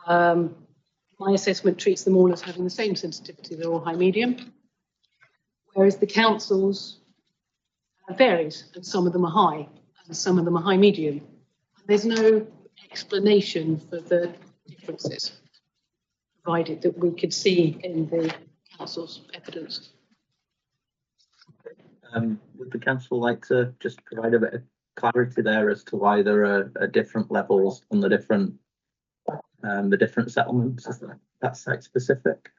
my assessment treats them all as having the same sensitivity. They're all high medium, whereas the council's varies, and some of them are high, and some of them are high medium. There's no explanation for the differences, provided that we could see in the council's evidence. Would the council like to just provide a bit of clarity there as to why there are different levels on the different settlements? Is that site specific?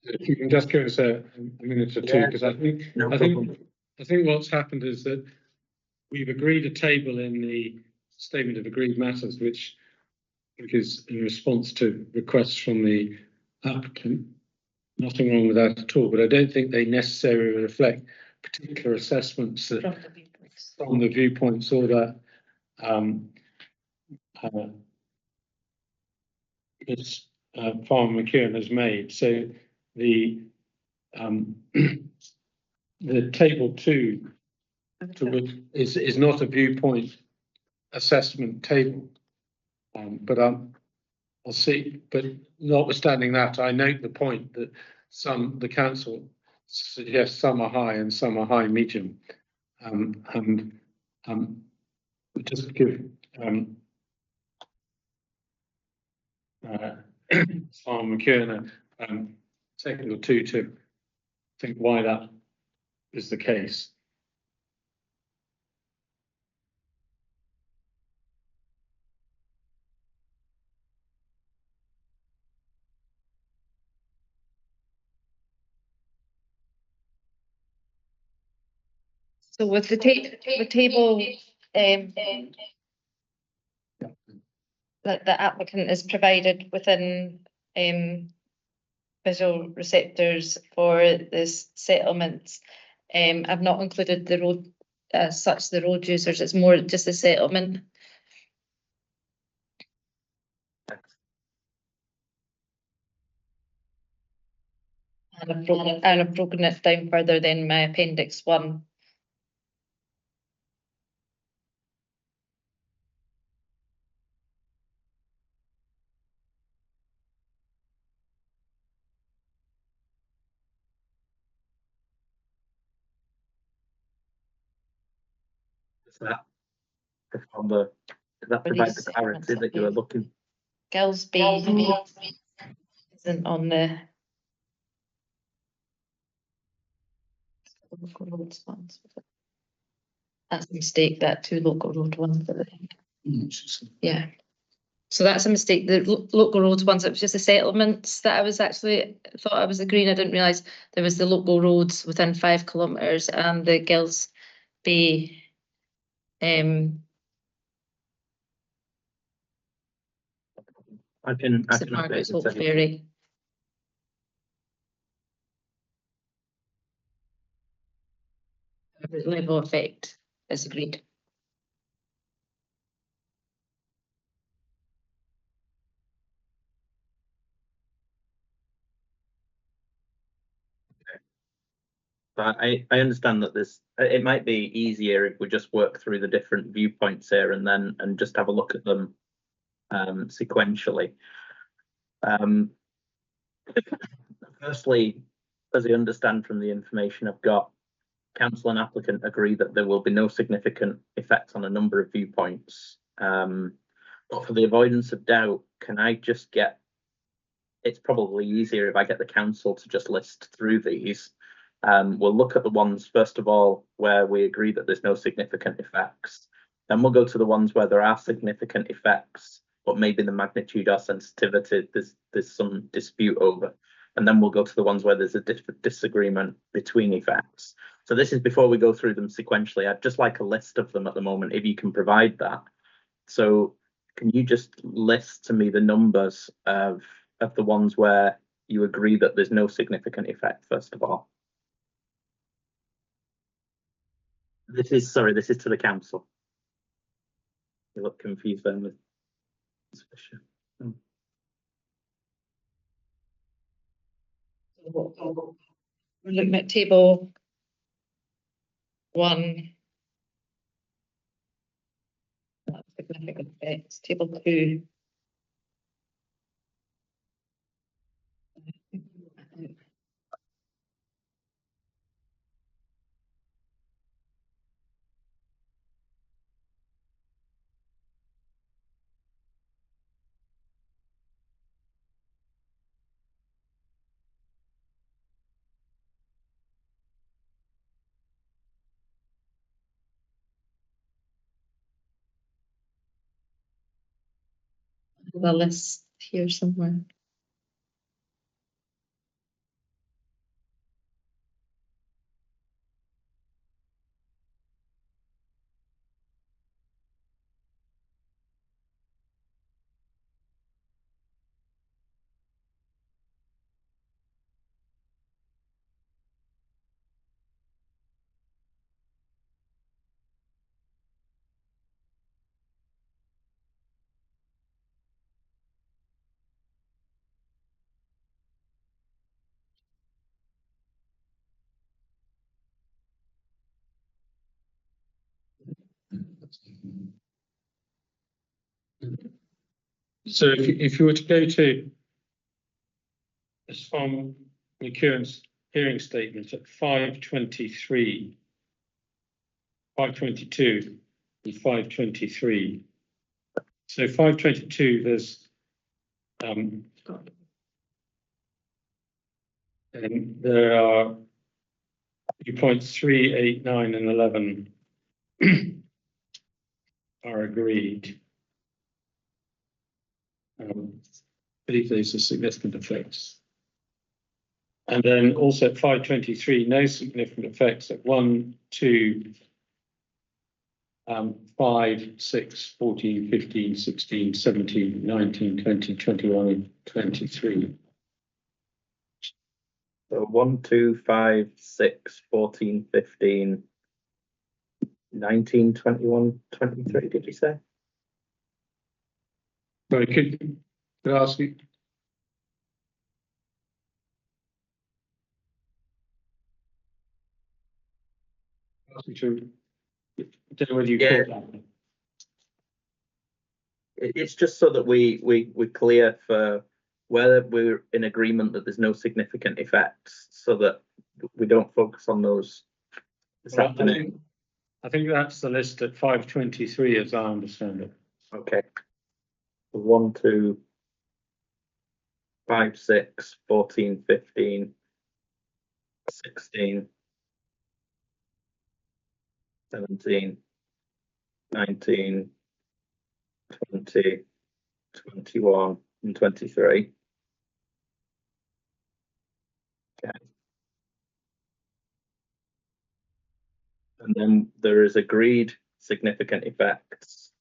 If you can just give us a minute or two, because I think what's happened is that we've agreed a table in the Statement of Agreed Matters, which is in response to requests from the applicant. Nothing wrong with that at all, but I don't think they necessarily reflect particular assessments that, from the viewpoints or that Farmer McKeown has made. So the table 2 to which is not a viewpoint assessment table, but I'll see. But notwithstanding that, I note the point that the council suggests some are high and some are high medium, and just give Farmer McKeown a second or two to think why that is the case. So with the table that the applicant is provided within visual receptors for this settlements, I've not included the road as such, the road users. It's more just a settlement. And I've broken it down further than my appendix 1. Does that provide the clarity that you were looking? Gillsby isn't on the local roads ones. That's a mistake, that 2 local road ones. Yeah. So that's a mistake. The local roads ones, it was just the settlements that I was actually thought I was agreeing. I didn't realise there was the local roads within 5 kilometres and the Gillsby I can St update Margaret's the Hope table. Ferry. Level of effect is agreed. But I understand that it might be easier if we just work through the different viewpoints here and just have a look at them sequentially. Firstly, as I understand from the information I've got, council and applicant agree that there will be no significant effect on a number of viewpoints. But for the avoidance of doubt, can I just get, it's probably easier if I get the council to just list through these. We'll look at the ones, first of all, where we agree that there's no significant effects. Then we'll go to the ones where there are significant effects, but maybe the magnitude or sensitivity there's some dispute over. And then we'll go to the ones where there's a disagreement between effects. So this is before we go through them sequentially. I'd just like a list of them at the moment, if you can provide that. So can you just list to me the numbers of the ones where you agree that there's no significant effect, first of all? This is to the council. You look confused then with We're looking at table 1. That's significant effects. Table 2. The list here somewhere. So if you were to go to this from McEwan's hearing statement at 523, 522 and 523. So 522, there's and there are viewpoints 3, 8, 9 and 11 are agreed. I believe these are significant effects. And then also at 523, no significant effects at 1, 2, 5, 6, 14, 15, 16, 17, 19, 20, 21, and 23. So 1, 2, 5, 6, 14, 15, 19, 21, 23, did you say? Sorry, could I ask you? Ask you to, I don't know whether you caught that. It's just so that we're clear for whether we're in agreement that there's no significant effects, so that we don't focus on those this Well, afternoon. I think that's the list at 523, as I understand it. Okay. 1, 2, 5, 6, 14, 15, 16, 17, 19, 20, 21, and 23. Okay. And then there is agreed significant effects.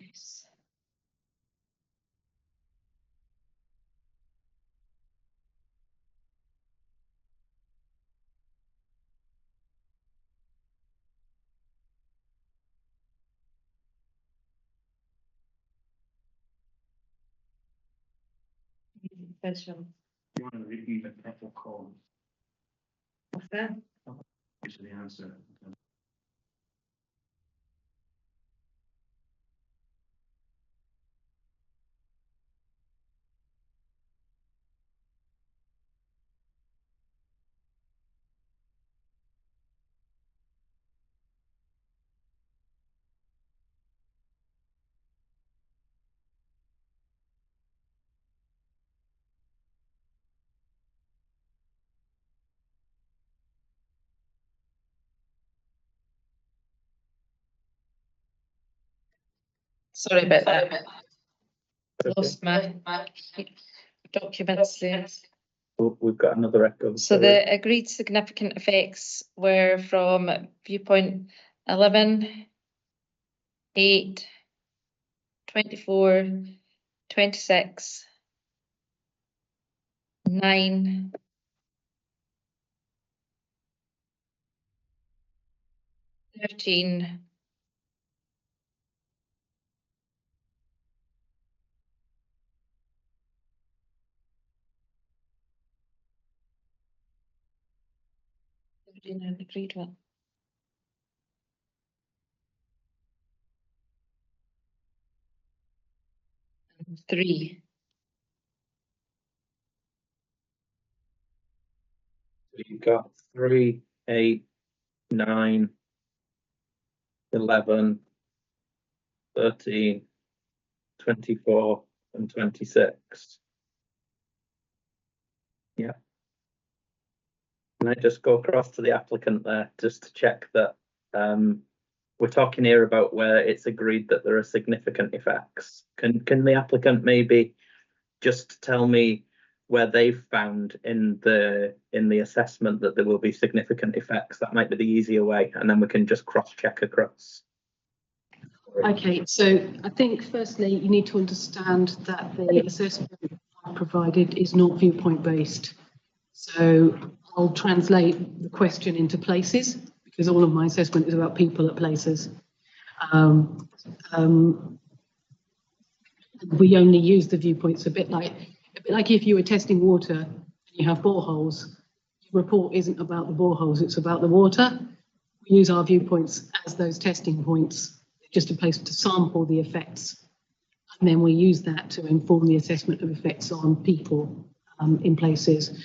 Yes. Official. You want to repeat the proper call? What's that? Is the answer. Sorry about that. Lost my documents there. Oh, we've got another echo. So sorry. the agreed significant effects were from viewpoint 11, 8, 24, 26, 9, 13, 13 and agreed one. And 3. You've got 3, 8, 9, 11, 13, 24, and 26. Yeah. Can I just go across to the applicant there just to check that we're talking here about where it's agreed that there are significant effects. Can the applicant maybe just tell me where they've found in the assessment that there will be significant effects? That might be the easier way, and then we can just cross-check across. Okay, so I think firstly you need to understand that the assessment provided is not viewpoint based. So I'll translate the question into places because all of my assessment is about people at places. We only use the viewpoints a bit like if you were testing water and you have boreholes, your report isn't about the boreholes, it's about the water. We use our viewpoints as those testing points, just a place to sample the effects. And then we use that to inform the assessment of effects on people in places.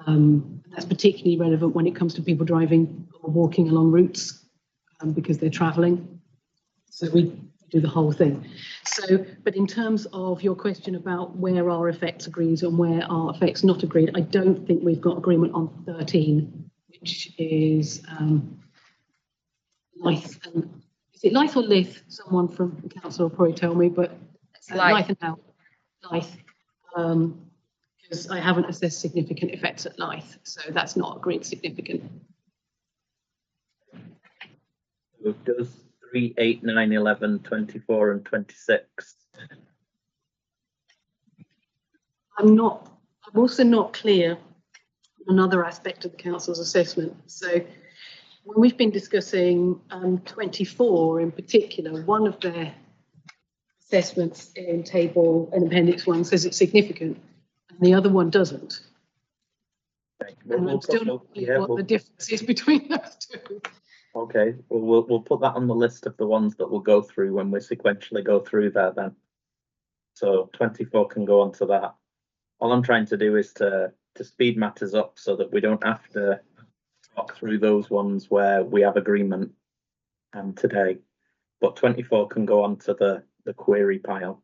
That's particularly relevant when it comes to people driving or walking along routes because they're travelling. So we do the whole thing. So, but in terms of your question about where our effects agreed and where our effects not agreed, I don't think we've got agreement on 13, which is Lyth. Is it Lyth or Lith? Someone from the council will probably tell me, but Lyth and Howth. Lyth. Because I haven't assessed significant effects at Lyth, so that's not agreed significant. So does 3, 8, 9, 11, 24 and 26? I'm also not clear on another aspect of the council's assessment. So when we've been discussing 24 in particular, one of their assessments in table and appendix 1 says it's significant and the other one doesn't. Okay. And I'm still not clear what the difference is between those two. Okay, well, we'll put that on the list of the ones that we'll go through when we sequentially go through there then. So 24 can go on to that. All I'm trying to do is to speed matters up so that we don't have to talk through those ones where we have agreement today. But 24 can go on to the query pile.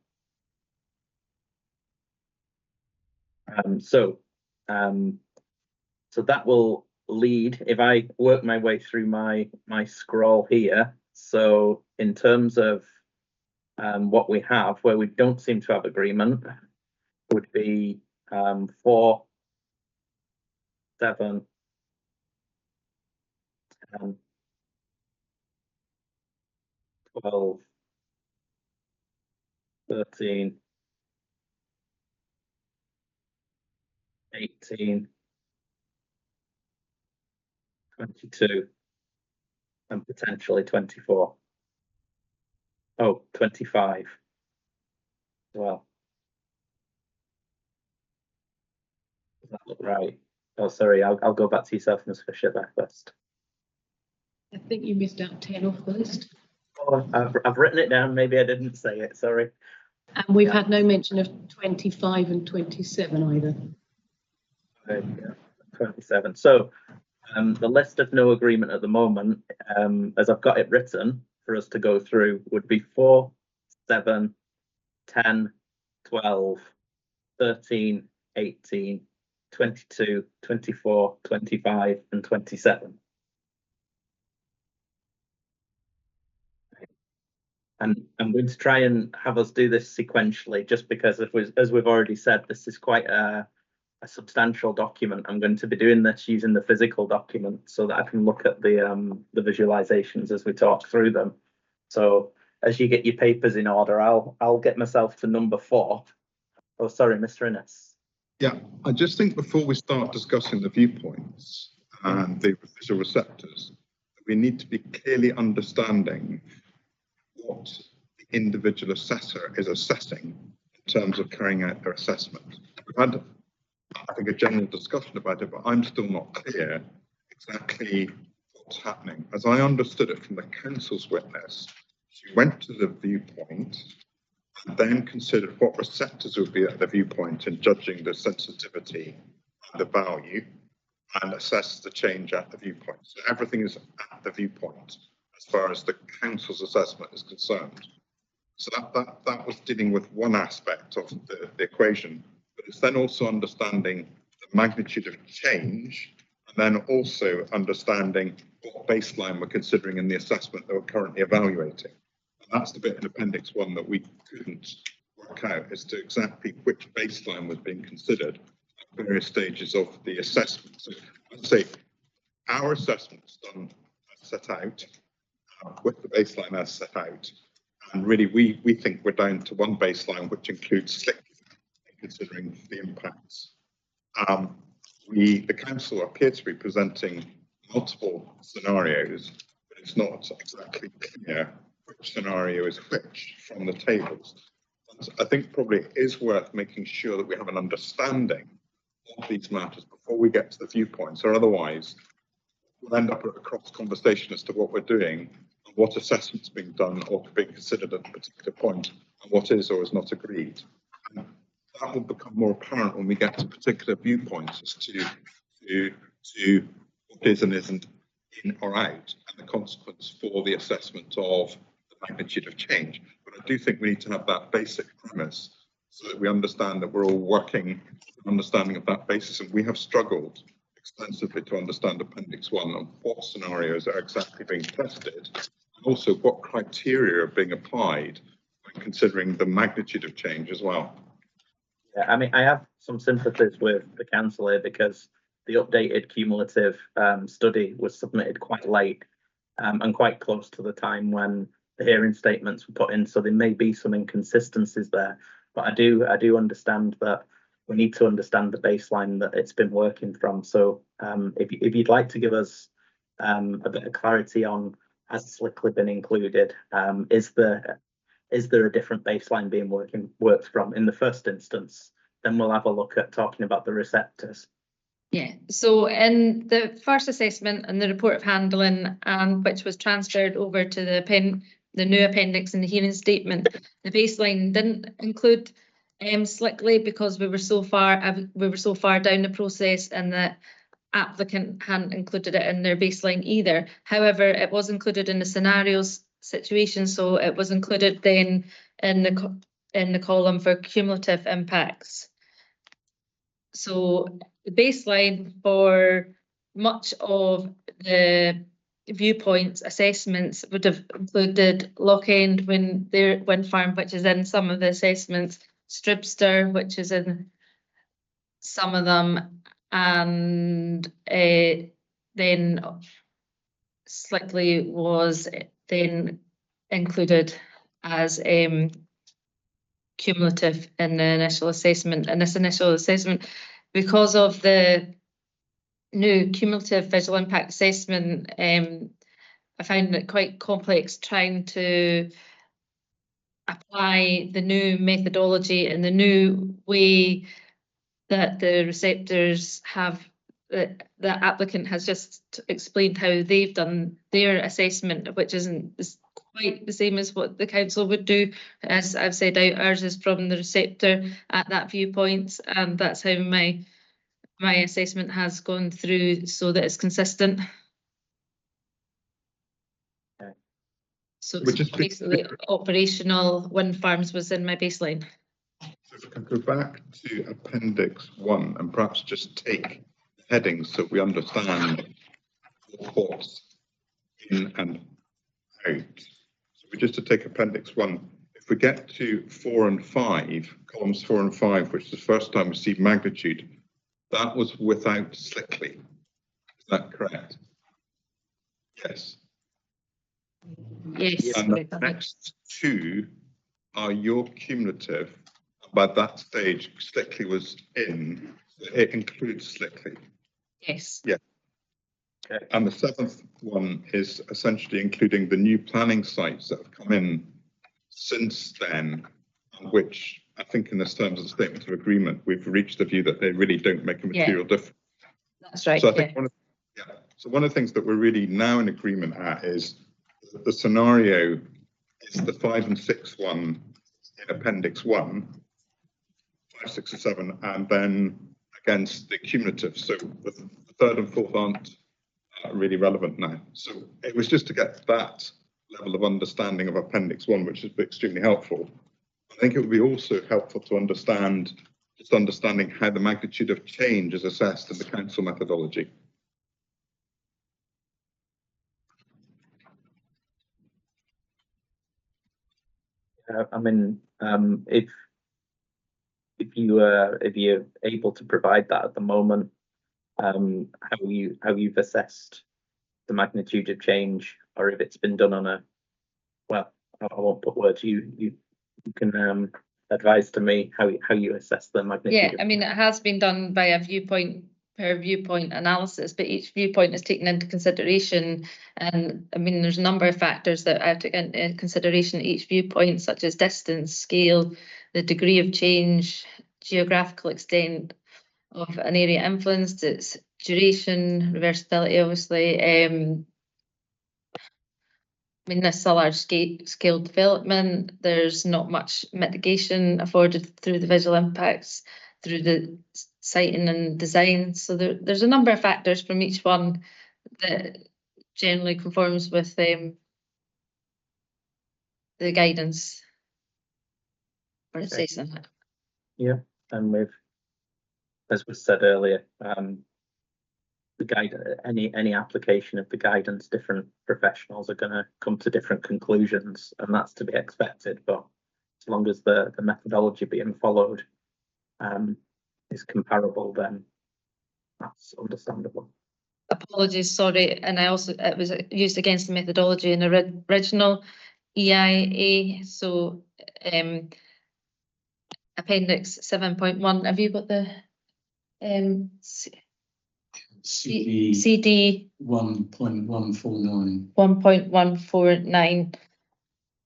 So that will lead, if I work my way through my scroll here. So in terms of what we have, where we don't seem to have agreement, would be 4, 7, 10, 12, 13, 18, 22, and potentially 24. Oh, 25 as well. Does that look right? Oh, sorry, I'll go back to yourself, Ms. Fisher, there first. I think you missed out 10 off the list. Oh, I've written it down. Maybe I didn't say it. Sorry. And we've had no mention of 25 and 27 either. Yeah, 27. So the list of no agreement at the moment, as I've got it written for us to go through, would be 4, 7, 10, 12, 13, 18, 22, 24, 25, and 27. And I'm going to try and have us do this sequentially, just because, as we've already said, this is quite a substantial document. I'm going to be doing this using the physical document so that I can look at the visualizations as we talk through them. So as you get your papers in order, I'll get myself to number 4. Oh, sorry, Mr. Innes. Yeah, I just think before we start discussing the viewpoints and the visual receptors, we need to be clearly understanding what the individual assessor is assessing in terms of carrying out their assessment. We've had, I think, a general discussion about it, but I'm still not clear exactly what's happening. As I understood it from the council's witness, she went to the viewpoint and then considered what receptors would be at the viewpoint in judging the sensitivity and the value, and assessed the change at the viewpoint. So everything is at the viewpoint as far as the council's assessment is concerned. So that was dealing with one aspect of the equation, but it's then also understanding the magnitude of change, and then also understanding what baseline we're considering in the assessment that we're currently evaluating. And that's the bit in Appendix 1 that we couldn't work out as to exactly which baseline was being considered at various stages of the assessment. So I'd say our assessment's done as set out, with the baseline as set out. And really, we think we're down to one baseline, which includes slick, considering the impacts. The council appear to be presenting multiple scenarios, but it's not exactly clear which scenario is which from the tables. And I think probably it is worth making sure that we have an understanding of these matters before we get to the viewpoints, or otherwise we'll end up with a cross conversation as to what we're doing, and what assessment's being done or being considered at a particular point, and what is or is not agreed. And that will become more apparent when we get to particular viewpoints as to what is and isn't in or out, and the consequence for the assessment of the magnitude of change. But I do think we need to have that basic premise so that we understand that we're all working with an understanding of that basis, and we have struggled extensively to understand Appendix 1 and what scenarios are exactly being tested, and also what criteria are being applied when considering the magnitude of change as well. Yeah, I mean, I have some sympathies with the council here, because the updated cumulative study was submitted quite late and quite close to the time when the hearing statements were put in. So there may be some inconsistencies there, but I do understand that we need to understand the baseline that it's been working from. So if you'd like to give us a bit of clarity on, has Slickley been included? Is there a different baseline being worked from in the first instance? Then we'll have a look at talking about the receptors. Yeah, so in the first assessment and the report of handling, and which was transferred over to the new appendix in the hearing statement, the baseline didn't include Slickley, because we were so far down the process, and the applicant hadn't included it in their baseline either. However, it was included in the scenarios situation, so it was included then in the column for cumulative impacts. So the baseline for much of the viewpoints assessments would have included Loch End wind farm, which is in some of the assessments, Stribster, which is in some of them, and then Slickley was then included as cumulative in the initial assessment. And this initial assessment, because of the new cumulative visual impact assessment, I found it quite complex trying to apply the new methodology and the new way that the receptors have, the applicant has just explained how they've done their assessment, which isn't quite the same as what the council would do. As I've said, ours is from the receptor at that viewpoint, and that's how my assessment has gone through, so that it's consistent. Okay. So it's basically operational wind farms was in my baseline. So if we can go back to Appendix 1 and perhaps just take headings so we understand what's in and out. So we just to take Appendix 1, if we get to 4 and 5, columns 4 and 5, which is the first time we see magnitude, that was without Slickley. Is that correct? Yes. Yes. And the next two are your cumulative. By that stage, Slickley was in. It includes Slickley. Yes. Yeah. Okay. And the seventh one is essentially including the new planning sites that have come in since then, which I think in this terms of the statement of agreement, we've reached the view that they really don't make a material difference. That's right. So I think one of the things that we're really now in agreement at is the scenario is the 5 and 6 one in Appendix 1, 5, 6 and 7, and then against the cumulative. So the third and fourth aren't really relevant now. So it was just to get that level of understanding of Appendix 1, which has been extremely helpful. I think it would be also helpful to understanding how the magnitude of change is assessed in the council methodology. I mean, if you're able to provide that at the moment, how you've assessed the magnitude of change, or if it's been done on a, well, I won't put words. You can advise to me how you assess the magnitude. Yeah, I mean, it has been done by a viewpoint per viewpoint analysis, but each viewpoint is taken into consideration. And I mean, there's a number of factors that I've taken into consideration each viewpoint, such as distance, scale, the degree of change, geographical extent of an area influenced, its duration, reversibility, obviously. I mean, this is a large scale development. There's not much mitigation afforded through the visual impacts, through the siting and design. So there's a number of factors from each one that generally conforms with the guidance for assessing it. Yeah, and with, as was said earlier, the guide, any application of the guidance, different professionals are going to come to different conclusions, and that's to be expected. But as long as the methodology being followed is comparable, then that's understandable. Apologies, sorry, and I also, it was used against the methodology in the original EIA. So Appendix 7.1, have you got the CD 1.149. 1.149,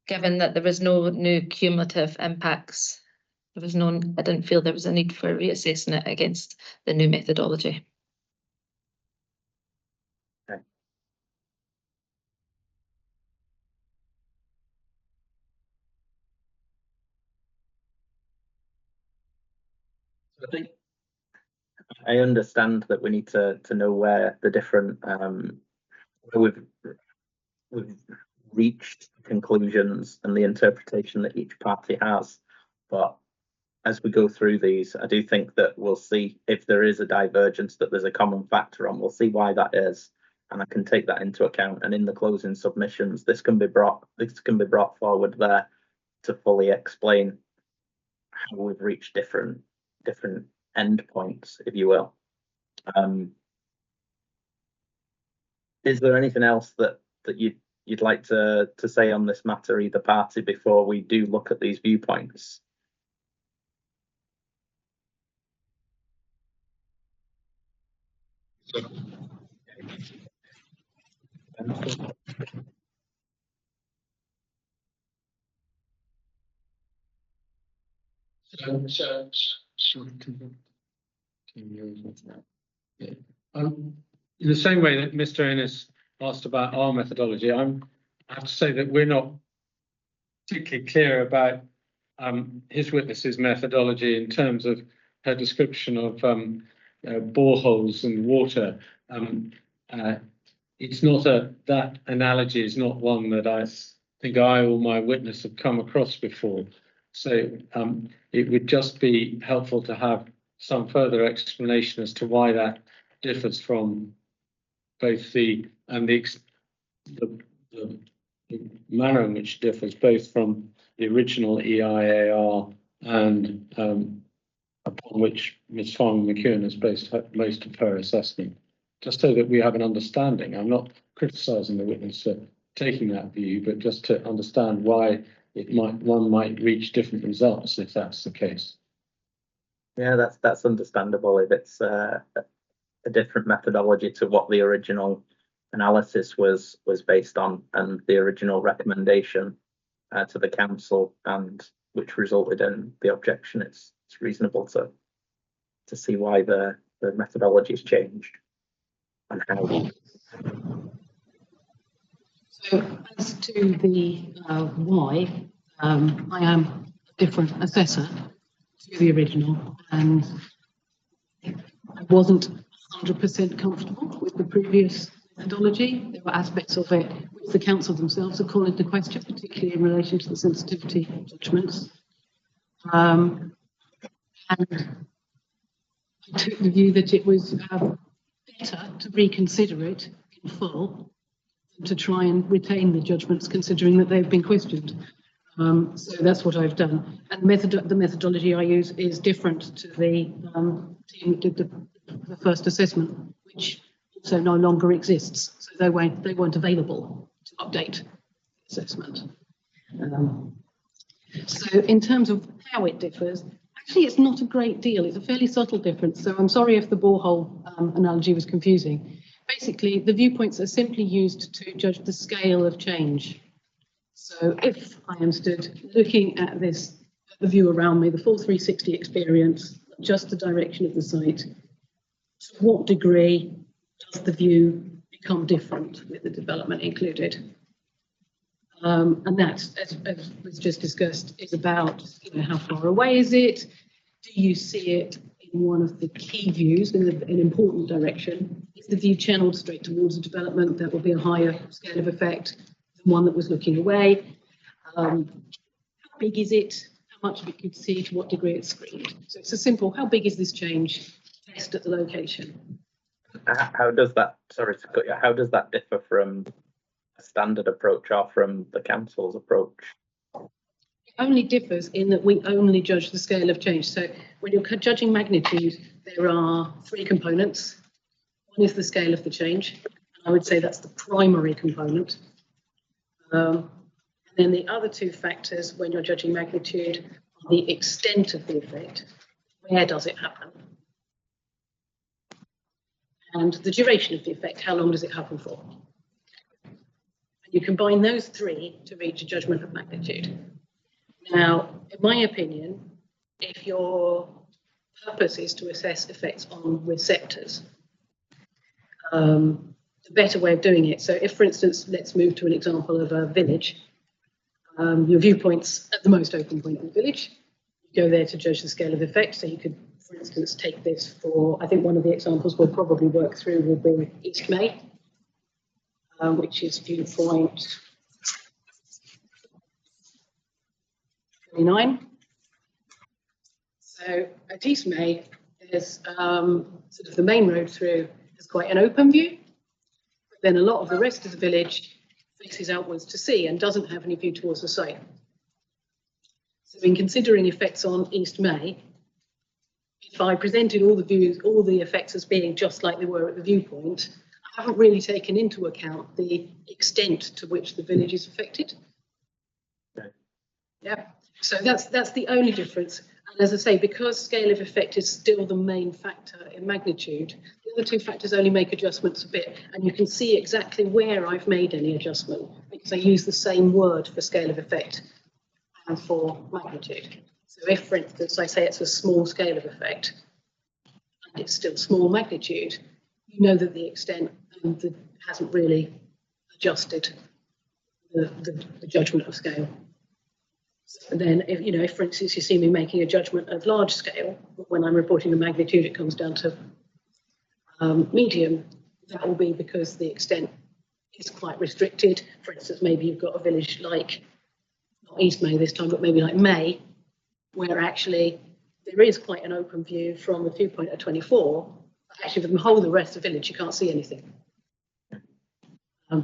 given that there was no new cumulative impacts. There was no, I didn't feel there was a need for reassessing it against the new methodology. Okay. I think I understand that we need to know where the different where we've reached conclusions and the interpretation that each party has, but as we go through these, I do think that we'll see if there is a divergence, that there's a common factor on. We'll see why that is, and I can take that into account. And in the closing submissions, this can be brought forward there to fully explain how we've reached different endpoints, if you will. Is there anything else that you'd like to say on this matter, either party, before we do look at these viewpoints? In the same way that Mr. Ennis asked about our methodology, I have to say that we're not particularly clear about his witness's methodology in terms of her description of boreholes and water. It's not that analogy is not one that I think I or my witness have come across before. So it would just be helpful to have some further explanation as to why that differs from both the manner in which it differs both from the original EIAR and upon which Ms. Farmer-McEwen has based most of her assessment, just so that we have an understanding. I'm not criticising the witness for taking that view, but just to understand why one might reach different results if that's the case. Yeah, that's understandable if it's a different methodology to what the original analysis was based on, and the original recommendation to the council, and which resulted in the objection. It's reasonable to see why the methodology has changed and how. So as to the why, I am a different assessor to the original, and I wasn't 100% comfortable with the previous methodology. There were aspects of it which the council themselves have called into question, particularly in relation to the sensitivity judgments. And I took the view that it was better to reconsider it in full than to try and retain the judgments, considering that they've been questioned. So that's what I've done. And the methodology I use is different to the team that did the first assessment, which also no longer exists. So they weren't available to update the assessment. So in terms of how it differs, actually it's not a great deal. It's a fairly subtle difference. So I'm sorry if the borehole analogy was confusing. Basically, the viewpoints are simply used to judge the scale of change. So if I am stood looking at the view around me, the full 360 experience, just the direction of the site, to what degree does the view become different with the development included? And that, as was just discussed, is about how far away is it? Do you see it in one of the key views in an important direction? Is the view channeled straight towards the development? That will be a higher scale of effect than one that was looking away. How big is it? How much of it could see? To what degree it's screened? So it's a simple, how big is this change? Test at the location. How does that, sorry to cut you, how does that differ from a standard approach or from the council's approach? It only differs in that we only judge the scale of change. So when you're judging magnitude, there are three components. One is the scale of the change, and I would say that's the primary component. And then the other two factors when you're judging magnitude are the extent of the effect. Where does it happen? And the duration of the effect, how long does it happen for? And you combine those three to reach a judgment of magnitude. Now, in my opinion, if your purpose is to assess effects on receptors, the better way of doing it. So if, for instance, let's move to an example of a village, your viewpoint's at the most open point in the village. You go there to judge the scale of effect. So you could, for instance, take this for, I think one of the examples we'll probably work through will be East May, which is viewpoint 29. So at East May, there's sort of the main road through is quite an open view. But then a lot of the rest of the village faces outwards to sea and doesn't have any view towards the site. So in considering effects on East May, if I presented all the effects as being just like they were at the viewpoint, I haven't really taken into account the extent to which the village is affected. Okay. Yeah, so that's the only difference. And as I say, because scale of effect is still the main factor in magnitude, the other two factors only make adjustments a bit, and you can see exactly where I've made any adjustment because I use the same word for scale of effect and for magnitude. So if, for instance, I say it's a small scale of effect and it's still small magnitude, you know that the extent hasn't really adjusted the judgment of scale. So then, if, for instance, you see me making a judgment of large scale, but when I'm reporting the magnitude, it comes down to medium, that will be because the extent is quite restricted. For instance, maybe you've got a village like, not East May this time, but maybe like May, where actually there is quite an open view from the viewpoint at 24. Actually, from the whole of the rest of the village, you can't see anything.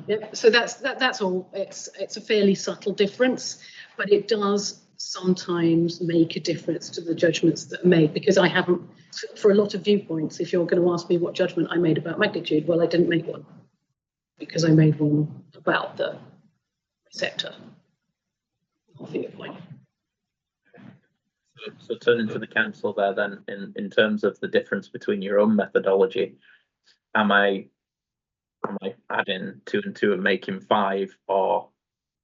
Yeah, so that's all. It's a fairly subtle difference, but it does sometimes make a difference to the judgments that are made, because I haven't, for a lot of viewpoints, if you're going to ask me what judgment I made about magnitude, well, I didn't make one, because I made one about the receptor of viewpoint. So turning to the council there then, in terms of the difference between your own methodology, am I adding 2 and 2 and making 5, or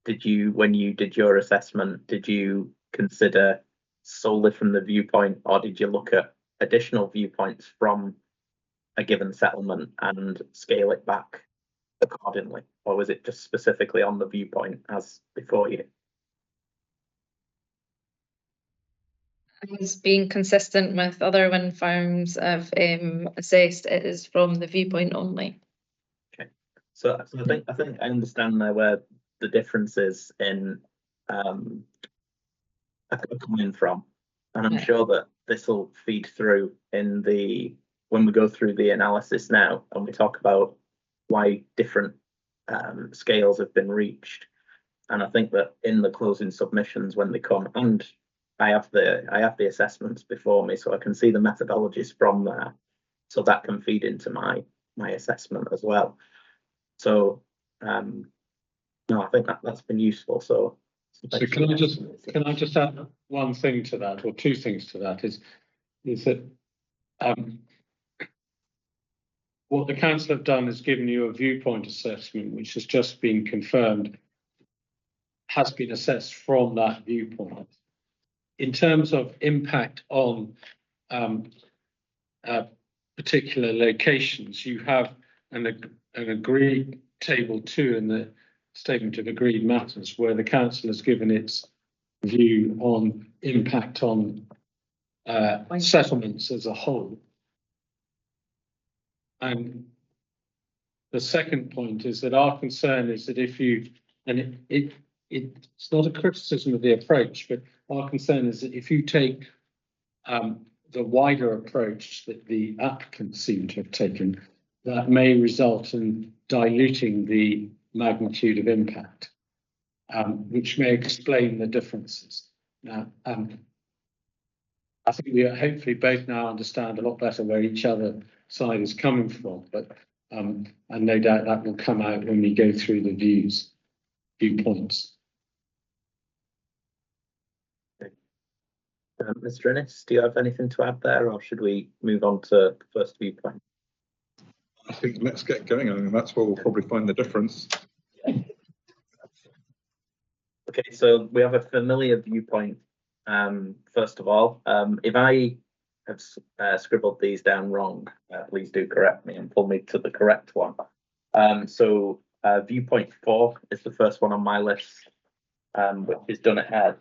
did you, when you did your assessment, did you consider solely from the viewpoint, or did you look at additional viewpoints from a given settlement and scale it back accordingly, or was it just specifically on the viewpoint as before you? As being consistent with other wind farms I've assessed, it is from the viewpoint only. Okay, so I think I understand there where the difference is in coming from, and I'm sure that this will feed through in when we go through the analysis now and we talk about why different scales have been reached. And I think that in the closing submissions when they come, and I have the assessments before me, so I can see the methodologies from there, so that can feed into my assessment as well. So no, I think that's been useful. So can I just add one thing to that, or two things to that, is that what the council have done is given you a viewpoint assessment, which has just been confirmed, has been assessed from that viewpoint. In terms of impact on particular locations, you have an agreed table 2 in the statement of agreed matters, where the council has given its view on impact on settlements as a whole. And the second point is that our concern is that if you, and it's not a criticism of the approach, but our concern is that if you take the wider approach that the applicants seem to have taken, that may result in diluting the magnitude of impact, which may explain the differences. Now, I think we hopefully both now understand a lot better where each other side is coming from, but and no doubt that will come out when we go through the viewpoints. Mr. Innes, do you have anything to add there, or should we move on to the first viewpoint? I think let's get going. I mean, that's where we'll probably find the difference. Okay, so we have a familiar viewpoint. First of all, if I have scribbled these down wrong, please do correct me and pull me to the correct one. So viewpoint 4 is the first one on my list, which is done ahead.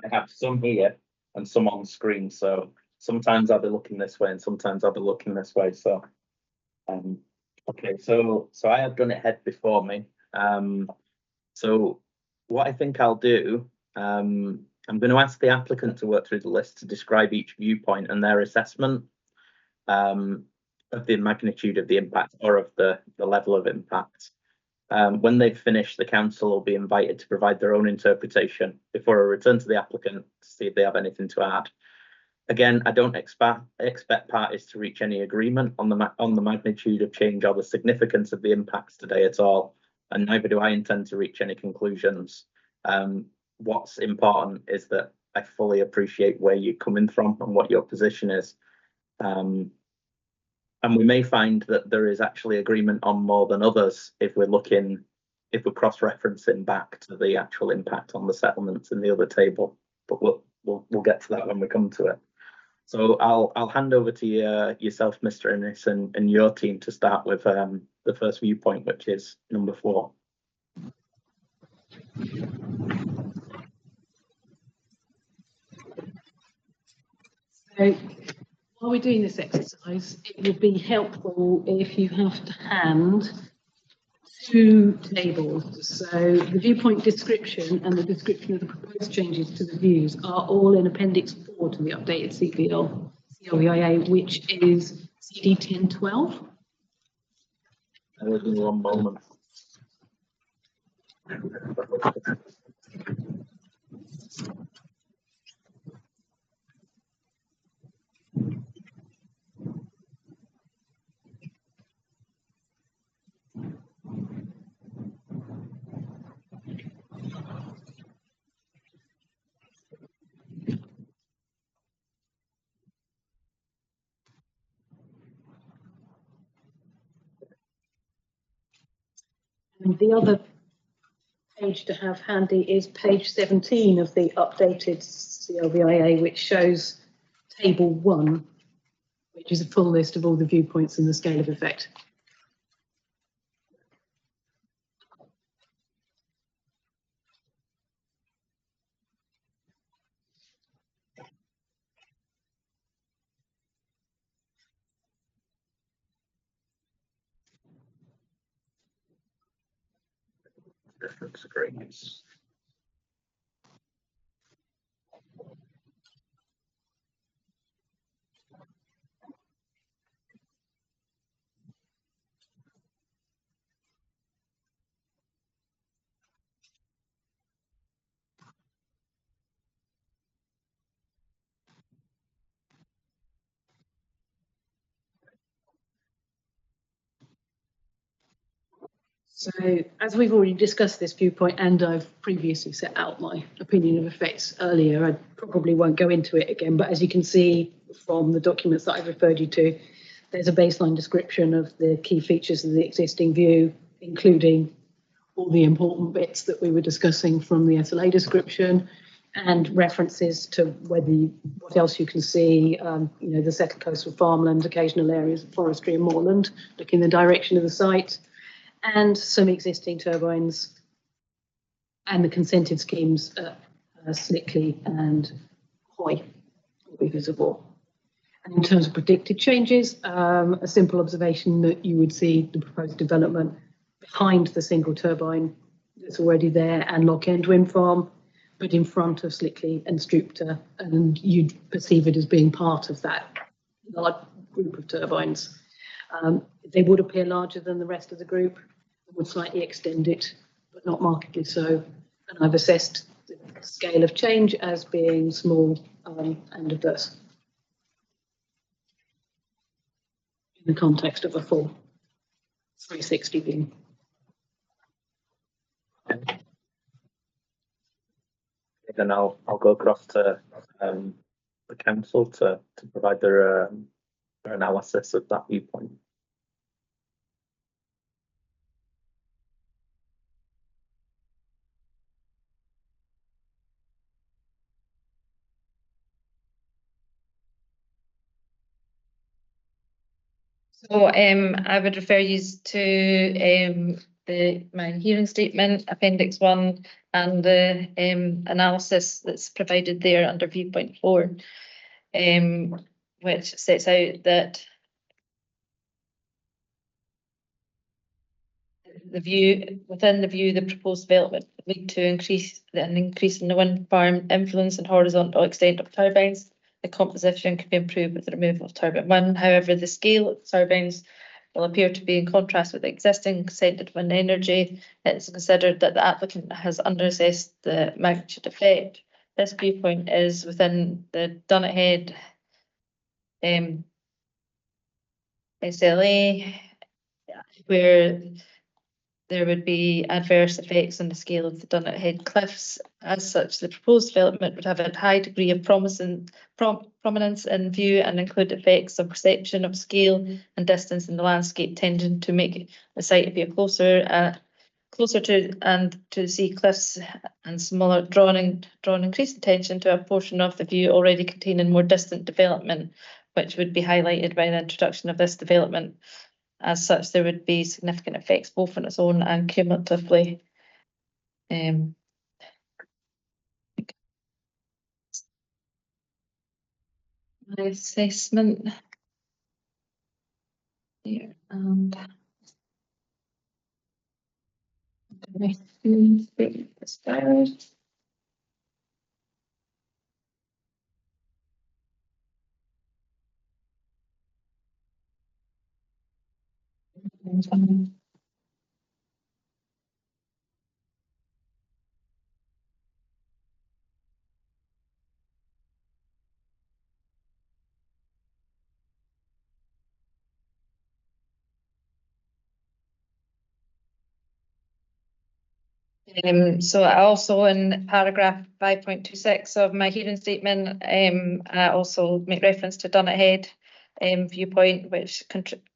I have some here and some on screen, so sometimes I'll be looking this way and sometimes I'll be looking this way. So okay, so I have done it head before me, So what I think I'll do, I'm going to ask the applicant to work through the list to describe each viewpoint and their assessment of the magnitude of the impact or of the level of impact. When they've finished, the council will be invited to provide their own interpretation before I return to the applicant to see if they have anything to add. Again, I don't expect parties to reach any agreement on the magnitude of change or the significance of the impacts today at all, and neither do I intend to reach any conclusions. What's important is that I fully appreciate where you're coming from and what your position is. And we may find that there is actually agreement on more than others if we're cross-referencing back to the actual impact on the settlements in the other table. But we'll get to that when we come to it. So I'll hand over to yourself, Mr. Innes, and your team to start with the first viewpoint, which is number 4. So while we're doing this exercise, it would be helpful if you have to hand 2 tables. So the viewpoint description and the description of the proposed changes to the views are all in Appendix 4 to the updated CLVIA, which is CD 1012. I'll give you one moment. And the other page to have handy is page 17 of the updated CLVIA, which shows table 1, which is a full list of all the viewpoints and the scale of effect. Difference agreements. So as we've already discussed this viewpoint, and I've previously set out my opinion of effects earlier, I probably won't go into it again, but as you can see from the documents that I've referred you to, there's a baseline description of the key features of the existing view, including all the important bits that we were discussing from the SLA description, and references to what else you can see, the settled coastal farmland, occasional areas of forestry and moorland, looking in the direction of the site, and some existing turbines and the consented schemes at Slickley and Hoy will be visible. And in terms of predicted changes, a simple observation that you would see the proposed development behind the single turbine that's already there and Lock End Wind Farm, but in front of Slickley and Stroopter, and you'd perceive it as being part of that large group of turbines. They would appear larger than the rest of the group, would slightly extend it, but not markedly so. And I've assessed the scale of change as being small and adverse in the context of a full 360 view. Then I'll go across to the council to provide their analysis of that viewpoint. So I would refer you to my hearing statement, Appendix 1, and the analysis that's provided there under viewpoint 4, which sets out that within the view, the proposed development would lead to an increase in the wind farm influence and horizontal extent of turbines. The composition could be improved with the removal of turbine 1. However, the scale of turbines will appear to be in contrast with the existing consented wind energy. It's considered that the applicant has underassessed the magnitude effect. This viewpoint is within the Dunnet SLA, where there would be adverse effects on the scale of the Dunnet Head cliffs. As such, the proposed development would have a high degree of prominence in view and include effects of perception of scale and distance in the landscape, tending to make the site appear closer to the sea cliffs and smaller, drawing increased attention to a portion of the view already containing more distant development, which would be highlighted by the introduction of this development. As such, there would be significant effects both on its own and cumulatively. My assessment here and so I also, in paragraph 5.26 of my hearing statement, I also make reference to Dunnet Head viewpoint, which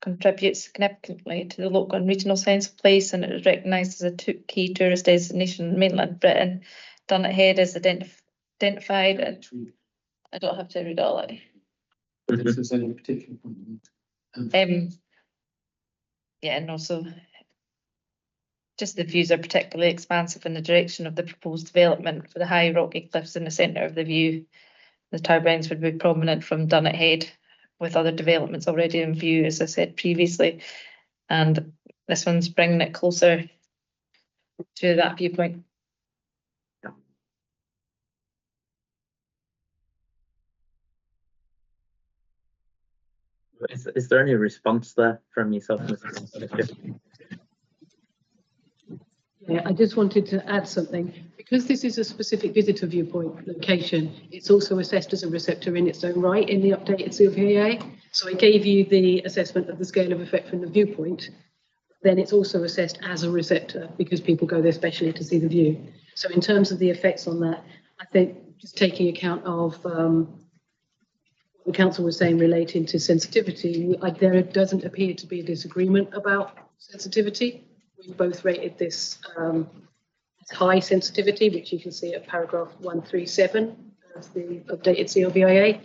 contributes significantly to the local and regional sense of place, and it is recognised as a key tourist destination in mainland Britain. Dunnet Head is identified, and I don't have to read all it. This is any particular point. Yeah, and also just the views are particularly expansive in the direction of the proposed development for the high rocky cliffs in the centre of the view. The turbines would be prominent from Dunnet Head, with other developments already in view, as I said previously. And this one's bringing it closer to that viewpoint. Is there any response there from yourself, Mr. Yeah, I just wanted to add something. Because this is a specific visitor viewpoint location, it's also assessed as a receptor in its own right in the updated CLVA. So I gave you the assessment of the scale of effect from the viewpoint. Then it's also assessed as a receptor because people go there specially to see the view. So in terms of the effects on that, I think just taking account of what the council was saying relating to sensitivity, there doesn't appear to be a disagreement about sensitivity. We've both rated this as high sensitivity, which you can see at paragraph 137 of the updated CLVIA.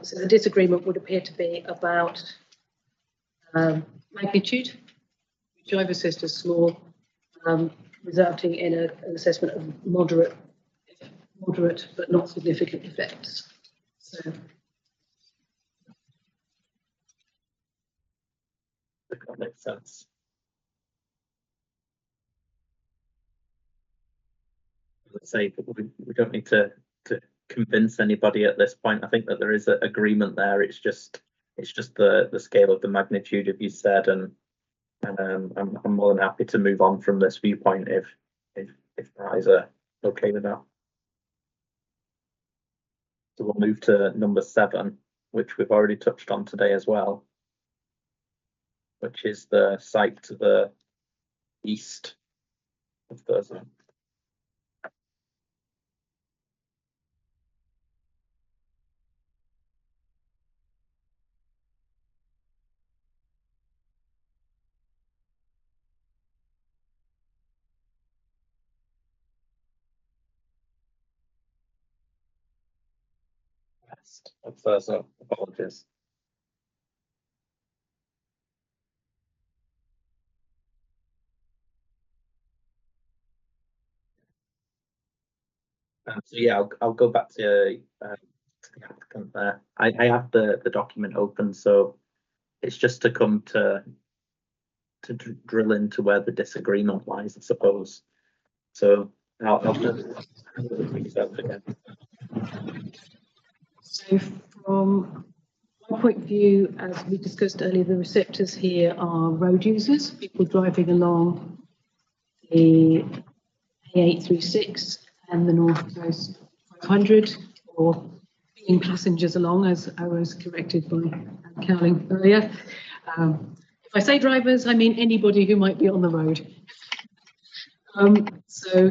So the disagreement would appear to be about magnitude, which I've assessed as small, resulting in an assessment of moderate but not significant effects. So That makes sense. Let's say we don't need to convince anybody at this point. I think that there is an agreement there. It's just the scale of the magnitude, if you said, and I'm more than happy to move on from this viewpoint if guys are okay with that. So we'll move to number 7, which we've already touched on today as well, which is the site to the east of Thursday. Of Thursday, apologies. So yeah, I'll go back to the applicant there. I have the document open, so it's just to come to drill into where the disagreement lies, I suppose. So I'll yourself again. So from my point of view, as we discussed earlier, the receptors here are road users, people driving along the A836 and the North Coast 500, or being passengers along, as I was corrected by Anne Cowling earlier. If I say drivers, I mean anybody who might be on the road. So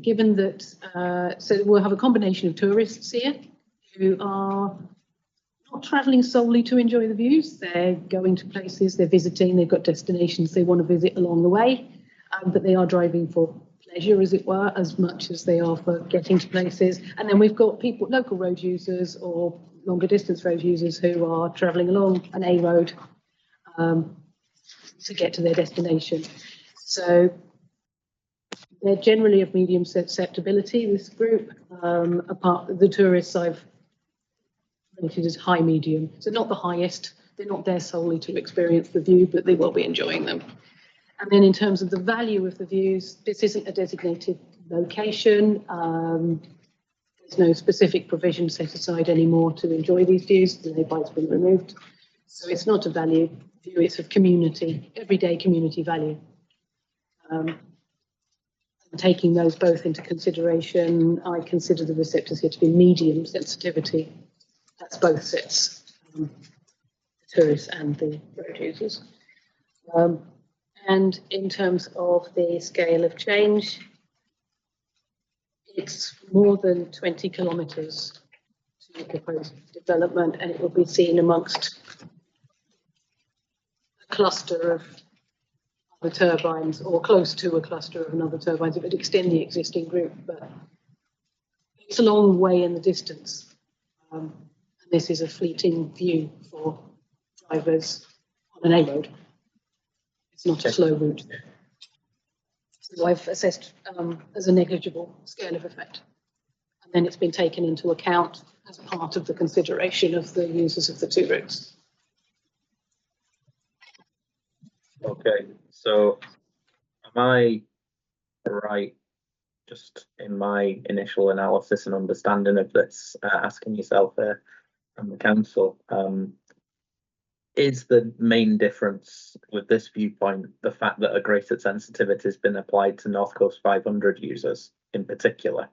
given that, so we'll have a combination of tourists here who are not travelling solely to enjoy the views. They're going to places, they're visiting, they've got destinations they want to visit along the way, but they are driving for pleasure, as it were, as much as they are for getting to places. And then we've got people, local road users or longer distance road users, who are travelling along an A road to get to their destination. So they're generally of medium susceptibility, this group. Apart the tourists, I've rated as high medium. So not the highest, they're not there solely to experience the view, but they will be enjoying them. And then in terms of the value of the views, this isn't a designated location. There's no specific provision set aside anymore to enjoy these views. The layby's been removed. So it's not a value view, it's of community, everyday community value. Taking those both into consideration, I consider the receptors here to be medium sensitivity. That's both sets, the tourists and the road users. And in terms of the scale of change, it's more than 20 kilometres to the proposed development, and it will be seen amongst a cluster of other turbines, or close to a cluster of another turbines. It would extend the existing group, but it's a long way in the distance. And this is a fleeting view for drivers on an A road. It's not a slow route. So I've assessed as a negligible scale of effect. And then it's been taken into account as part of the consideration of the users of the two routes. Okay, so am I right, just in my initial analysis and understanding of this, asking yourself and the council, is the main difference with this viewpoint the fact that a greater sensitivity has been applied to North Coast 500 users in particular?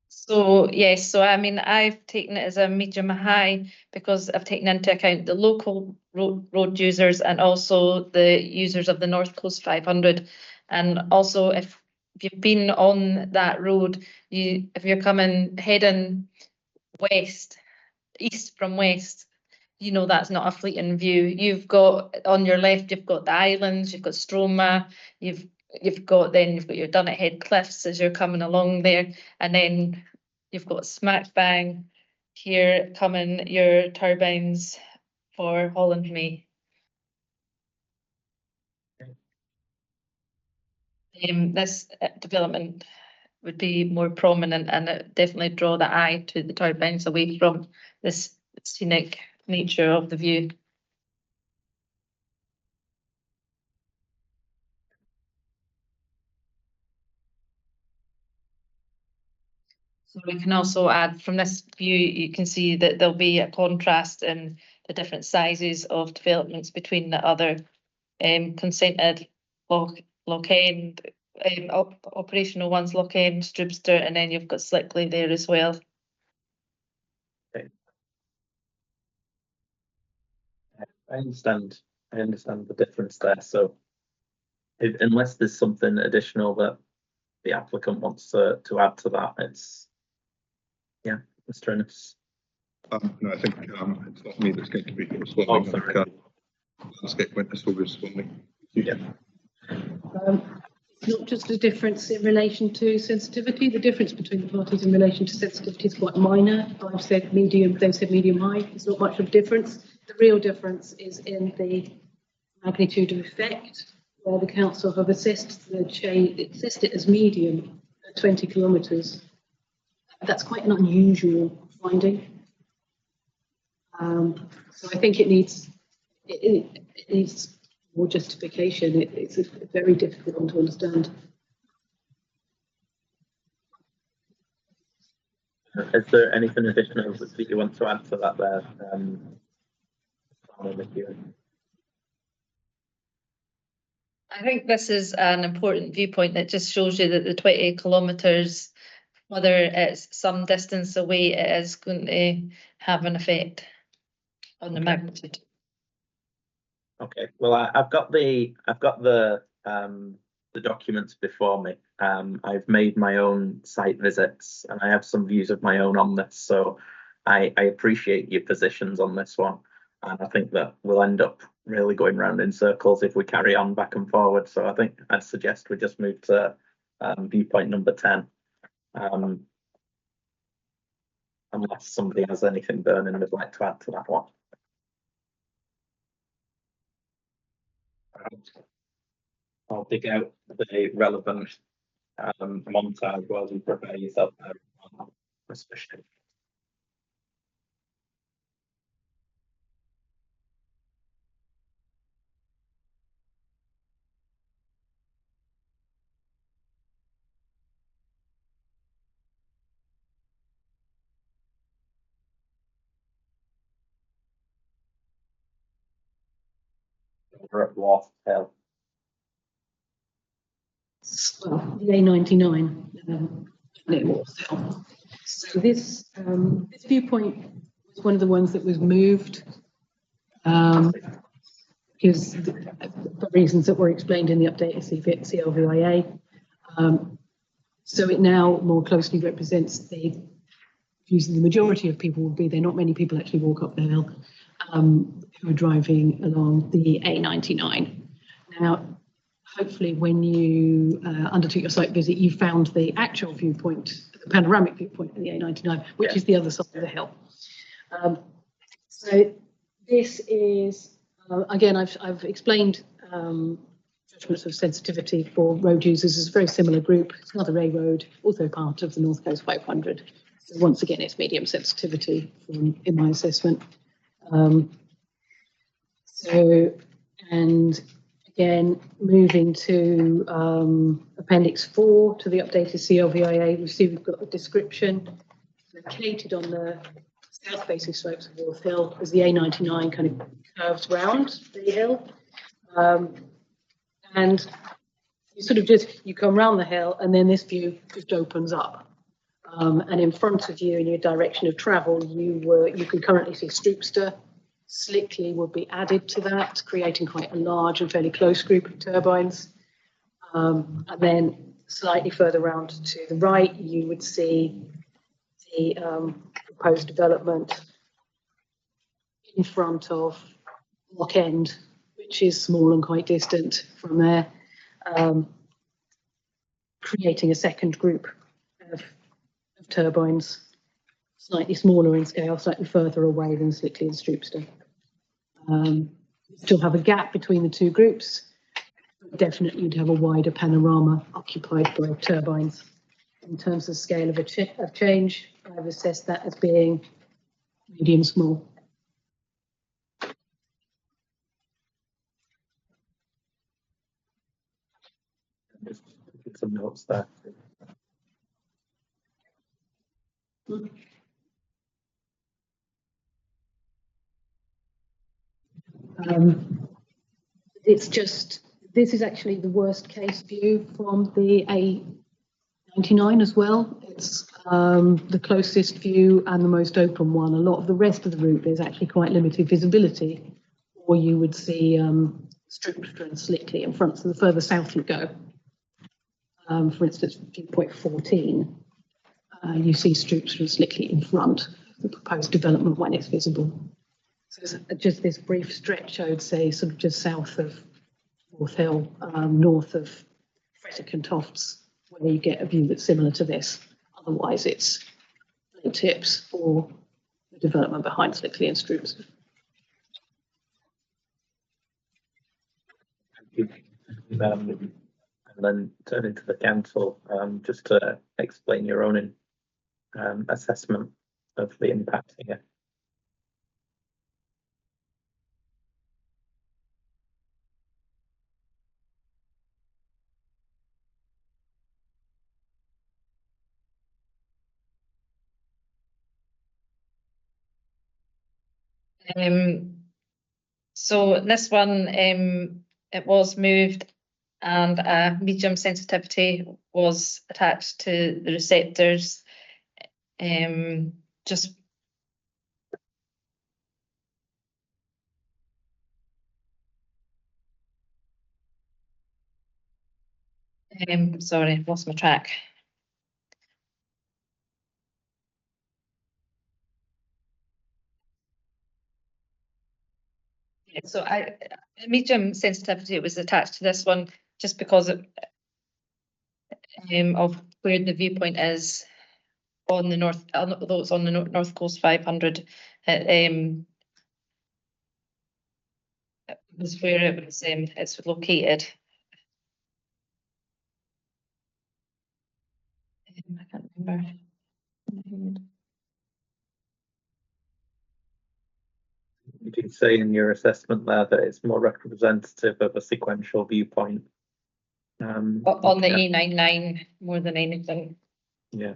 So yes, so I mean, I've taken it as a medium high because I've taken into account the local road users and also the users of the North Coast 500. And also, if you've been on that road, if you're heading east from west, you know that's not a fleeting view. You've got on your left, you've got the islands, you've got Stroma, you've got your Dunnet Head Cliffs as you're coming along there, and then you've got smack bang here coming your turbines for Hollandmey. This development would be more prominent, and it definitely draw the eye to the turbines away from this scenic nature of the view. So we can also add from this view, you can see that there'll be a contrast in the different sizes of developments between the other consented Loch End, operational ones, Loch End, Strubster, and then you've got Slickley there as well. Okay. I understand the difference there. So unless there's something additional that the applicant wants to add to that, it's, yeah, Mr. Innes. No, I think it's not me that's going to be responding. Oh, sorry. Landscape witness will be responding. Yeah. It's not just a difference in relation to sensitivity. The difference between the parties in relation to sensitivity is quite minor. I've said medium, they've said medium high. There's not much of a difference. The real difference is in the magnitude of effect, where the council have assessed it as medium at 20 kilometres. That's quite an unusual finding. So I think it needs more justification. It's a very difficult one to understand. Is there anything additional that you want to add to that there? I think this is an important viewpoint that just shows you that the 20 kilometres, whether it's some distance away, it is going to have an effect on the magnitude. Okay. Well, I've got the documents before me. I've made my own site visits and I have some views of my own on this. So I appreciate your positions on this one. And I think that we'll end up really going round in circles if we carry on back and forward. So I think I'd suggest we just move to viewpoint number 10. Unless somebody has anything burning they'd like to add to that one. I'll dig out the relevant montage while you prepare yourself there, especially. Over at Wharf Hill. Well, the A99 So this viewpoint was one of the ones that was moved because for reasons that were explained in the updated CLVIA. So it now more closely represents the views of the majority of people would be there. Not many people actually walk up the hill who are driving along the A99. Now, hopefully when you undertook your site visit, you found the actual viewpoint, the panoramic viewpoint of the A99, which is the other side of the hill. So this is, again, I've explained judgments of sensitivity for road users. It's a very similar group. It's another A road, also part of the North Coast 500. So once again, it's medium sensitivity in my assessment. And again, moving to Appendix 4 to the updated CLVIA, we see we've got a description located on the south-facing slopes of Wharf Hill as the A99 kind of curves round the hill. And you sort of you come round the hill and then this view just opens up. And in front of you in your direction of travel, you can currently see Stroopster. Slickley would be added to that, creating quite a large and fairly close group of turbines. And then slightly further round to the right, you would see the proposed development in front of Lock End, which is small and quite distant from there, creating a second group of turbines, slightly smaller in scale, slightly further away than Slickley and Stroopster. Still have a gap between the two groups, but definitely you'd have a wider panorama occupied by turbines. In terms of scale of change, I've assessed that as being medium small. Just get some notes there. It's just, this is actually the worst case view from the A99 as well. It's the closest view and the most open one. A lot of the rest of the route, there's actually quite limited visibility, or you would see Stroopster and Slickley in front, so the further south you go. For instance, viewpoint 14, you see Stroopster and Slickley in front of the proposed development when it's visible. So just this brief stretch, I would say, sort of just south of Wharf Hill, north of Frettick and Tofts, where you get a view that's similar to this. Otherwise, it's Lake Tips or the development behind Slickley and Stroopster. And then turning to the council, just to explain your own assessment of the impact here. So this one, it was moved, and a medium sensitivity was attached to the receptors. Just sorry, I've lost my track. Yeah, so medium sensitivity was attached to this one just because of where the viewpoint is on the north, although it's on the North Coast 500. It was where it was it's located. I can't remember. You did say in your assessment there that it's more representative of a sequential viewpoint. On the yeah. A99 more than anything. Yeah.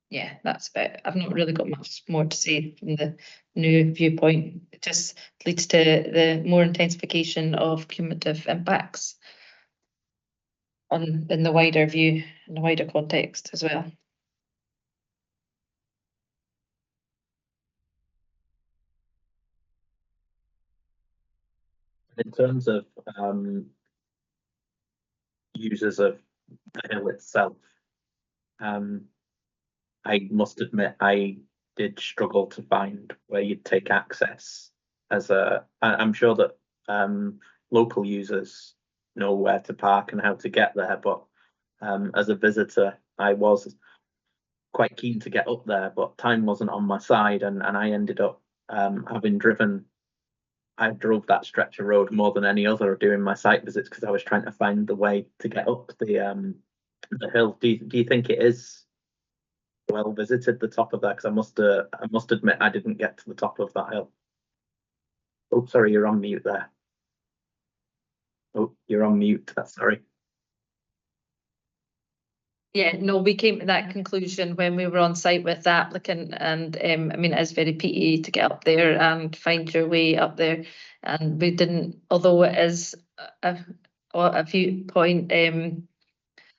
Yeah, that's about it. I've not really got much more to say from the new viewpoint. It just leads to the more intensification of cumulative impacts in the wider view, in the wider context as well. In terms of users of the hill itself, I must admit I did struggle to find where you'd take access. I'm sure that local users know where to park and how to get there, but as a visitor, I was quite keen to get up there, but time wasn't on my side, and I ended up having driven. I drove that stretch of road more than any other doing my site visits because I was trying to find the way to get up the hill. Do you think it is well visited, the top of that? Because I must admit I didn't get to the top of that hill. Oh, sorry, you're on mute there. Oh, you're on mute. That's sorry. Yeah, no, we came to that conclusion when we were on site with the applicant, and I mean, it's very peaty to get up there and find your way up there, and we didn't, although it is a viewpoint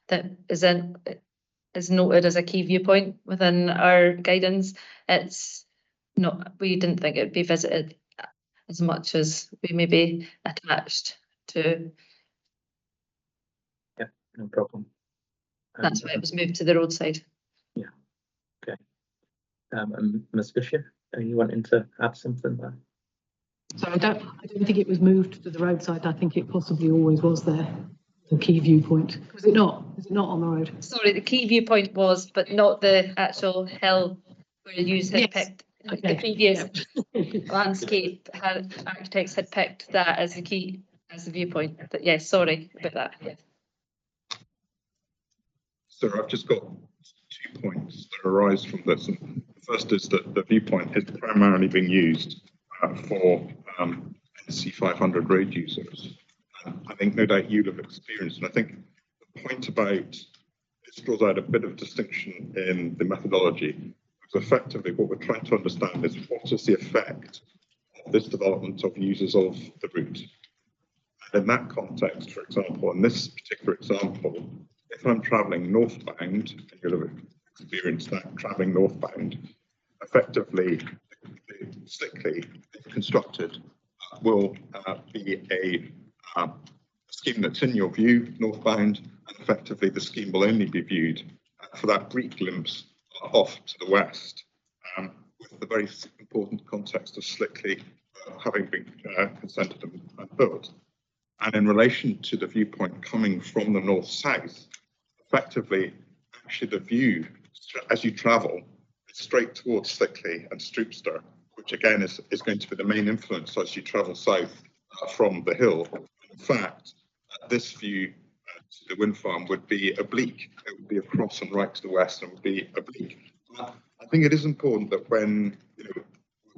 that is noted as a key viewpoint within our guidance. It's not, we didn't think it would be visited as much as we may be attached to. Yeah, no problem. That's why it was moved to the roadside. Yeah. Okay. And Ms. Fisher, are you wanting to add something there? So I don't think it was moved to the roadside. I think it possibly always was there. The key viewpoint. Was it not? Is it not on the road? Sorry, the key viewpoint was, but not the actual hill where you had picked. Okay. The previous landscape architects had picked that as the key, as the viewpoint. But yes, sorry about that. Yeah. So I've just got 2 points that arise from this. And the first is that the viewpoint is primarily being used for NC 500 road users. I think no doubt you'll have experienced, and I think the point about this draws out a bit of distinction in the methodology, because effectively what we're trying to understand is what is the effect of this development of users of the route. And in that context, for example, in this particular example, if I'm travelling northbound, and you'll have experienced that travelling northbound, effectively the Slickley, if constructed, will be a scheme that's in your view northbound, and effectively the scheme will only be viewed for that brief glimpse off to the west, with the very important context of Slickley having been consented and built. And in relation to the viewpoint coming from the north-south, effectively, actually the view as you travel is straight towards Slickley and Stroopster, which again is going to be the main influence as you travel south from the hill. In fact, this view to the wind farm would be oblique. It would be across and right to the west and would be oblique. I think it is important that when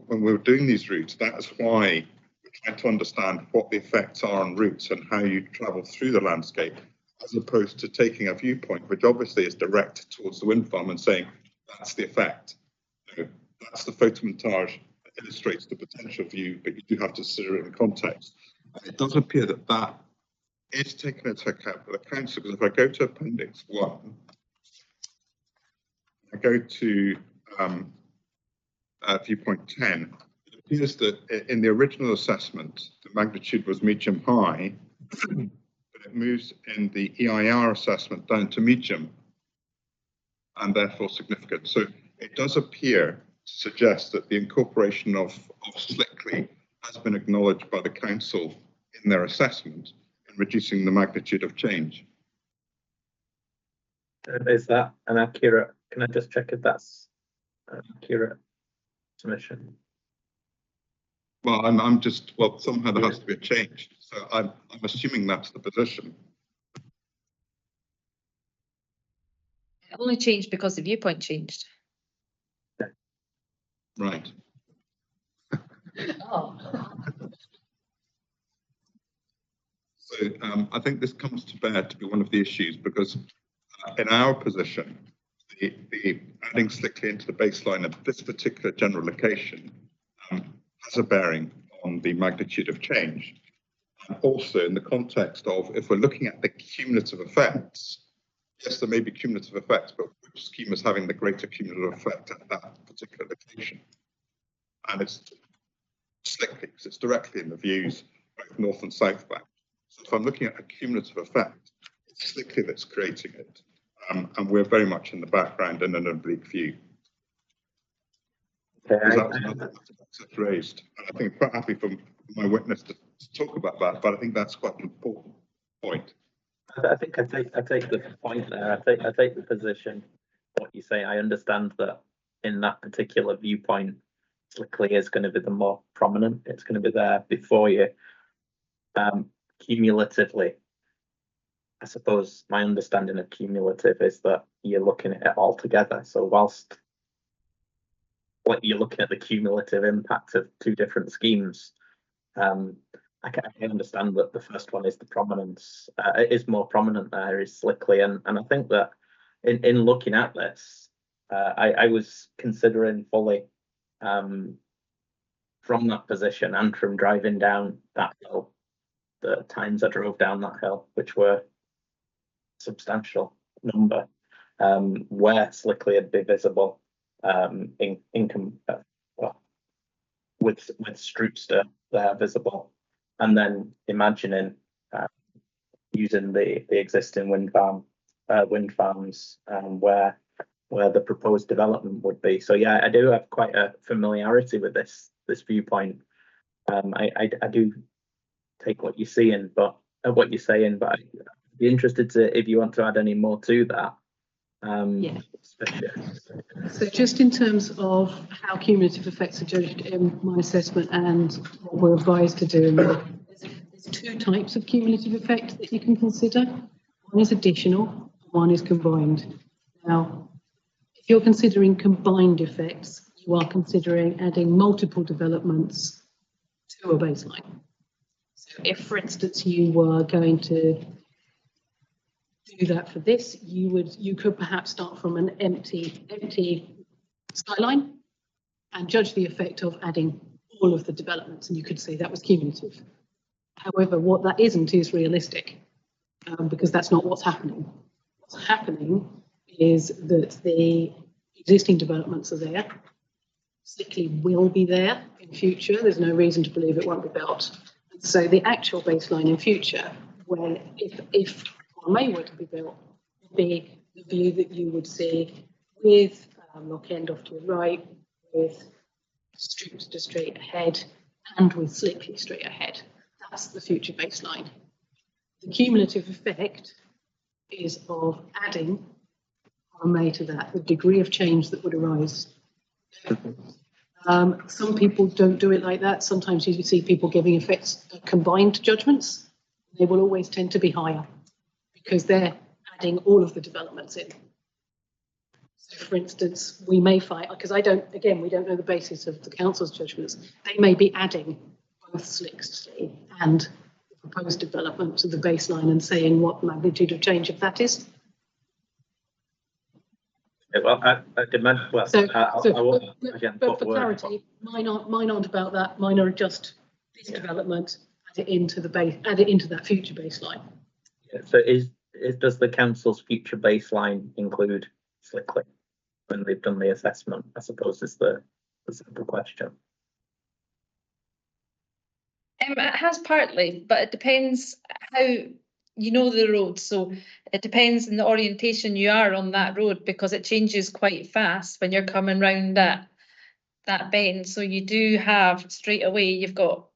we're doing these routes, that's why we're trying to understand what the effects are on routes and how you travel through the landscape, as opposed to taking a viewpoint which obviously is direct towards the wind farm and saying that's the effect. That's the photomontage illustrates the potential view, but you do have to consider it in context. And it does appear that that is taken into account by the council, because if I go to Appendix 1, I go to viewpoint 10, it appears that in the original assessment, the magnitude was medium-high, but it moves in the EIR assessment down to medium, and therefore significant. So it does appear to suggest that the incorporation of Slickley has been acknowledged by the council in their assessment in reducing the magnitude of change. Is that an accurate? Can I just check if that's an accurate submission? Well, well, somehow there has to be a change. So I'm assuming that's the position. It only changed because the viewpoint changed. Right. Oh. So I think this comes to bear to be one of the issues, because in our position, the adding Slickley into the baseline of this particular general location has a bearing on the magnitude of change. And also in the context of, if we're looking at the cumulative effects, yes, there may be cumulative effects, but which scheme is having the greater cumulative effect at that particular location? And it's Slickley, because it's directly in the views, both north and south back. So if I'm looking at a cumulative effect, it's Slickley that's creating it. And we're very much in the background in an oblique view. Okay, That's raised. And I think I'm quite happy for my witness to talk about that, but I think that's quite an important point. I think I take the point there. I take the position. What you say, I understand that in that particular viewpoint, Slickley is going to be the more prominent. It's going to be there before you. Cumulatively, I suppose my understanding of cumulative is that you're looking at it all together. So whilst you're looking at the cumulative impact of two different schemes, I can understand that the first one is the prominence. It is more prominent there, is Slickley, and I think that in looking at this, I was considering fully from that position and from driving down that hill, the times I drove down that hill, which were substantial number, where Slickley would be visible with Stroopster there visible, and then imagining using the existing wind farms where the proposed development would be. So yeah, I do have quite a familiarity with this viewpoint. I do take what you're saying, but I'd be interested to if you want to add any more to that. Yeah. So just in terms of how cumulative effects are judged in my assessment and what we're advised to do, there's two types of cumulative effect that you can consider. One is additional, one is combined. Now, if you're considering combined effects, you are considering adding multiple developments to a baseline. So if, for instance, you were going to do that for this, you could perhaps start from an empty skyline and judge the effect of adding all of the developments, and you could say that was cumulative. However, what that isn't is realistic, because that's not what's happening. What's happening is that the existing developments are there. Slickley will be there in future. There's no reason to believe it won't be built. And so the actual baseline in future, when if Hollandmey were to be built, would be the view that you would see with Lock End off to the right, with Stroopster straight ahead, and with Slickley straight ahead. That's the future baseline. The cumulative effect is of adding Hollandmey to that, the degree of change that would arise. Some people don't do it like that. Sometimes you see people giving effects combined judgments. They will always tend to be higher because they're adding all of the developments in. So for instance, we may find, because we don't know the basis of the council's judgments, they may be adding both Slickley and the proposed development to the baseline and saying what magnitude of change of that is. Well, I demand. Well, So, I will again but put for word. clarity, mine aren't about that. Mine are just this development, add it into that future baseline. Yeah, so does the council's future baseline include Slickley when they've done the assessment? I suppose is the simple question. It has partly, but it depends how you know the road. So it depends on the orientation you are on that road, because it changes quite fast when you're coming round that bend. So you do have straight away, you've got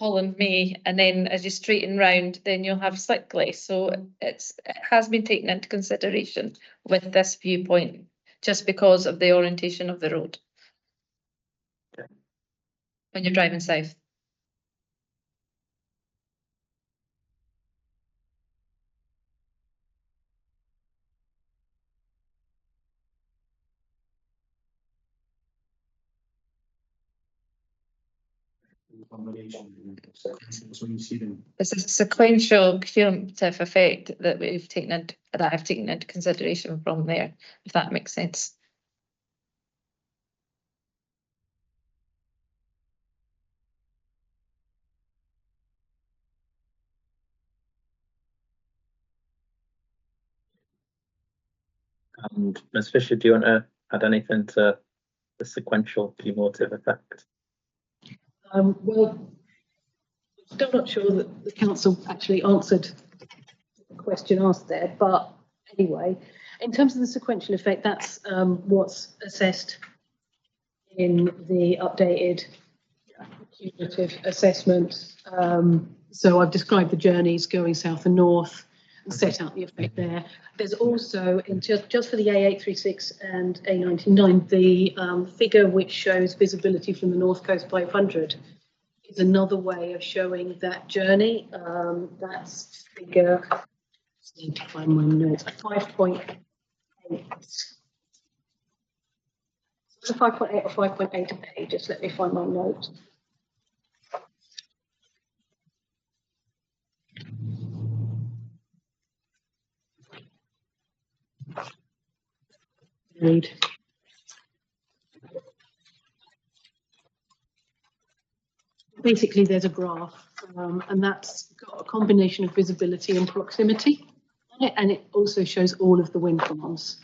Hollandmey, and then as you straighten round, then you'll have Slickley. So it has been taken into consideration with this viewpoint, just because of the orientation of the road. Okay. When you're driving south. Combination. So when you see them. It's a sequential cumulative effect that I've taken into consideration from there, if that makes sense. And Ms. Fisher, do you want to add anything to the sequential cumulative effect? Well, I'm still not sure that the council actually answered the question asked there, but anyway, in terms of the sequential effect, that's what's assessed in the updated cumulative assessment. So I've described the journeys going south and north and set out the effect there. There's also, just for the A836 and A99, the figure which shows visibility from the North Coast 500 is another way of showing that journey. That's figure, I need to find my notes, 5.8. So 5.8 or 5.8A, just let me find my note. Read. Basically, there's a graph, and that's got a combination of visibility and proximity on it, and it also shows all of the wind farms.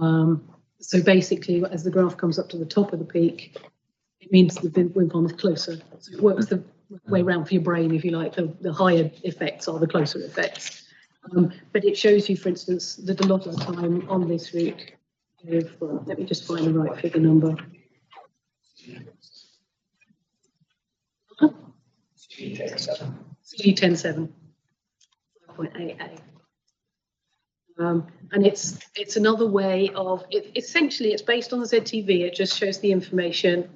So basically, as the graph comes up to the top of the peak, it means the wind farm is closer. So it works the way around for your brain, if you like. The higher effects are the closer effects. But it shows you, for instance, that a lot of the time on this route, let me just find the right figure number. CD107, 5.8A. And it's another way of, essentially it's based on the ZTV, it just shows the information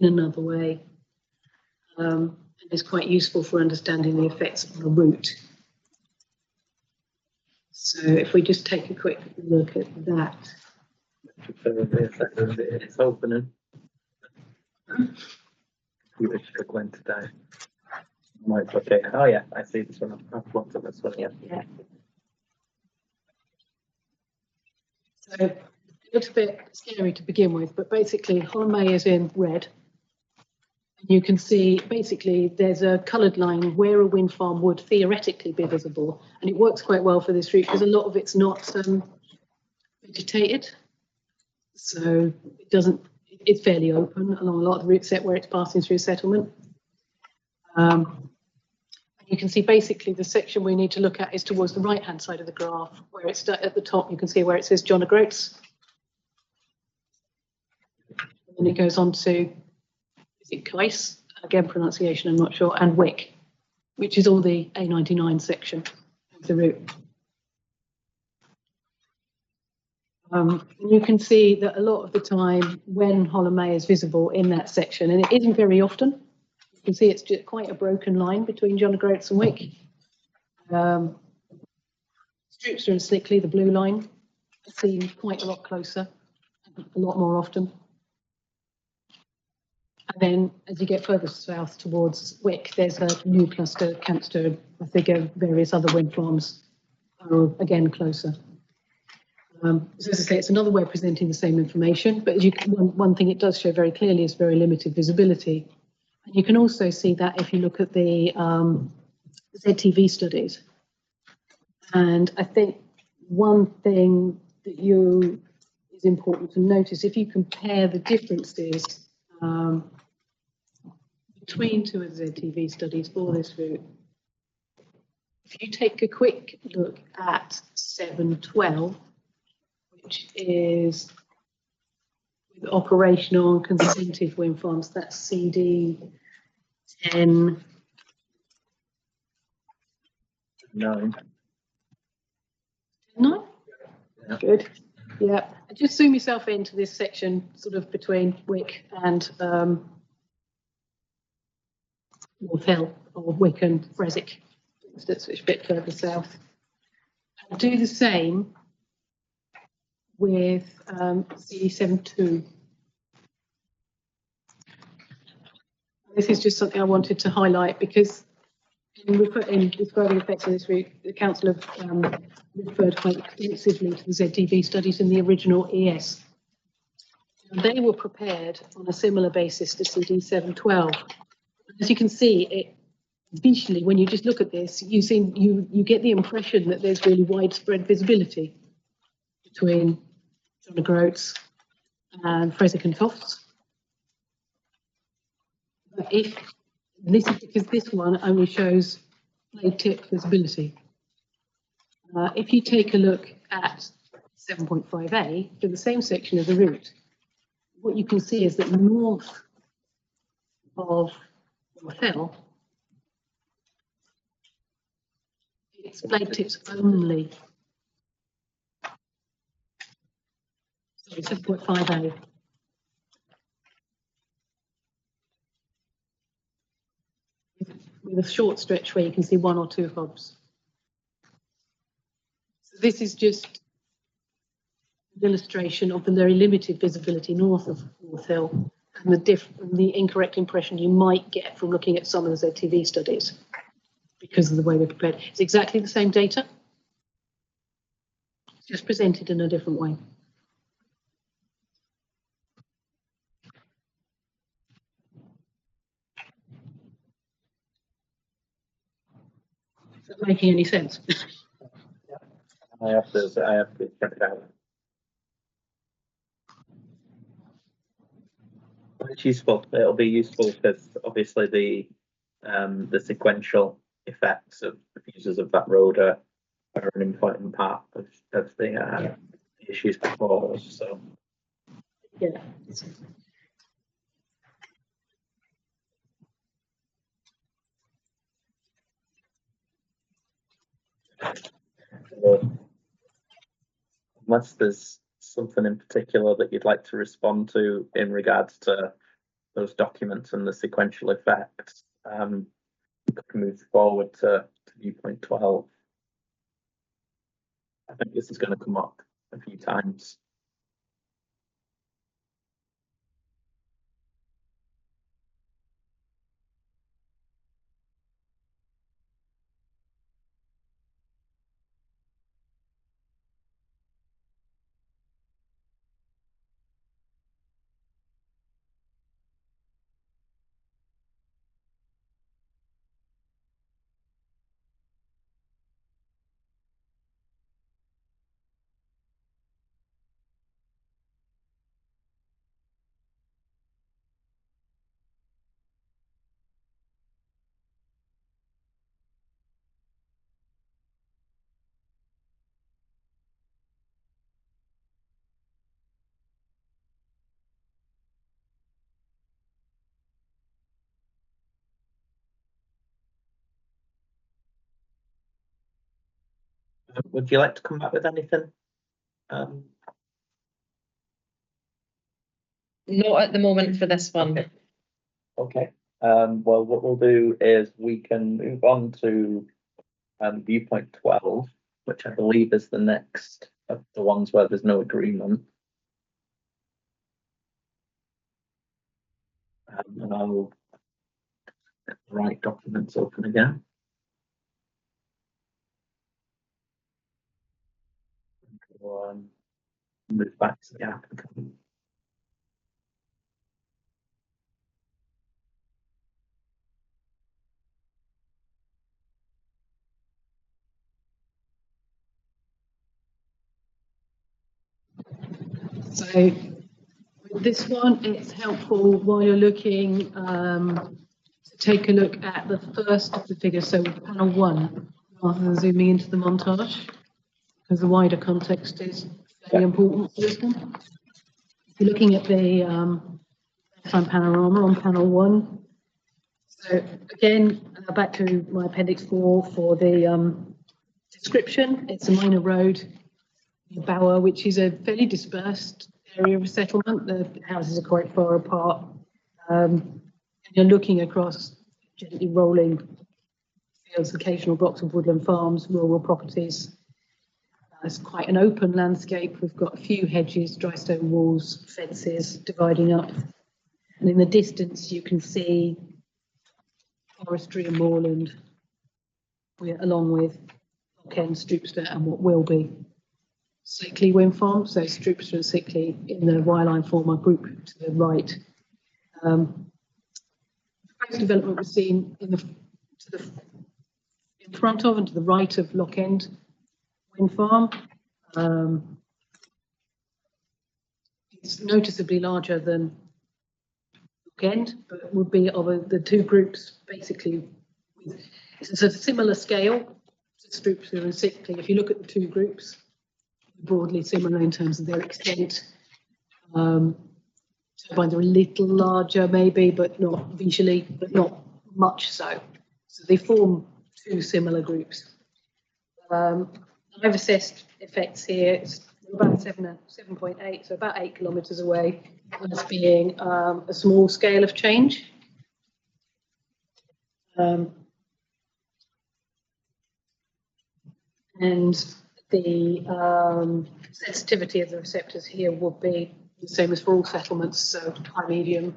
in another way. And it's quite useful for understanding the effects on a route. So if we just take a quick look at that. It's opening. You were struggling today. Right, okay. Oh yeah, I see this one. I've looked at this one, yeah. So it looks a bit scary to begin with, but basically Hollandmey is in red. You can see basically there's a coloured line where a wind farm would theoretically be visible, and it works quite well for this route because a lot of it's not vegetated, so it's fairly open along a lot of the route set where it's passing through settlement. You can see basically the section we need to look at is towards the right hand side of the graph, where it's at the top. You can see where it says John O'Groats, and it goes on to, is it Kais? Again, pronunciation I'm not sure, and Wick, which is all the A99 section of the route. You can see that a lot of the time when Hollandmey is visible in that section, and it isn't very often, you can see it's just quite a broken line between John O'Groats and Wick. Strips and Slickley, the blue line, are seen quite a lot closer, a lot more often. And then as you get further south towards Wick, there's a new cluster, Campster, I think various other wind farms are again closer. So as I say, it's another way of presenting the same information, but as you can, one thing it does show very clearly is very limited visibility. And you can also see that if you look at the ZTV studies. And I think one thing that is important to notice, if you compare the differences between two of the ZTV studies for this route, if you take a quick look at 712, which is with operational and consented wind farms, that's CD 10. 9. No? Yeah. Good. Yeah. Just zoom yourself into this section sort of between Wick and North Hill, or Wick and Freswick, which is a bit further south. And do the same with CD72. This is just something I wanted to highlight because in describing effects of this route, the Council have referred quite extensively to the ZTV studies in the original ES. And they were prepared on a similar basis to CD712. As you can see, it visually, when you just look at this, you get the impression that there's really widespread visibility between John O'Groats and Freswick and Tofts. But this is because this one only shows blade tip visibility. If you take a look at 7.5a, for the same section of the route, what you can see is that north of North Hill, it's blade tips only. Sorry, 7.5a. With a short stretch where you can see 1 or 2 hubs. So this is just an illustration of the very limited visibility north of North Hill and the incorrect impression you might get from looking at some of the ZTV studies because of the way they're prepared. It's exactly the same data, just presented in a different way. Is that making any sense? I have to check it out. It's useful. It'll be useful because obviously the sequential effects of the users of that road are an important part of the issues before us. So Yeah. unless there's something in particular that you'd like to respond to in regards to those documents and the sequential effects, we could move forward to viewpoint 12. I think this is going to come up a few times. Would you like to come back with anything? Not at the moment for this one. Okay. Well, what we'll do is we can move on to viewpoint 12, which I believe is the next of the ones where there's no agreement. And I'll get the right documents open again. Move back to the applicant. So with this one, it's helpful while you're looking to take a look at the first of the figures, so panel 1, rather than zooming into the montage, because the wider context is very important for this one. If you're looking at the left-hand panorama on panel 1, so again, back to my appendix 4 for the description. It's a minor road, Bower, which is a fairly dispersed area of settlement. The houses are quite far apart. And you're looking across gently rolling fields, occasional blocks of woodland farms, rural properties. It's quite an open landscape. We've got a few hedges, dry stone walls, fences dividing up. And in the distance, you can see forestry and moorland, along with Lockend, Stroopster, and what will be Sickley wind farm. So Stroopster and Sickley in the wireline form are grouped to the right. Proposed development was seen in front of and to the right of Lockend wind farm. It's noticeably larger than Lockend, but would be of the two groups basically. It's a similar scale to Stroopster and Sickley. If you look at the two groups, broadly similar in terms of their extent. Turbines are a little larger maybe, but not visually, but not much so. So they form two similar groups. I've assessed effects here. It's about 7.8, so about 8 kilometres away, as being a small scale of change. And the sensitivity of the receptors here would be the same as for all settlements, so high, medium.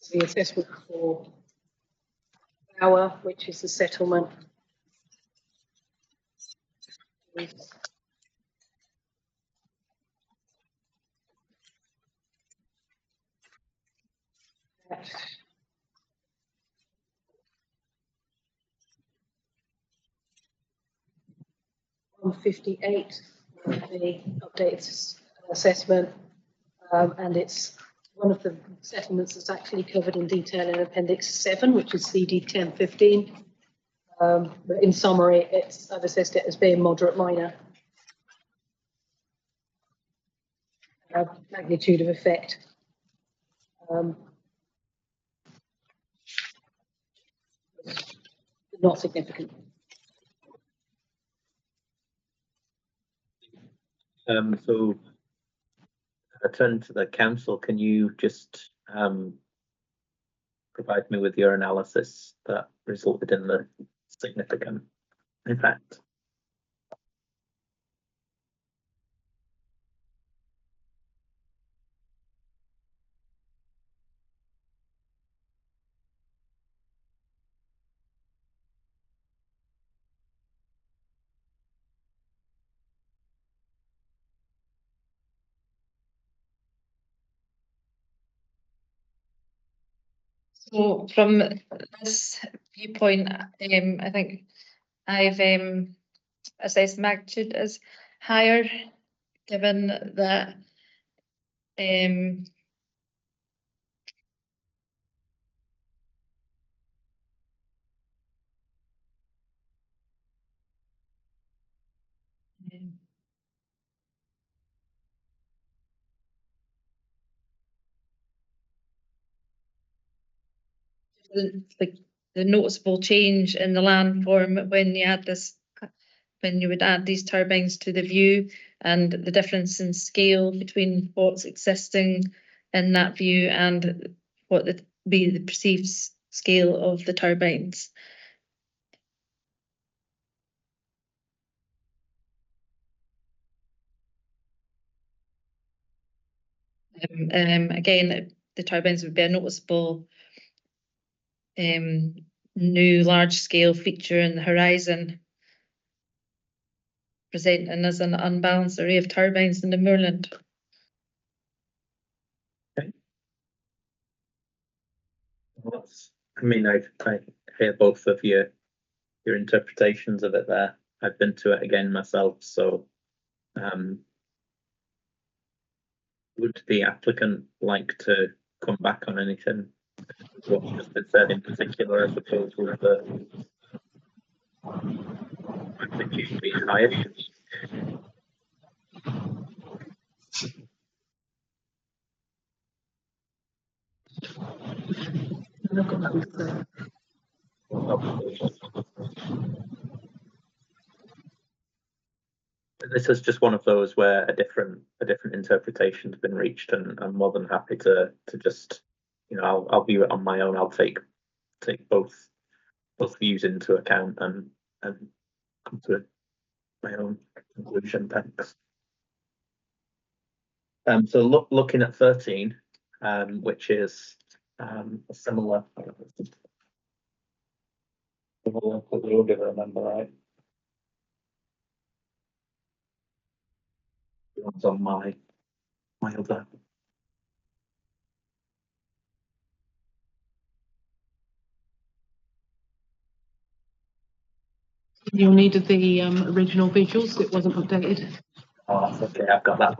So the assessment for Bower, which is the settlement, is at 158 the updated assessment, and it's one of the settlements that's actually covered in detail in Appendix 7, which is CD 1015. But in summary, I've assessed it as being moderate minor. Magnitude of effect. Not significant. So I turn to the council. Can you just provide me with your analysis that resulted in the significant effect? So from this viewpoint, I think I've assessed magnitude as higher, given that the noticeable change in the landform when you add this, when you would add these turbines to the view, and the difference in scale between what's existing in that view and what would be the perceived scale of the turbines. Again, the turbines would be a noticeable new large-scale feature in the horizon. presenting as an unbalanced array of turbines in the moorland. Well, I mean, I hear both of your interpretations of it there. I've been to it again myself, so would the applicant like to come back on anything? What's just been said in particular, I suppose, with the magnitude being higher. And I've got nothing to say. This is just one of those where a different interpretation has been reached, and I'm more than happy to just, you know, I'll view it on my own. I'll take both views into account and come to my own conclusion. Thanks. So looking at 13, which is a similar. We'll give it a number, right? It's on my other. You'll need the original visuals. It wasn't updated. Oh, that's okay. I've got that.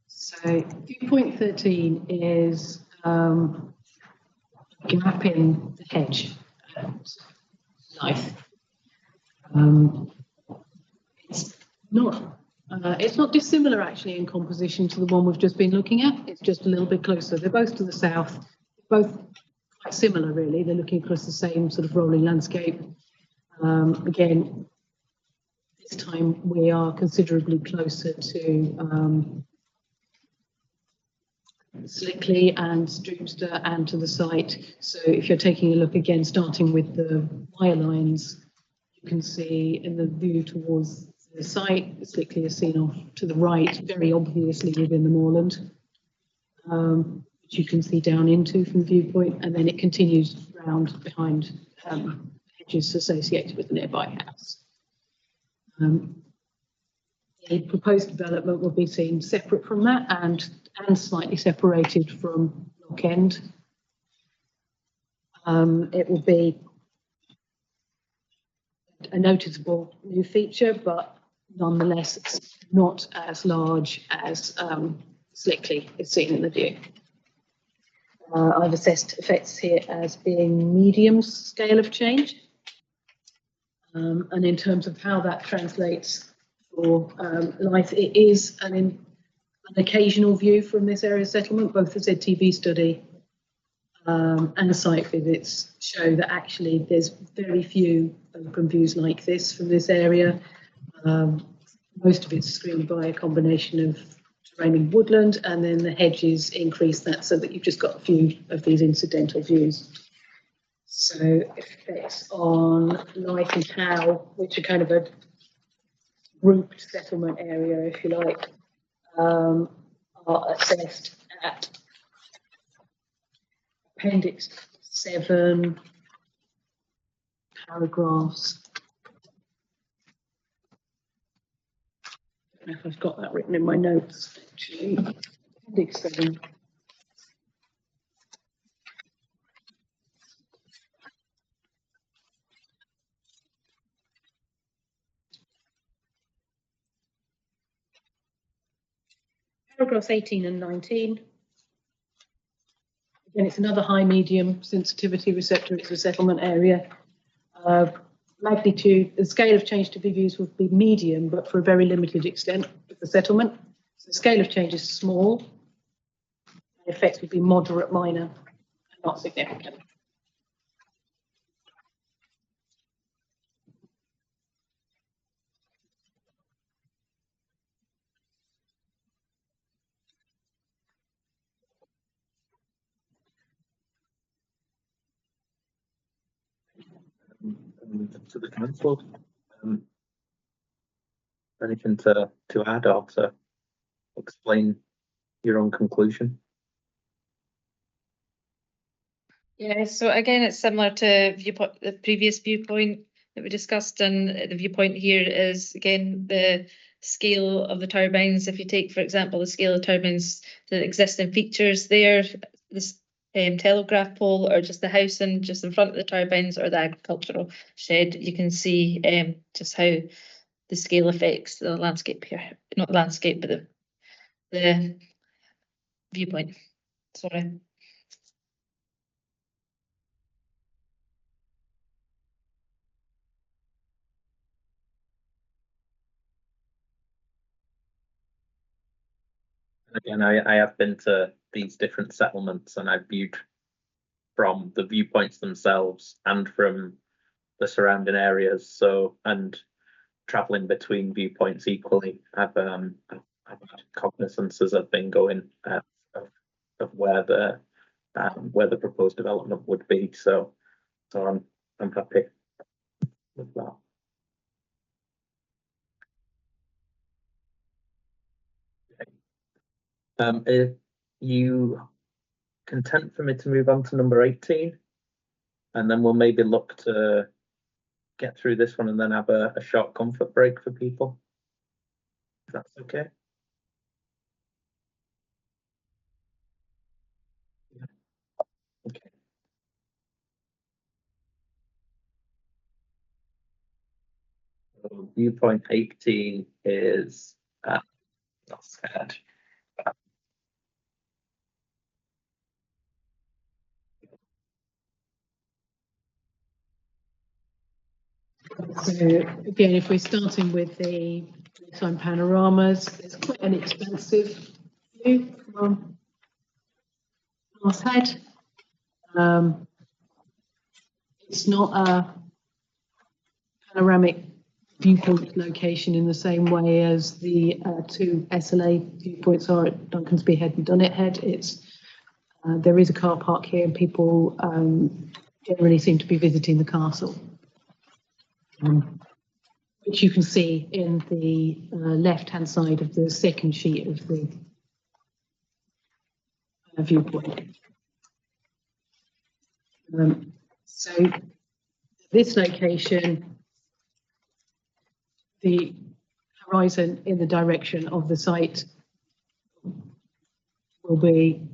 So viewpoint 13 is gap in the hedge life. It's not dissimilar actually in composition to the one we've just been looking at. It's just a little bit closer. They're both to the south, both quite similar really. They're looking across the same sort of rolling landscape. Again, this time we are considerably closer to Slickley and Streamster and to the site. So if you're taking a look again, starting with the wire lines, you can see in the view towards the site, Slickley is seen off to the right, very obviously within the moorland, which you can see down into from the viewpoint, and then it continues round behind hedges associated with the nearby house. The proposed development will be seen separate from that and slightly separated from Lock End. It will be a noticeable new feature, but nonetheless it's not as large as Slickley is seen in the view. I've assessed effects here as being medium scale of change. And in terms of how that translates for life, it is an occasional view from this area settlement. Both the ZTV study and site visits show that actually there's very few open views like this from this area. Most of it's screened by a combination of terrain and woodland, and then the hedges increase that so that you've just got a few of these incidental views. So effects on life and how, which are kind of a grouped settlement area, if you like, are assessed at Appendix 7, paragraphs. I don't know if I've got that written in my notes, actually. Appendix 7. Paragraphs 18 and 19. Again, it's another high medium sensitivity receptor. It's a settlement area. Magnitude, the scale of change to be used would be medium, but for a very limited extent of the settlement. So the scale of change is small. The effects would be moderate, minor, and not significant. To the council. Anything to add or to explain your own conclusion? Yeah, so again, it's similar to viewpoint, the previous viewpoint that we discussed, and the viewpoint here is again the scale of the turbines. If you take, for example, the scale of turbines, the existing features there, this telegraph pole, or just the housing just in front of the turbines, or the agricultural shed, you can see just how the scale affects the landscape here. Not the landscape, but the viewpoint. Sorry. Again, I have been to these different settlements, and I've viewed from the viewpoints themselves and from the surrounding areas. So, and traveling between viewpoints equally, I've had cognizance as I've been going of where the proposed development would be. So I'm happy with that. If you content for me to move on to number 18, and then we'll maybe look to get through this one and then have a short comfort break for people, if that's okay. Yeah. Okay. So viewpoint 18 is that's sad. So again, if we're starting with the daytime panoramas, it's quite an expansive view from North Head. It's not a panoramic viewpoint location in the same way as the two SLA viewpoints are at Duncansby Head and Dunnet Head. It's there is a car park here, and people generally seem to be visiting the castle, which you can see in the left-hand side of the second sheet of the viewpoint. So this location, the horizon in the direction of the site will be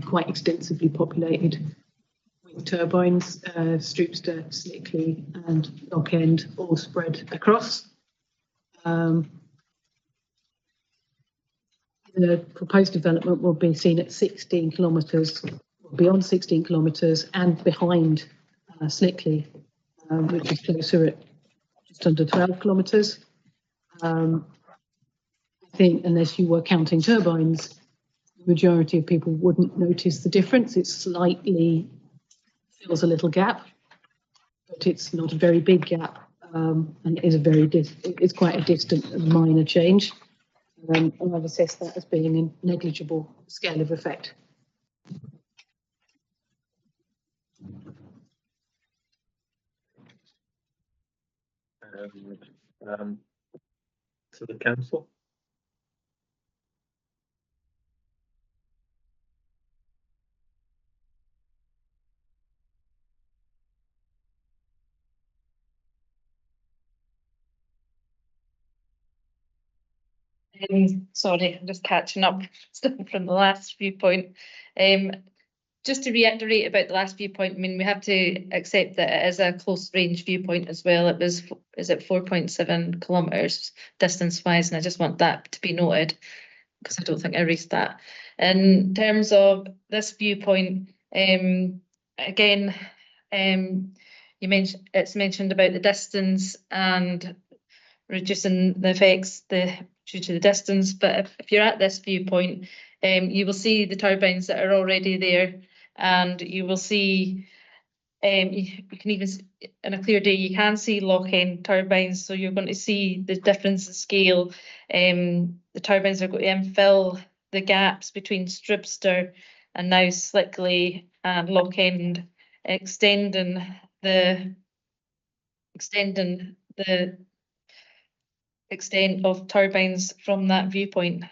quite extensively populated with turbines, Stroopster, Slickley and Lock End all spread across. The proposed development will be seen at 16 kilometres, beyond 16 kilometres, and behind Slickley, which is closer at just under 12 kilometres. I think unless you were counting turbines, the majority of people wouldn't notice the difference. It slightly fills a little gap, but it's not a very big gap, and it is it's quite a distant and minor change. And I've assessed that as being a negligible scale of effect. To the council. Sorry, I'm just catching up still from the last viewpoint. Just to reiterate about the last viewpoint, I mean, we have to accept that it is a close range viewpoint as well. It was, is it 4.7 kilometres distance wise, and I just want that to be noted because I don't think I raised that. In terms of this viewpoint, again, you mentioned, it's mentioned about the distance and reducing the effects due to the distance, but if you're at this viewpoint, you will see the turbines that are already there, and you will see, you can even, in a clear day, you can see Lock End turbines, so you're going to see the difference in scale. The turbines are going to infill the gaps between Stroopster and now Slickley and Lock End, extending the extending the extent of turbines from that viewpoint.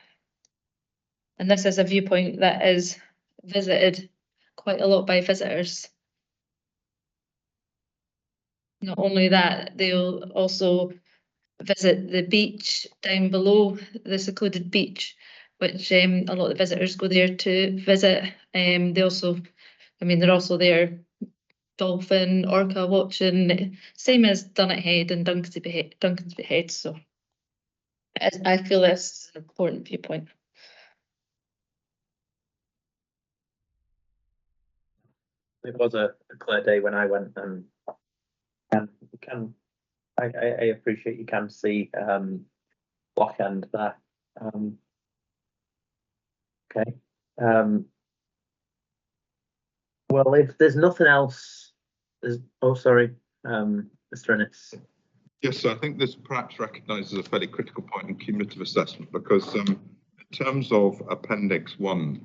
And this is a viewpoint that is visited quite a lot by visitors. Not only that, they'll also visit the beach down below, the secluded beach, which a lot of visitors go there to visit. They also, I mean, they're also there dolphin, orca watching, same as Dunnet Head and Duncansby Head. So I feel this is an important viewpoint. It was a clear day when I went, and you can, I appreciate you can see Loch End there. Okay. Well, if there's nothing else, oh, sorry, Mr. Ennis. Yes, so I think this perhaps recognises a fairly critical point in cumulative assessment, because in terms of Appendix 1,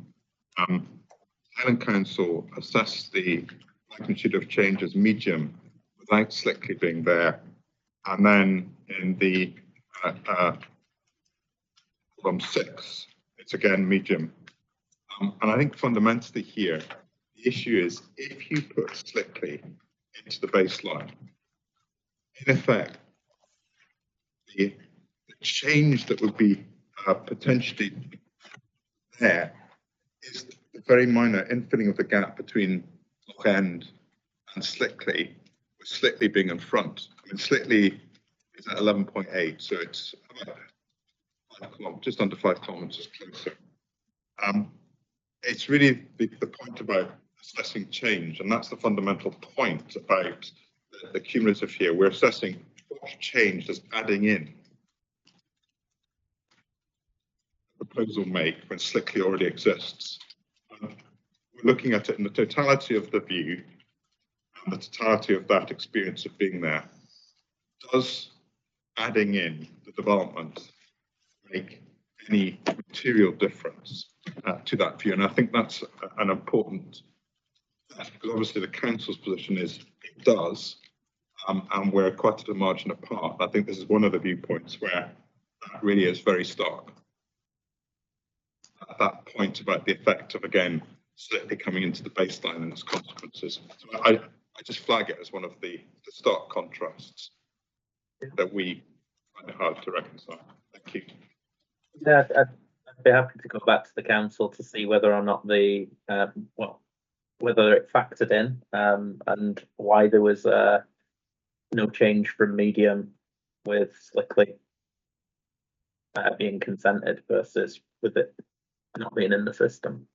Highland Council assessed the magnitude of change as medium without Slickley being there, and then in the column 6, it's again medium. And I think fundamentally here, the issue is if you put Slickley into the baseline, in effect, the change that would be potentially there is the very minor infilling of the gap between Loch End and Slickley, with Slickley being in front. I mean, Slickley is at 11.8, so it's about 5 kilometers, just under 5 kilometers closer. It's really the point about assessing change, and that's the fundamental point about the cumulative here. We're assessing what change does adding in the proposal make when Slickley already exists. We're looking at it in the totality of the view and the totality of that experience of being there. Does adding in the development make any material difference to that view? And I think that's an important, because obviously the council's position is it does, and we're quite at a margin apart. I think this is one of the viewpoints where that really is very stark. At that point about the effect of, again, Slickley coming into the baseline and its consequences. So I just flag it as one of the stark contrasts that we find it hard to reconcile. Thank you. Yeah, I'd be happy to go back to the council to see whether or not the whether it factored in and why there was no change from medium with Slickley being consented versus with it not being in the system.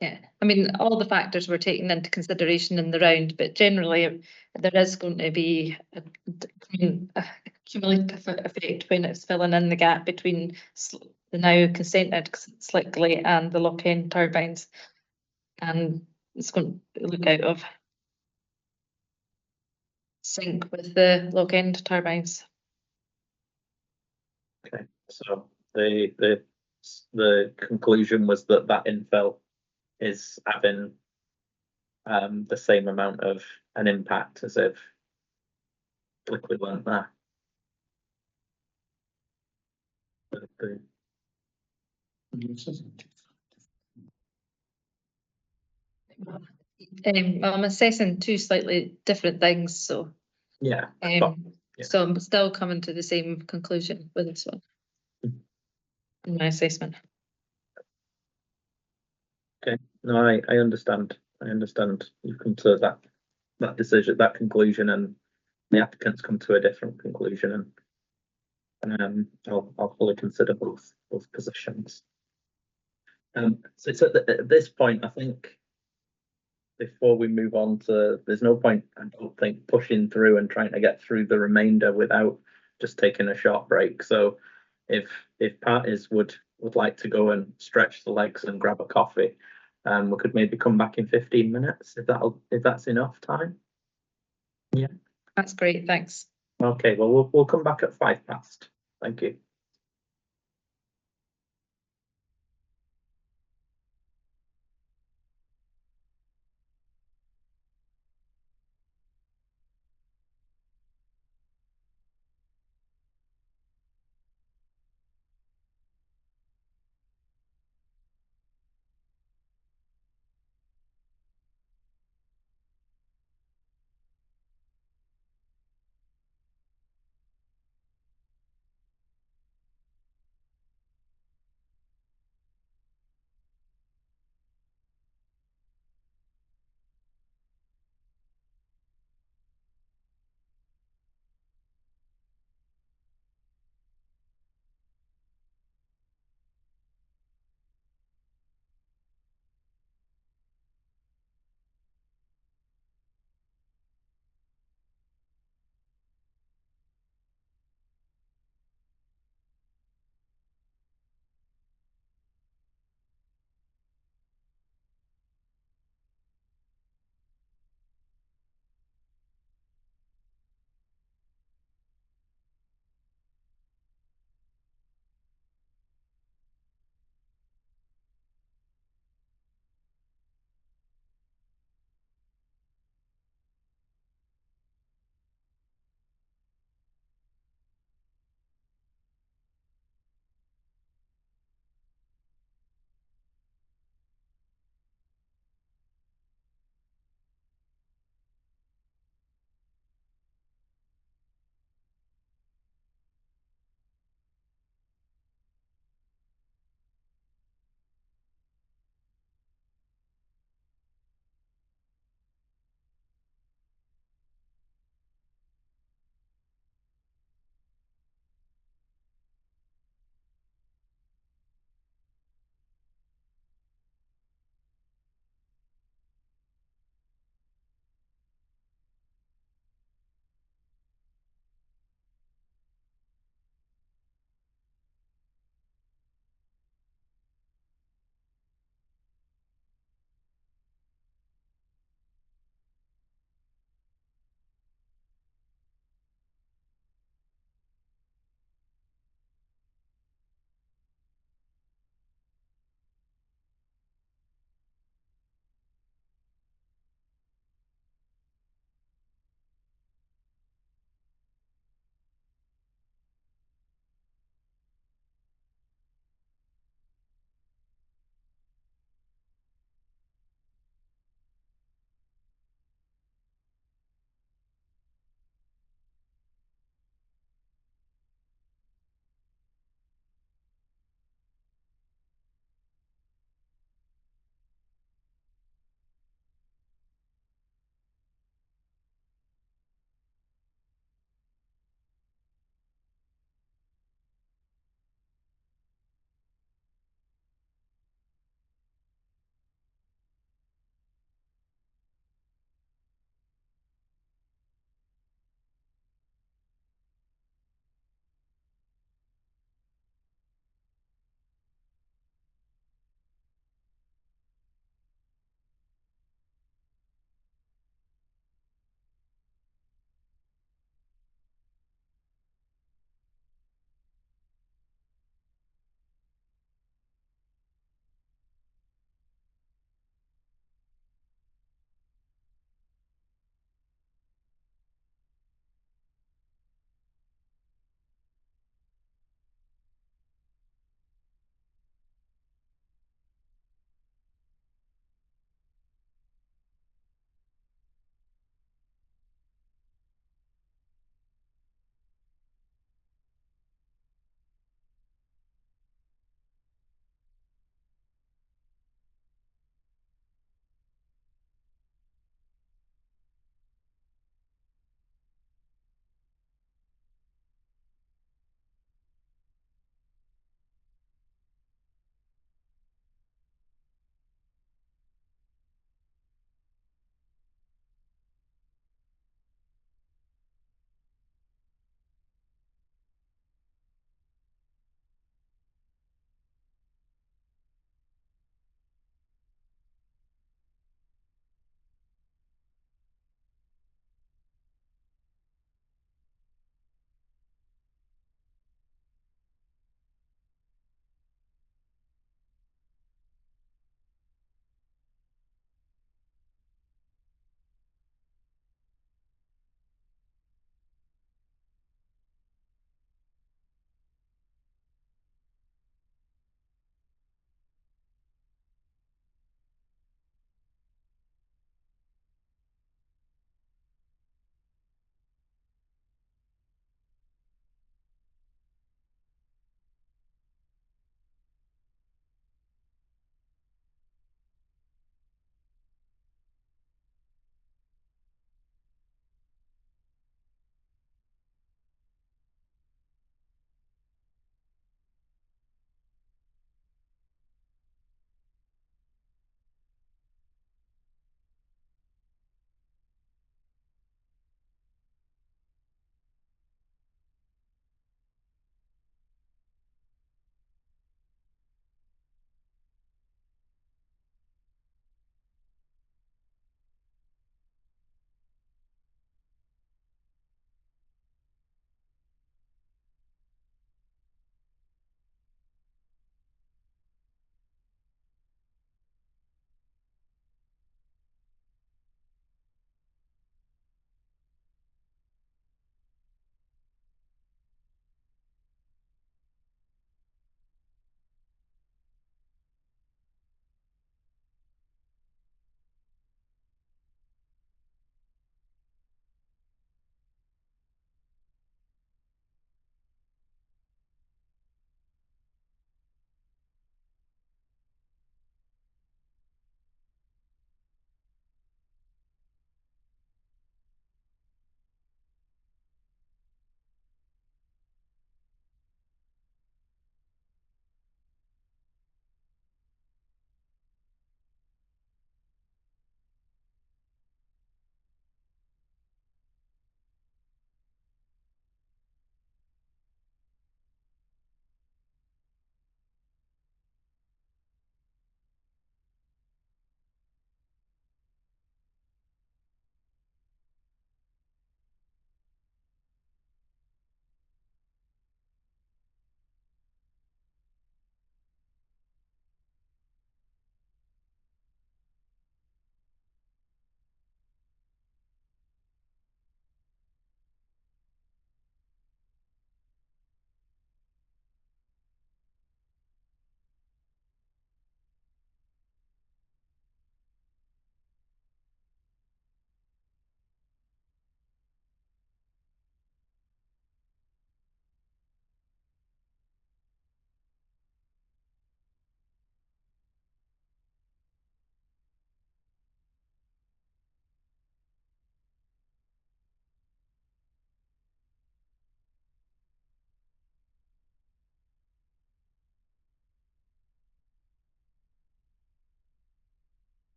Yeah, I mean, all the factors were taken into consideration in the round, but generally there is going to be a cumulative effect when it's filling in the gap between the now consented Slickley and the Loch End turbines, and it's going to look out of sync with the Loch End turbines. Okay, so the conclusion was that infill is having the same amount of an impact as if Slickley weren't there. I'm assessing two slightly different things, so Yeah. so I'm still coming to the same conclusion with this one in my assessment. Okay, no, I understand. I understand you've come to that decision, that conclusion, and the applicants come to a different conclusion, and I'll fully consider both positions. So it's at this point, I think, before we move on to, there's no point, I don't think, pushing through and trying to get through the remainder without just taking a short break. So if parties would like to go and stretch the legs and grab a coffee, we could maybe come back in 15 minutes if that's enough time. Yeah, that's great, thanks. Okay, well we'll come back at 5 past. Thank you.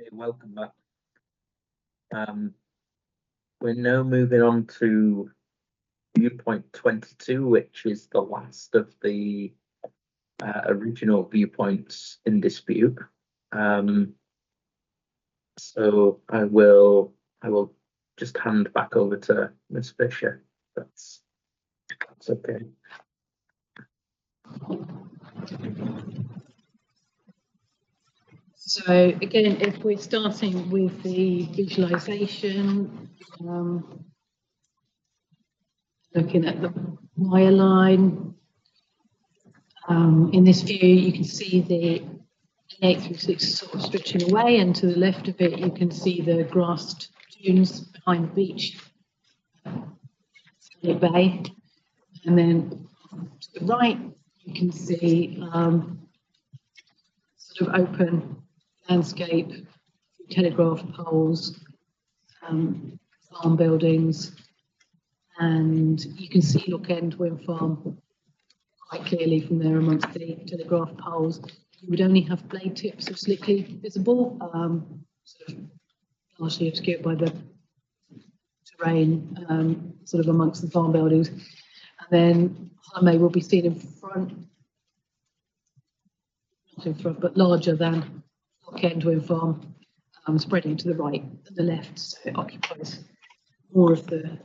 Okay, welcome back. We're now moving on to viewpoint 22, which is the last of the original viewpoints in dispute. So I will just hand back over to Ms. Fisher. That's okay. So again, if we're starting with the visualization, looking at the wire line, in this view, you can see the N836 sort of stretching away, and to the left of it, you can see the grassed dunes behind the beach, the bay, and then to the right, you can see sort of open landscape, telegraph poles, farm buildings, and you can see Lock End Wind Farm quite clearly from there amongst the telegraph poles. You would only have blade tips of Slickley visible, sort of largely obscured by the terrain, sort of amongst the farm buildings. And then Hollandmey will be seen in front, not in front, but larger than Lock End Wind Farm, spreading to the right and the left, so it occupies more of the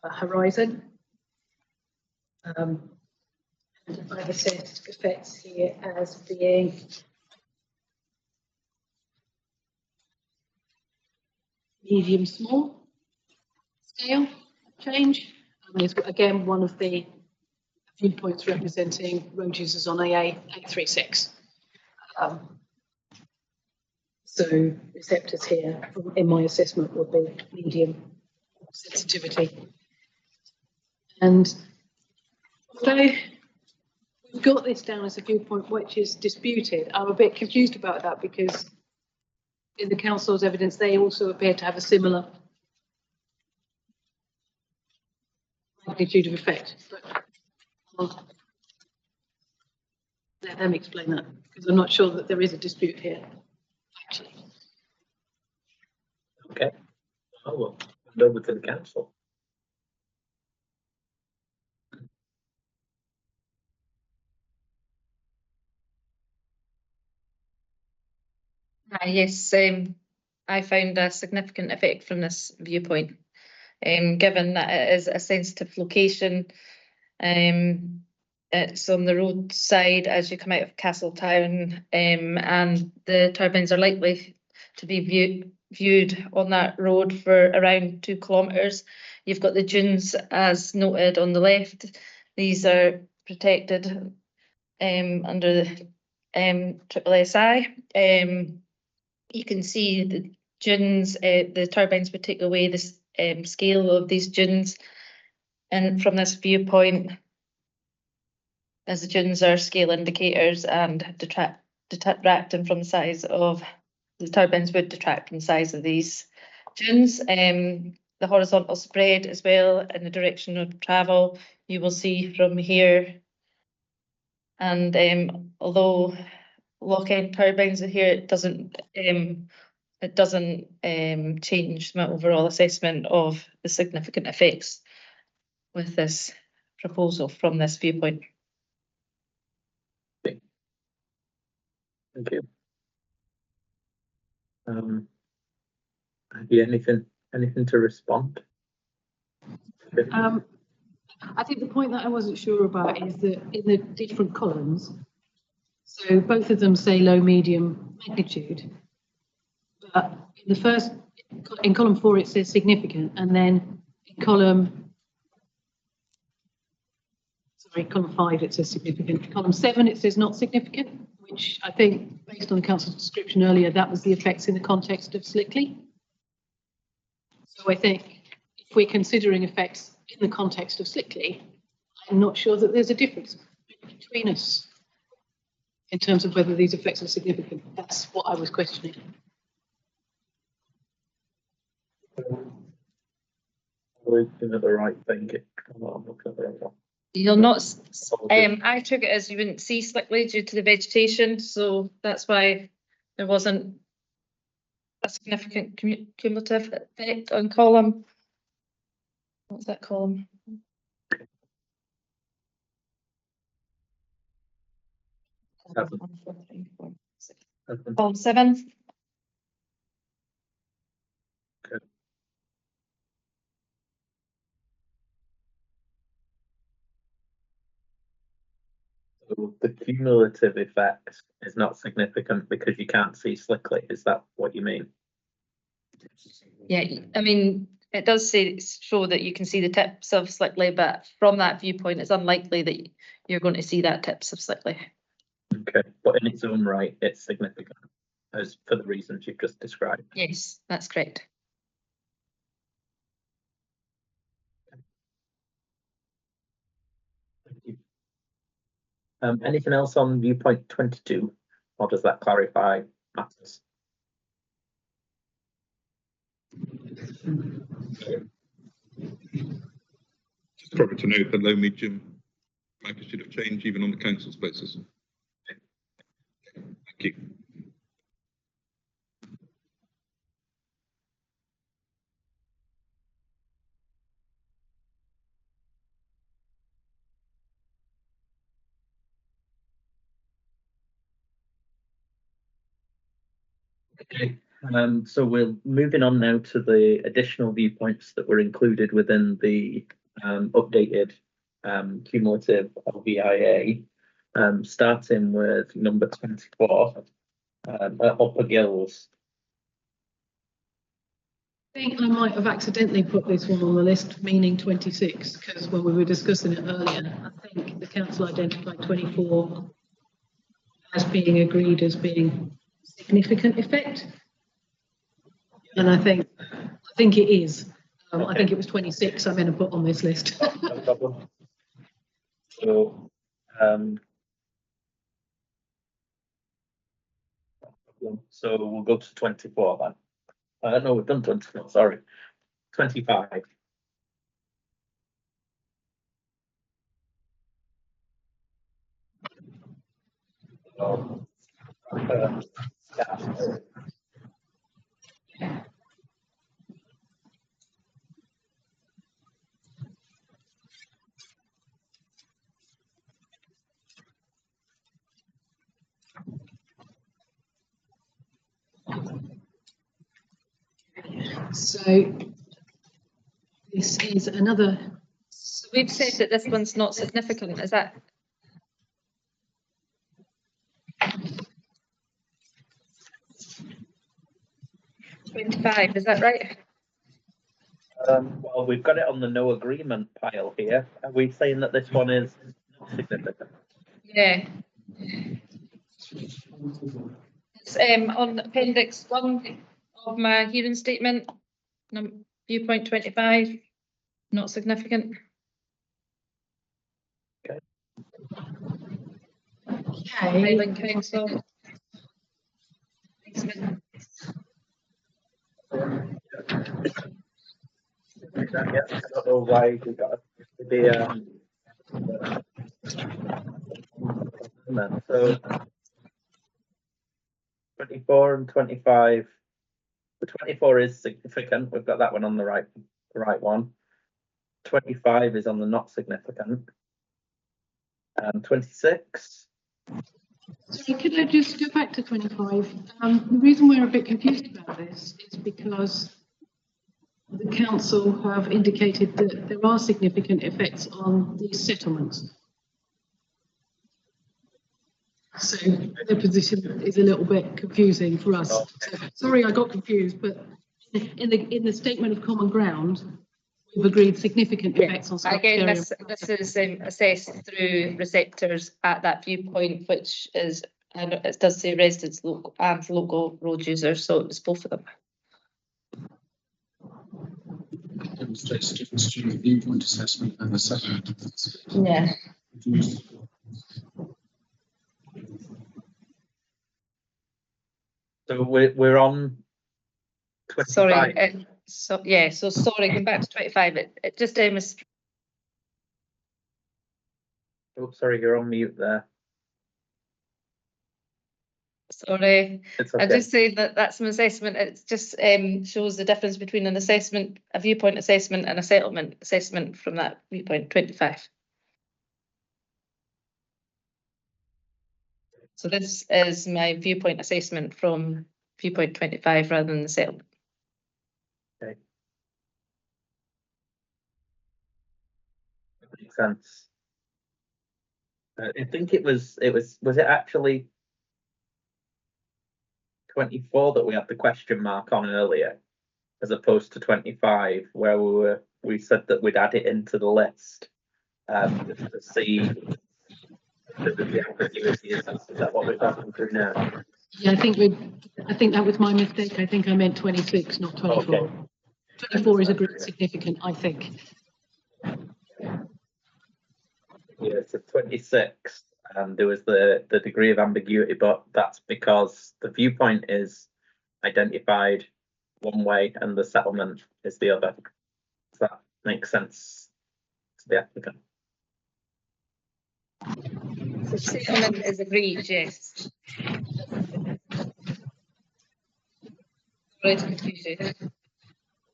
horizon. And I've assessed effects here as being medium small scale change. And it's again one of the viewpoints representing road users on AA 836. So receptors here, in my assessment, would be medium sensitivity. And although we've got this down as a viewpoint which is disputed, I'm a bit confused about that, because in the council's evidence, they also appear to have a similar magnitude of effect. But I'll let them explain that, because I'm not sure that there is a dispute here, actually. Okay, I will hand over to the council. Yes, I found a significant effect from this viewpoint, given that it is a sensitive location. It's on the roadside as you come out of Castletown, and the turbines are likely to be viewed on that road for around 2 kilometres. You've got the dunes, as noted on the left. These are protected under the SSSI. You can see the dunes, the turbines would take away this scale of these dunes, and from this viewpoint, as the dunes are scale indicators and detracting from the size of the turbines would detract from the size of these dunes. The horizontal spread as well in the direction of travel, you will see from here. And although Lock End turbines are here, it doesn't change my overall assessment of the significant effects with this proposal from this viewpoint. Thank you. Have you anything to respond? I think the point that I wasn't sure about is that in the different columns, so both of them say low, medium magnitude, but in column 4 it says significant, and then in column 5 it says significant. Column 7 it says not significant, which I think, based on the council's description earlier, that was the effects in the context of Slickley. So I think if we're considering effects in the context of Slickley, I'm not sure that there's a difference between us in terms of whether these effects are significant. That's what I was questioning. Looking at the right thing. I'm looking at the right one. You'll not, I took it as you wouldn't see Slickley due to the vegetation, so that's why there wasn't a significant cumulative effect on column. What's that column? Seven. Column 7. So the cumulative effect is not significant because you can't see slickly. Is that what you mean? Yeah, I mean, it does show that you can see the tips of slickly, but from that viewpoint, it's unlikely that you're going to see that tips of slickly. Okay, but in its own right, it's significant, as for the reasons you've just described. Yes, that's correct. Thank you. Anything else on viewpoint 22, or does that clarify matters? Just probably to note the low medium magnitude of change even on the council's basis. Thank you. Okay, so we're moving on now to the additional viewpoints that were included within the updated cumulative LVIA, starting with number 24, Upper Gills. I think I might have accidentally put this one on the list, meaning 26, because when we were discussing it earlier, I think the council identified 24 as being agreed as being significant effect. And I think it is. I think it was 26 I'm going to put on this list. No problem. So we'll go to 24 then. No, we've done 24, sorry. 25. So this is another. So we've said that this one's not significant, is that? $25, is that right? Well, we've got it on the no agreement pile here. Are we saying that this one is not significant? Yeah. It's on appendix 1 of my hearing statement, viewpoint 25, not significant. Okay. Highland Council. Yeah, I don't know why we got the so 24 and 25. The 24 is significant. We've got that one on the right one. 25 is on the not significant. 26. Sorry, could I just go back to 25? The reason we're a bit confused about this is because the council have indicated that there are significant effects on these settlements. So the position is a little bit confusing for us. So, sorry, I got confused, but in the statement of common ground, we've agreed significant effects on Scottish again, area. this is assessed through receptors at that viewpoint, which is, and it does say residents local and local road users, so it's both of them. Demonstrates the difference between the viewpoint assessment and the settlement. Yeah. So we're on 25. Sorry, so sorry, going back to 25, it just demonstrates. Oh, sorry, you're on mute there. Sorry, It's I'm okay. just saying that that's an assessment. It just shows the difference between an assessment, a viewpoint assessment, and a settlement assessment from that viewpoint 25. So this is my viewpoint assessment from viewpoint 25 rather than the settlement. Okay. That makes sense. I think was it actually 24 that we had the question mark on earlier, as opposed to 25, where we said that we'd add it into the list to see the ambiguity. Is that what we're talking through now? Yeah, I think that was my mistake. I think I meant 26, not 24. Okay. 24 is a bit significant, I think. Yeah, so 26, there was the degree of ambiguity, but that's because the viewpoint is identified one way and the settlement is the other. Does that make sense to the applicant? So settlement is agreed, yes. Sorry to confuse you.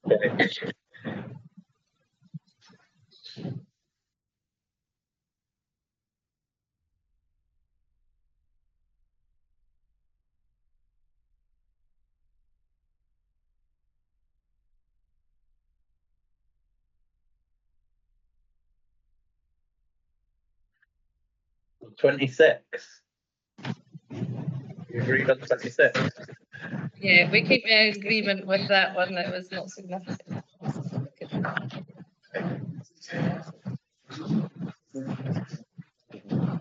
Okay. $26. You agreed on 26? Yeah, we keep in agreement with that one. That was not significant.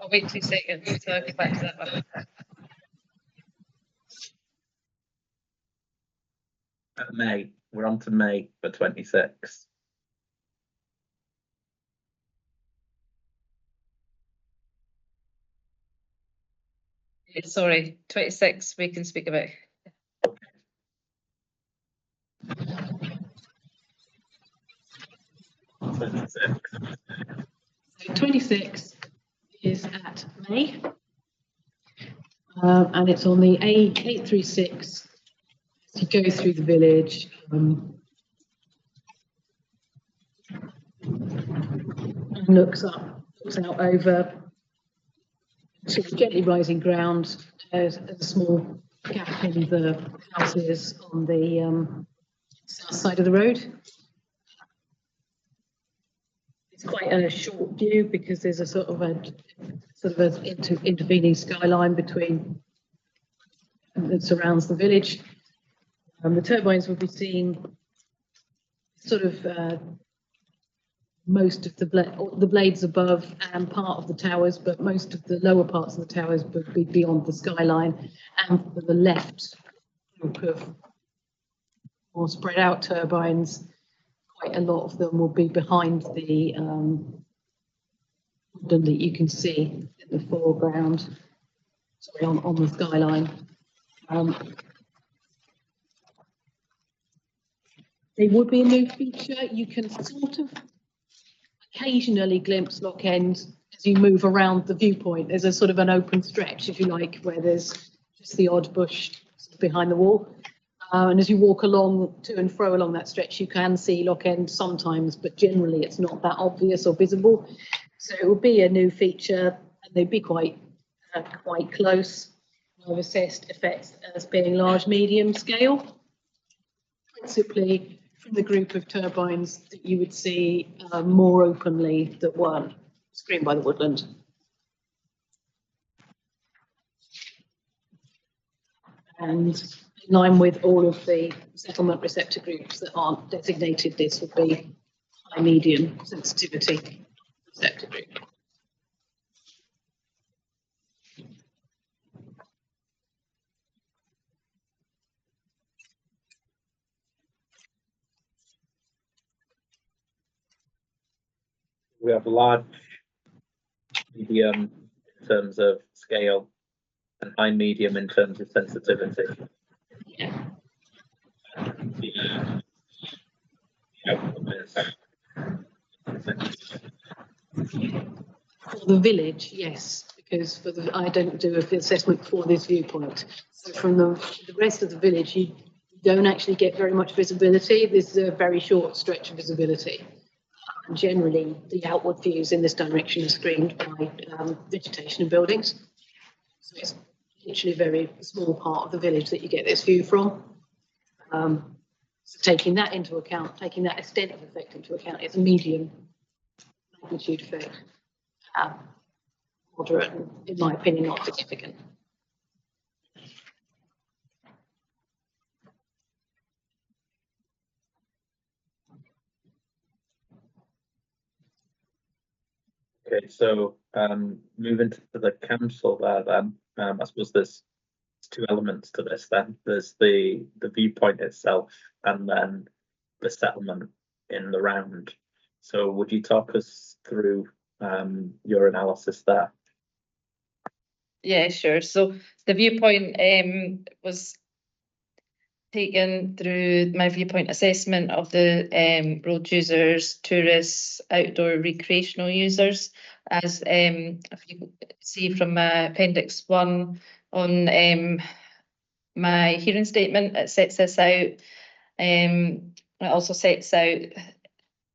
I'll wait 2 seconds to get back to that one. May. We're on to May for 26. Yeah, sorry, 26 we can speak about. 26 is at May, and it's on the A836. You go through the village, and looks out over sort of gently rising ground. There's a small gap in the houses on the south side of the road. It's quite a short view because there's a sort of an intervening skyline between that surrounds the village. The turbines will be seen sort of most of the blades above and part of the towers, but most of the lower parts of the towers would be beyond the skyline. And for the left group of more spread out turbines, quite a lot of them will be behind the woodland that you can see in the foreground, sorry, on the skyline. They would be a new feature. You can sort of occasionally glimpse Lock End as you move around the viewpoint. There's a sort of an open stretch, if you like, where there's just the odd bush behind the wall. And as you walk along to and fro along that stretch, you can see Lock End sometimes, but generally it's not that obvious or visible. So it will be a new feature, and they'd be quite close. I've assessed effects as being large, medium scale, principally from the group of turbines that you would see more openly that weren't screened by the woodland. And in line with all of the settlement receptor groups that aren't designated, this would be high medium sensitivity receptor group. We have large, medium in terms of scale, and high medium in terms of sensitivity. Yeah. For the village, yes, because I don't do an assessment for this viewpoint. So from the rest of the village, you don't actually get very much visibility. This is a very short stretch of visibility. And generally, the outward views in this direction are screened by vegetation and buildings. So it's literally a very small part of the village that you get this view from. So taking that into account, taking that extent of effect into account, it's a medium magnitude effect. Moderate, in my opinion, not significant. Okay, so moving to the council there then, I suppose there's two elements to this then. There's the viewpoint itself and then the settlement in the round. So would you talk us through your analysis there? Yeah, sure. So the viewpoint was taken through my viewpoint assessment of the road users, tourists, outdoor recreational users. As if you see from Appendix 1 on my hearing statement, it sets this out. It also sets out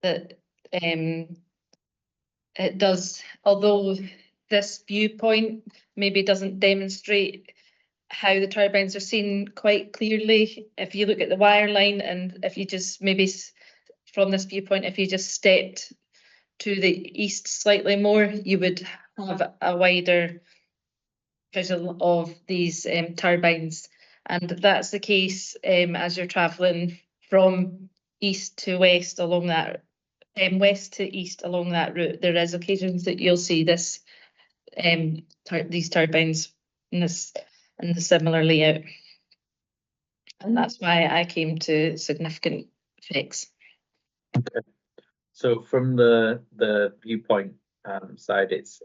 that it does, although this viewpoint maybe doesn't demonstrate how the turbines are seen quite clearly. If you look at the wire line, and if you just maybe from this viewpoint, if you just stepped to the east slightly more, you would have a wider visual of these turbines. And that's the case as you're travelling from east to west along that, west to east along that route. There is occasions that you'll see this, these turbines in the similar layout. And that's why I came to significant effects. Okay. So from the viewpoint side, it's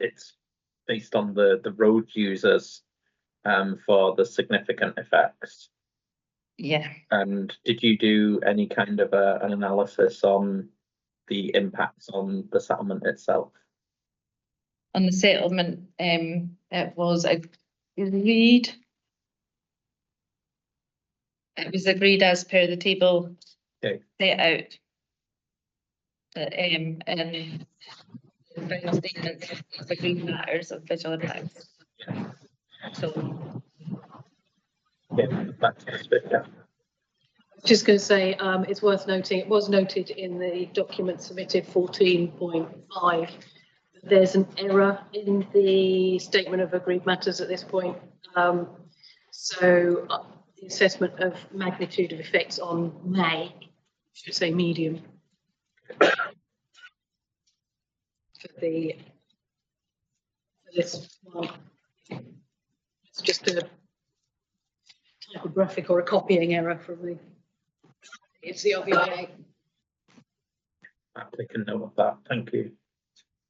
based on the road users for the significant effects. Yeah. And did you do any kind of an analysis on the impacts on the settlement itself? On the settlement, it was agreed. It was agreed as per the table set out. That and the final statement of agreed matters of visual impacts. Yeah. So Back to the speaker. Just going to say, it's worth noting, it was noted in the document submitted 14.5, there's an error in the statement of agreed matters at this point. So the assessment of magnitude of effects on May should say medium. For this one, it's just a typographic or a copying error from the. It's the LVIA. I've taken note of that. Thank you.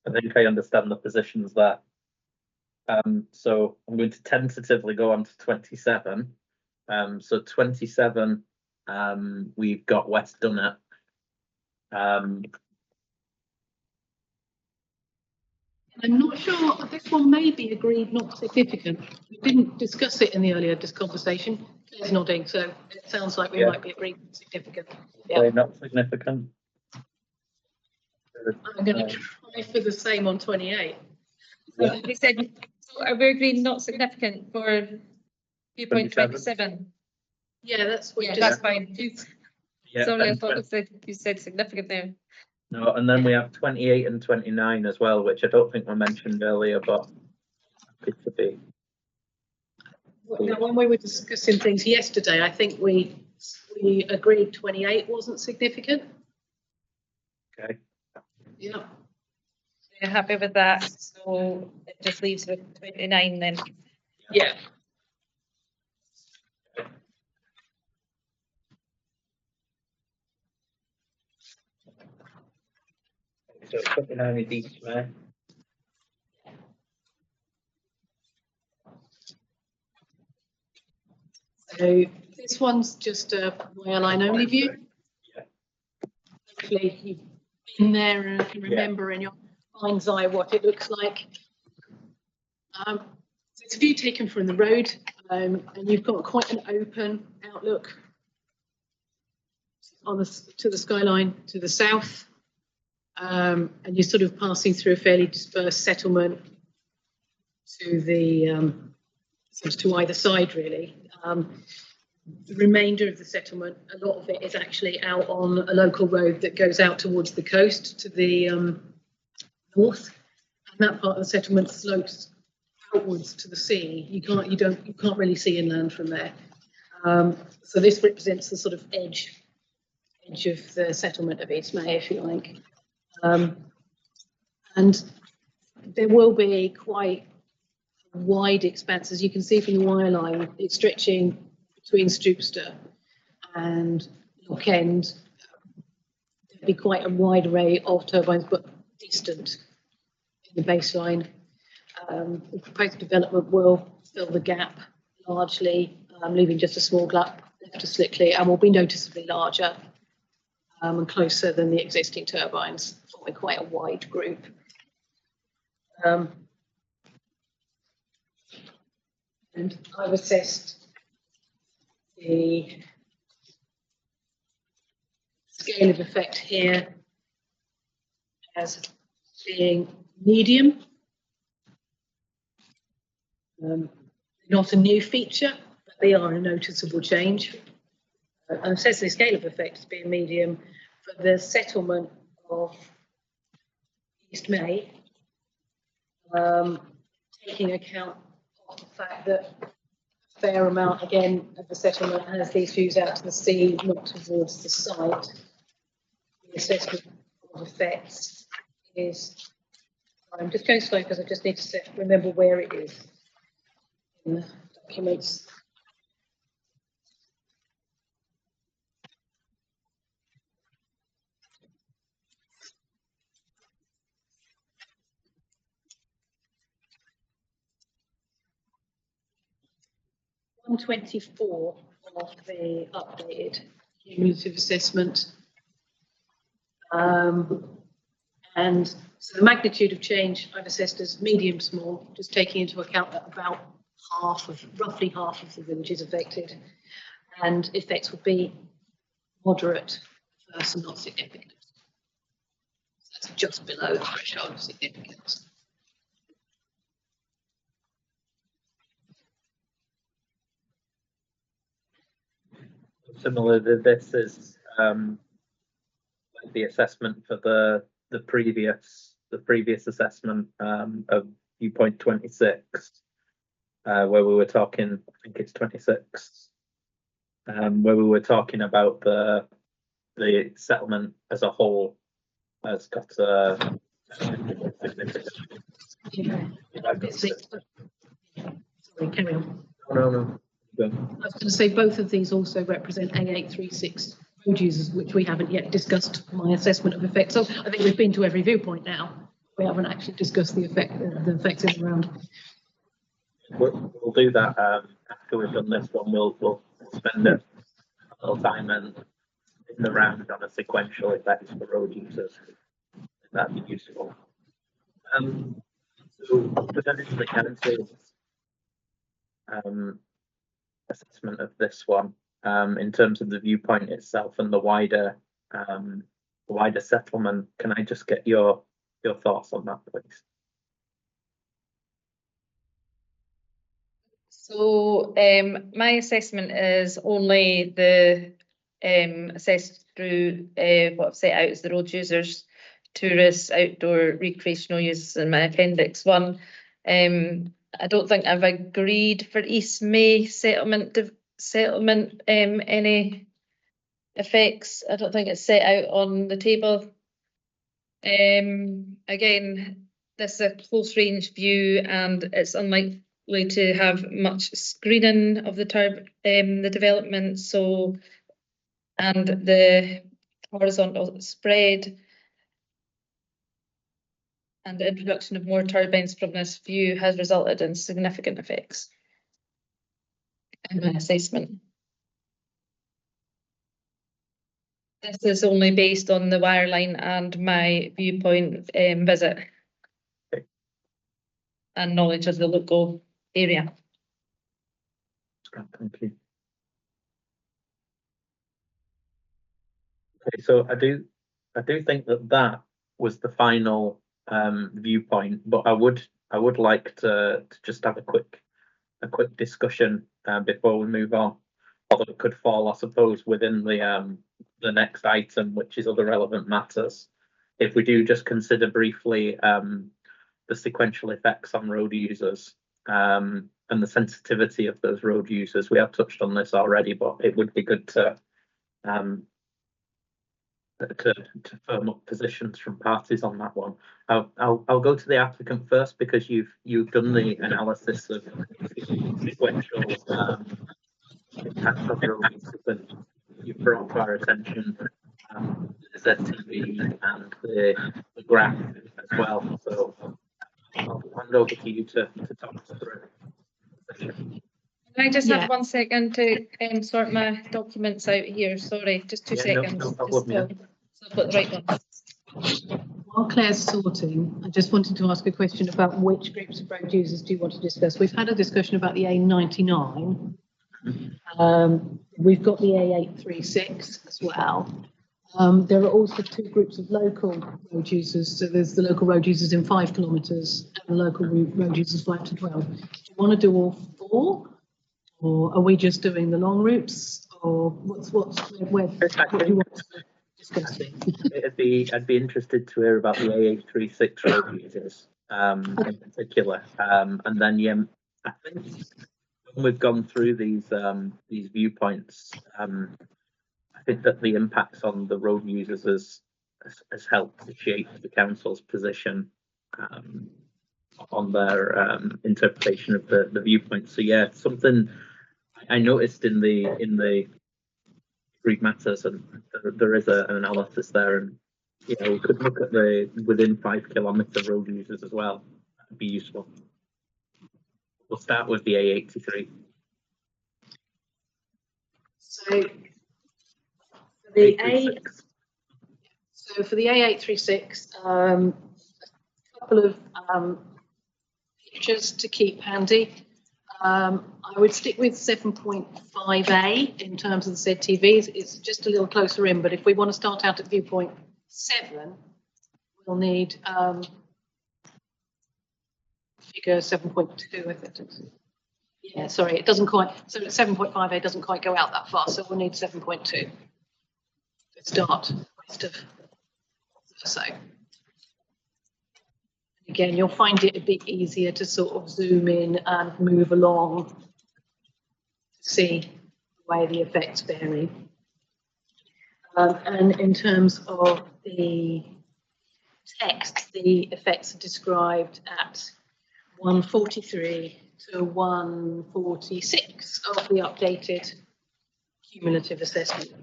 I think I understand the positions there. So I'm going to tentatively go on to 27. So 27, we've got West Dunnet. I'm not sure, this one may be agreed not significant. We didn't discuss it in the earlier conversation. Claire's nodding, so it sounds like we might be agreed significant. Yeah. Not significant. I'm going to try for the same on 28. yeah. They said, so are we agreeing not significant for viewpoint 27? Yeah, that's what. Yeah, that's fine. Yeah, Sorry, I thought you said significant there. No, and then we have 28 and 29 as well, which I don't think were mentioned earlier, but it could be. Now, when we were discussing things yesterday, I think we agreed 28 wasn't significant. Okay. Yeah. You're happy with that? So it just leaves with 29 then. Yeah. So 29 is each there. So this one's just a wireline only view. Yeah. Hopefully you've been there and can remember in your mind's eye what it looks like. So it's a view taken from the road, and you've got quite an open outlook on to the skyline to the south, and you're sort of passing through a fairly dispersed settlement to the sort of to either side, really. The remainder of the settlement, a lot of it is actually out on a local road that goes out towards the coast to the north, and that part of the settlement slopes outwards to the sea. You can't really see inland from there. So this represents the sort of edge of the settlement of Eastmay, if you like. And there will be quite wide expanses. You can see from the wire line, it's stretching between Stoopster and Lock End. There'll be quite a wide array of turbines, but distant in the baseline. The proposed development will fill the gap largely, leaving just a small gap left to Slickley, and will be noticeably larger and closer than the existing turbines, forming quite a wide group. And I've assessed the scale of effect here as being medium. Not a new feature, but they are a noticeable change. I've assessed the scale of effect as being medium for the settlement of Eastmay, taking account of the fact that a fair amount, again, of the settlement has these views out to the sea, not towards the site. The assessment of effects is, I'm just going slow because I just need to remember where it is in the documents. (124) of the updated cumulative assessment. And so the magnitude of change I've assessed as medium small, just taking into account that about roughly half of the village is affected, and effects would be moderate first and not significant. So that's just below the threshold of significance. Similarly, this is like the assessment for the previous assessment of viewpoint 26, where we were talking, I think it's 26, where we were talking about the settlement as a whole has got a significant. Sorry, carry on. No. I was going to say both of these also represent A836 road users, which we haven't yet discussed my assessment of effects. So I think we've been to every viewpoint now. We haven't actually discussed the effects in the round. We'll do that after we've done this one. We'll spend a little time in the round on a sequential effects for road users. That'd be useful. So presenting the council's assessment of this one in terms of the viewpoint itself and the wider settlement. Can I just get your thoughts on that, please? So my assessment is only the assessed through what I've set out as the road users, tourists, outdoor recreational users in my appendix 1. I don't think I've agreed for Eastmay settlement any effects. I don't think it's set out on the table. Again, this is a close range view and it's unlikely to have much screening of the development, so, and the horizontal spread and the introduction of more turbines from this view has resulted in significant effects in my assessment. This is only based on the wireline and my viewpoint visit. and knowledge of the local area. Thank you. Okay, so I do think that was the final viewpoint, but I would like to just have a quick discussion before we move on, although it could fall, I suppose, within the next item, which is other relevant matters. If we do just consider briefly the sequential effects on road users and the sensitivity of those road users. We have touched on this already, but it would be good to firm up positions from parties on that one. I'll go to the applicant first, because you've done the analysis of sequential impact on road users, and you've brought to our attention the ZTV and the graph as well. So I'll hand over to you to talk us through. Can I just Yeah. have 1 second to sort my documents out here? Sorry, just 2 seconds. No problem, yeah. So I've got the right one. While Claire's sorting, I just wanted to ask a question about which groups of road users do you want to discuss? We've had a discussion about the A99. We've got the A836 as well. There are also 2 groups of local road users. So there's the local road users in 5 kilometres and the local road users 5 to 12. Do you want to do all 4? Or are we just doing the long routes? Or what do you want to discuss? I'd be interested to hear about the A836 road users in particular. And then I think when we've gone through these viewpoints, I think that the impacts on the road users has helped to shape the council's position on their interpretation of the viewpoints. So yeah, something I noticed in the Greek matters, and there is an analysis there, and we could look at the within 5 kilometre road users as well. That'd be useful. We'll start with the A83. So for the A836, a couple of pictures to keep handy. I would stick with 7.5A in terms of the ZTVs. It's just a little closer in, but if we want to start out at viewpoint 7, we'll need figure 7.2, I think. Yeah, sorry, it doesn't quite. So 7.5A doesn't quite go out that far, so we'll need 7.2 to start west of so. Again, you'll find it a bit easier to sort of zoom in and move along to see the way the effects vary. And in terms of the text, the effects are described at 143 to 146 of the updated cumulative assessment.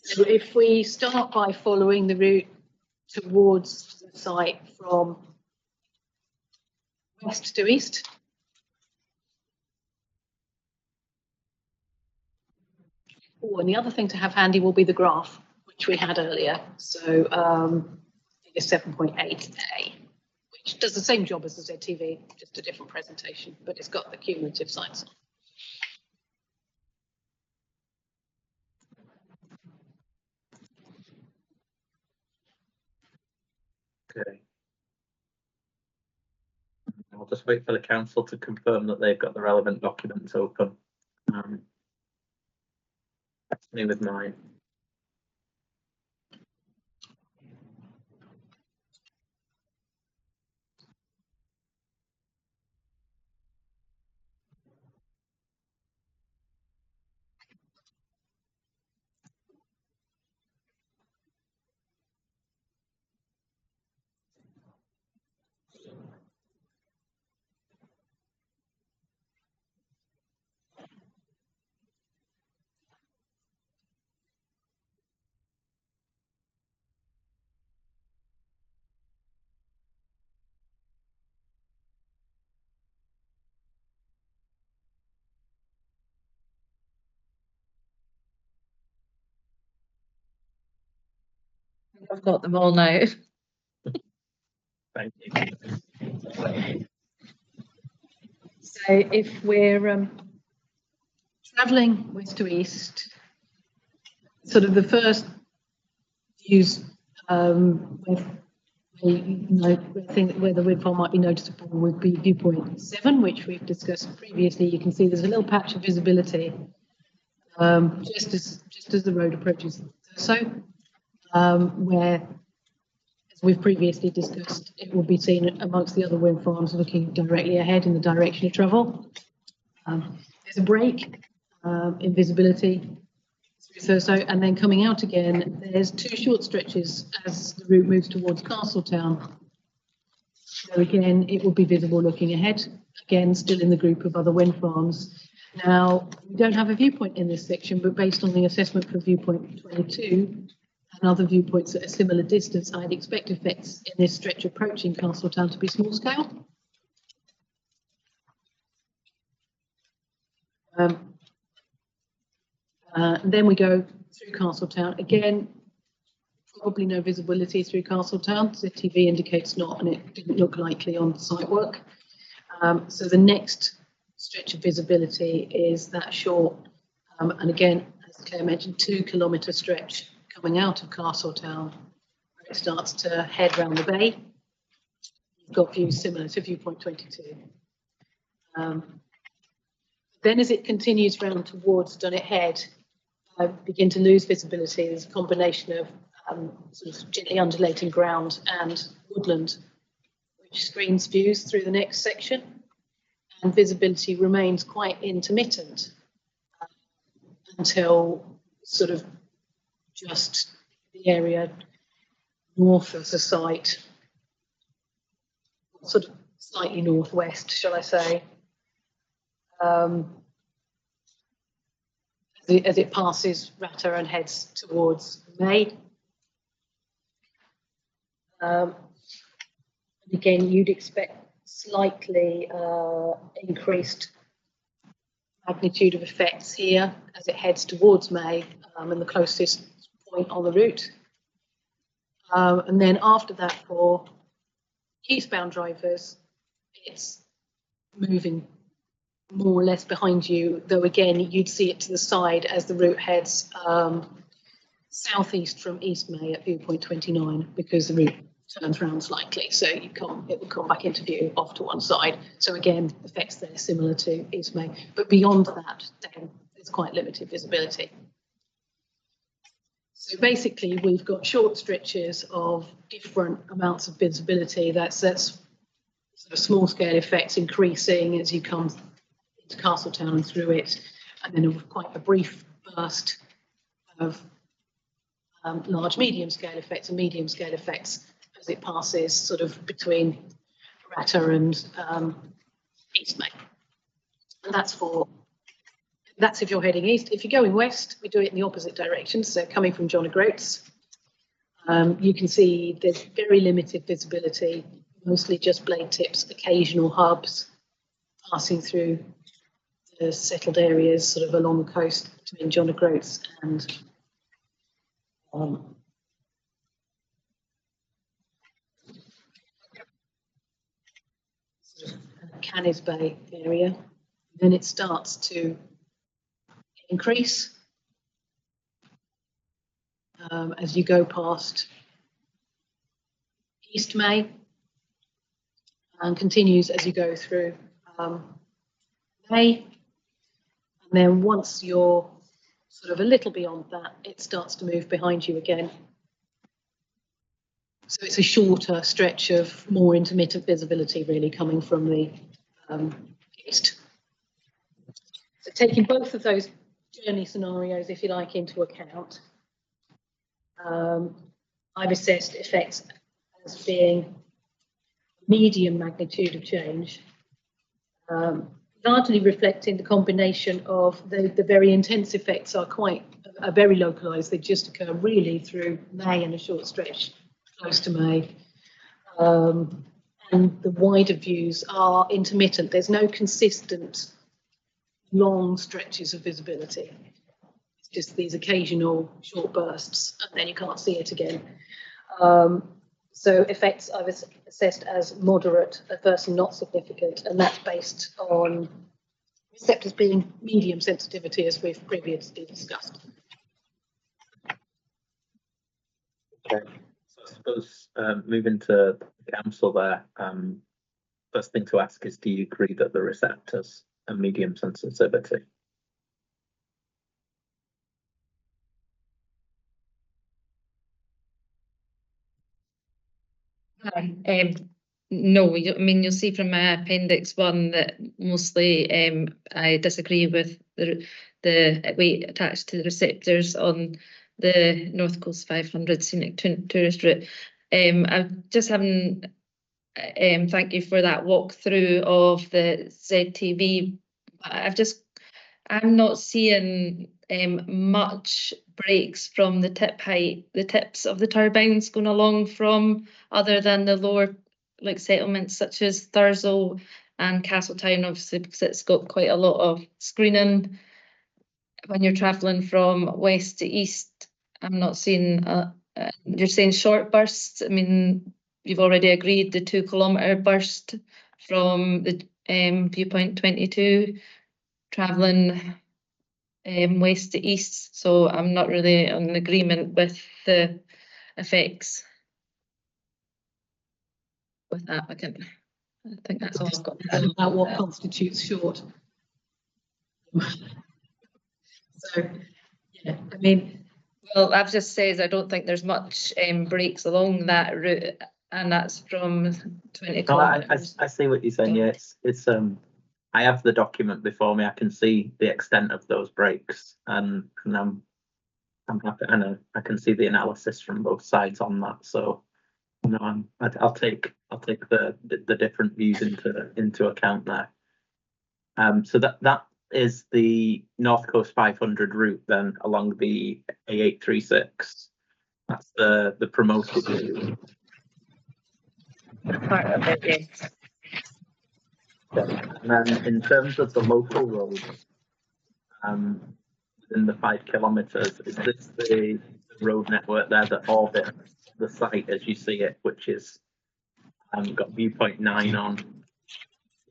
So if we start by following the route towards the site from west to east, and the other thing to have handy will be the graph, which we had earlier. So figure 7.8A, which does the same job as the ZTV, just a different presentation, but it's got the cumulative sites on. Okay. I'll just wait for the council to confirm that they've got the relevant documents open. That's me with mine. I've got them all now. Thank you. So if we're travelling west to east, sort of the first views where the wind farm might be noticeable would be viewpoint 7, which we've discussed previously. You can see there's a little patch of visibility just as the road approaches where, as we've previously discussed, it will be seen amongst the other wind farms looking directly ahead in the direction of travel. There's a break in visibility through Thurso, and then coming out again, there's 2 short stretches as the route moves towards Castletown. So again, it will be visible looking ahead, again, still in the group of other wind farms. Now, we don't have a viewpoint in this section, but based on the assessment for viewpoint 22 and other viewpoints at a similar distance, I'd expect effects in this stretch approaching Castletown to be small scale. Then we go through Castletown. Again, probably no visibility through Castletown. The TV indicates not, and it didn't look likely on site work. So the next stretch of visibility is that short, and again, as Claire mentioned, 2 kilometre stretch coming out of Castletown, where it starts to head round the bay. You've got views similar to viewpoint 22. Then as it continues round towards Dunnet Head, begin to lose visibility. There's a combination of sort of gently undulating ground and woodland, which screens views through the next section, and visibility remains quite intermittent until sort of just the area north of the site, sort of slightly northwest, shall I say, as it passes Ratter and heads towards May. Again, you'd expect slightly increased magnitude of effects here as it heads towards May and the closest point on the route. And then after that, for eastbound drivers, it's moving more or less behind you, though again, you'd see it to the side as the route heads southeast from East May at viewpoint 29, because the route turns round slightly, so it will come back into view off to one side. So again, effects there similar to East May, but beyond that, then there's quite limited visibility. So basically, we've got short stretches of different amounts of visibility. That's sort of small scale effects increasing as you come into Castletown and through it, and then quite a brief burst of large medium scale effects and medium scale effects as it passes sort of between Ratter and East May. And that's if you're heading east. If you're going west, we do it in the opposite direction. So coming from John O'Groats, you can see there's very limited visibility, mostly just blade tips, occasional hubs passing through the settled areas sort of along the coast between John O'Groats and sort of Cannes Bay area. Then it starts to increase as you go past East May, and continues as you go through May. And then once you're sort of a little beyond that, it starts to move behind you again. So it's a shorter stretch of more intermittent visibility really coming from the east. So taking both of those journey scenarios, if you like, into account, I've assessed effects as being medium magnitude of change, largely reflecting the combination of the very intense effects are very localised. They just occur really through May and a short stretch close to May. And the wider views are intermittent. There's no consistent long stretches of visibility. It's just these occasional short bursts, and then you can't see it again. So effects I've assessed as moderate, adverse and not significant, and that's based on receptors being medium sensitivity, as we've previously discussed. Okay, so I suppose moving to the council there, first thing to ask is, do you agree that the receptors are medium sensitivity? No, I mean, you'll see from my appendix 1 that mostly I disagree with the weight attached to the receptors on the North Coast 500 scenic tourist route. I'm just having, thank you for that walkthrough of the ZTV. I'm not seeing much breaks from the tip height, the tips of the turbines going along from, other than the lower like settlements such as Thurso and Castletown, obviously, because it's got quite a lot of screening. When you're travelling from west to east, I'm not seeing, you're saying short bursts. I mean, you've already agreed the 2 kilometre burst from the viewpoint 22, travelling west to east, so I'm not really in agreement with the effects with that. I think that's all I've got. About what constitutes short. So, yeah, I mean, well, I've just said I don't think there's much breaks along that route, and that's from 20 kilometres. I see what you're saying. Yeah, it's I have the document before me. I can see the extent of those breaks, and I'm happy. And I can see the analysis from both sides on that. So, you know, I'll take the different views into account there. So that is the North Coast 500 route then along the A836. That's the promoted route. Part of it, yes. And then in terms of the local roads, within the 5 kilometres, is this the road network there that orbits the site as you see it, which is got viewpoint 9 on,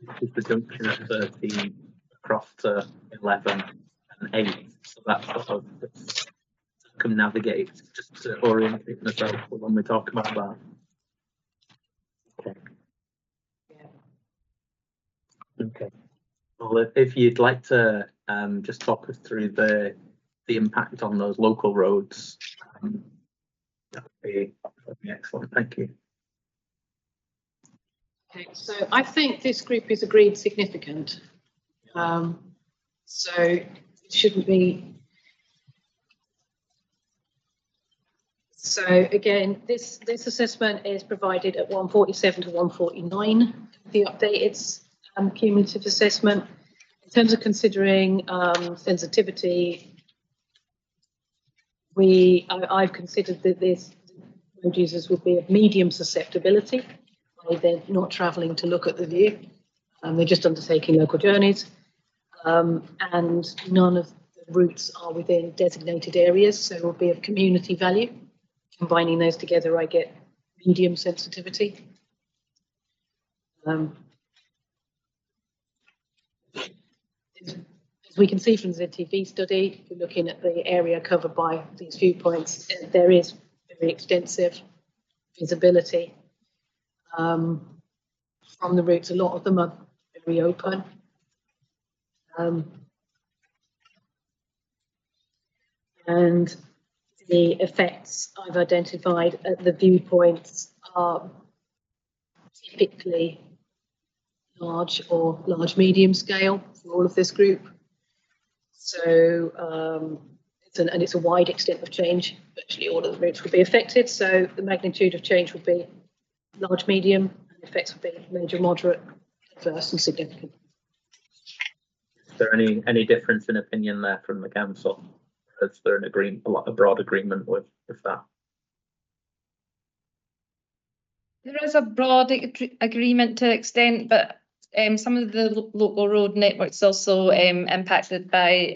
which is the junction at 13 across to 11 and 8. So that's sort of circumnavigate, just to orientate myself when we talk about that. Okay. Okay. Well, if you'd like to just talk us through the impact on those local roads, that would be excellent. Thank you. okay, so I think this group is agreed significant. So it shouldn't be. So again, this assessment is provided at 147 to 149. The updated cumulative assessment. In terms of considering sensitivity, I've considered that road users would be of medium susceptibility. They're not travelling to look at the view. They're just undertaking local journeys. And none of the routes are within designated areas, so it will be of community value. Combining those together, I get medium sensitivity. As we can see from the ZTV study, if you're looking at the area covered by these viewpoints, there is very extensive visibility from the routes. A lot of them are very open. And the effects I've identified at the viewpoints are typically large or large-medium scale for all of this group. So it's a wide extent of change. Virtually all of the routes will be affected. So the magnitude of change will be large, medium, and effects will be major, moderate, adverse, and significant. Is there any difference in opinion there from the council? Is there a broad agreement with that? There is a broad agreement to an extent, but some of the local road networks also impacted by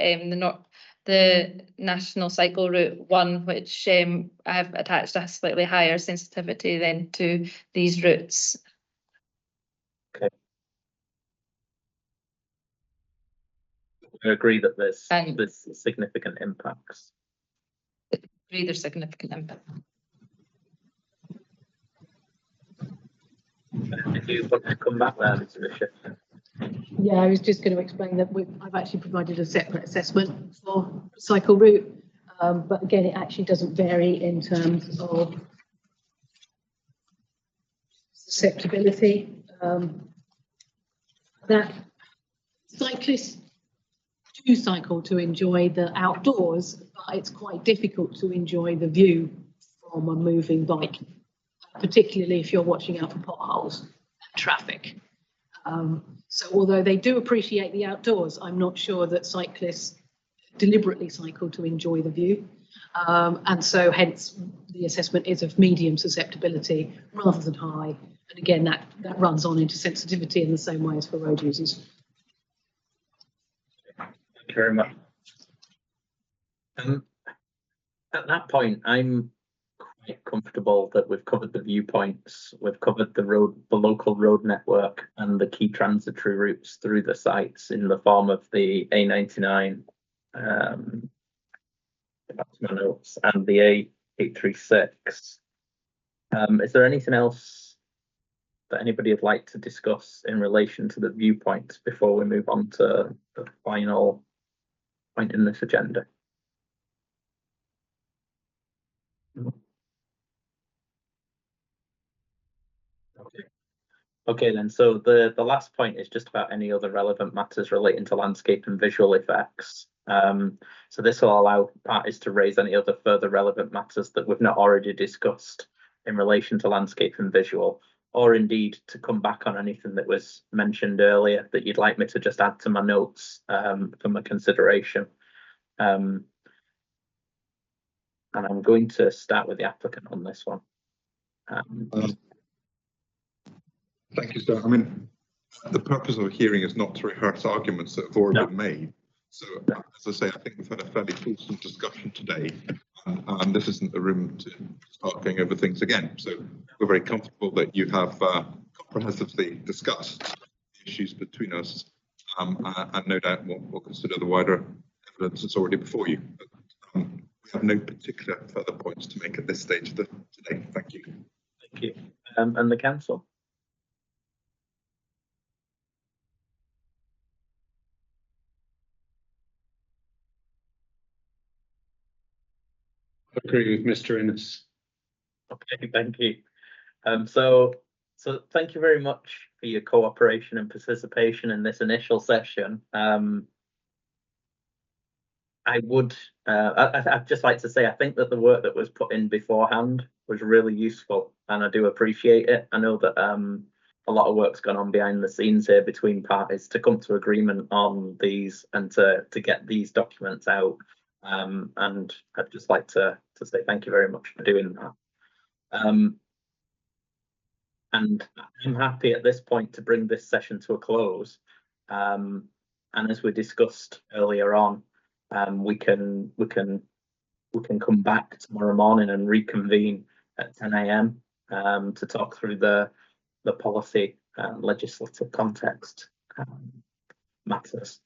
the National Cycle Route 1, which I've attached a slightly higher sensitivity than to these routes. I agree that there's And- significant impacts. Either significant impact. If you want to come back there, Mr. Bishop. Yeah, I was just going to explain that I've actually provided a separate assessment for cycle route, but again, it actually doesn't vary in terms of susceptibility. That cyclists do cycle to enjoy the outdoors, but it's quite difficult to enjoy the view from a moving bike, particularly if you're watching out for potholes and traffic. So although they do appreciate the outdoors, I'm not sure that cyclists deliberately cycle to enjoy the view. And so hence the assessment is of medium susceptibility rather than high. And again, that runs on into sensitivity in the same way as for road users. Thank you very much. At that point, I'm quite comfortable that we've covered the viewpoints, we've covered the local road network and the key transitory routes through the sites in the form of the A99, that's my notes, and the A836. Is there anything else that anybody would like to discuss in relation to the viewpoints before we move on to the final point in this agenda? Okay then, so the last point is just about any other relevant matters relating to landscape and visual effects. So this will allow parties to raise any other further relevant matters that we've not already discussed in relation to landscape and visual, or indeed to come back on anything that was mentioned earlier that you'd like me to just add to my notes for my consideration. And I'm going to start with the applicant on this one. Thank you, sir. I mean, the purpose of a hearing is not to rehearse arguments that have already been made. So, as I say, I think we've had a fairly fulsome discussion today, and this isn't the room to start going over things again. So, we're very comfortable that you have comprehensively discussed the issues between us, and no doubt we'll consider the wider evidence that's already before you. But, we have no particular further points to make at this stage today. Thank you. Thank you. And the council? I agree with Mr. Innes. Okay, thank you. So thank you very much for your cooperation and participation in this initial session. I'd just like to say I think that the work that was put in beforehand was really useful, and I do appreciate it. I know that a lot of work's gone on behind the scenes here between parties to come to agreement on these and to get these documents out. And I'd just like to say thank you very much for doing that. And I'm happy at this point to bring this session to a close. And as we discussed earlier on, we can come back tomorrow morning and reconvene at 10 AM to talk through the policy and legislative context matters.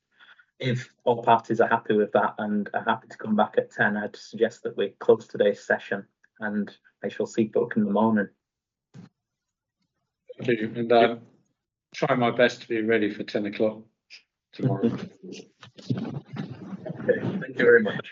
If all parties are happy with that and are happy to come back at 10, I'd suggest that we close today's session, and I shall see folk in the morning. Thank you, and try my best to be ready for 10 o'clock tomorrow. Okay, thank you very much.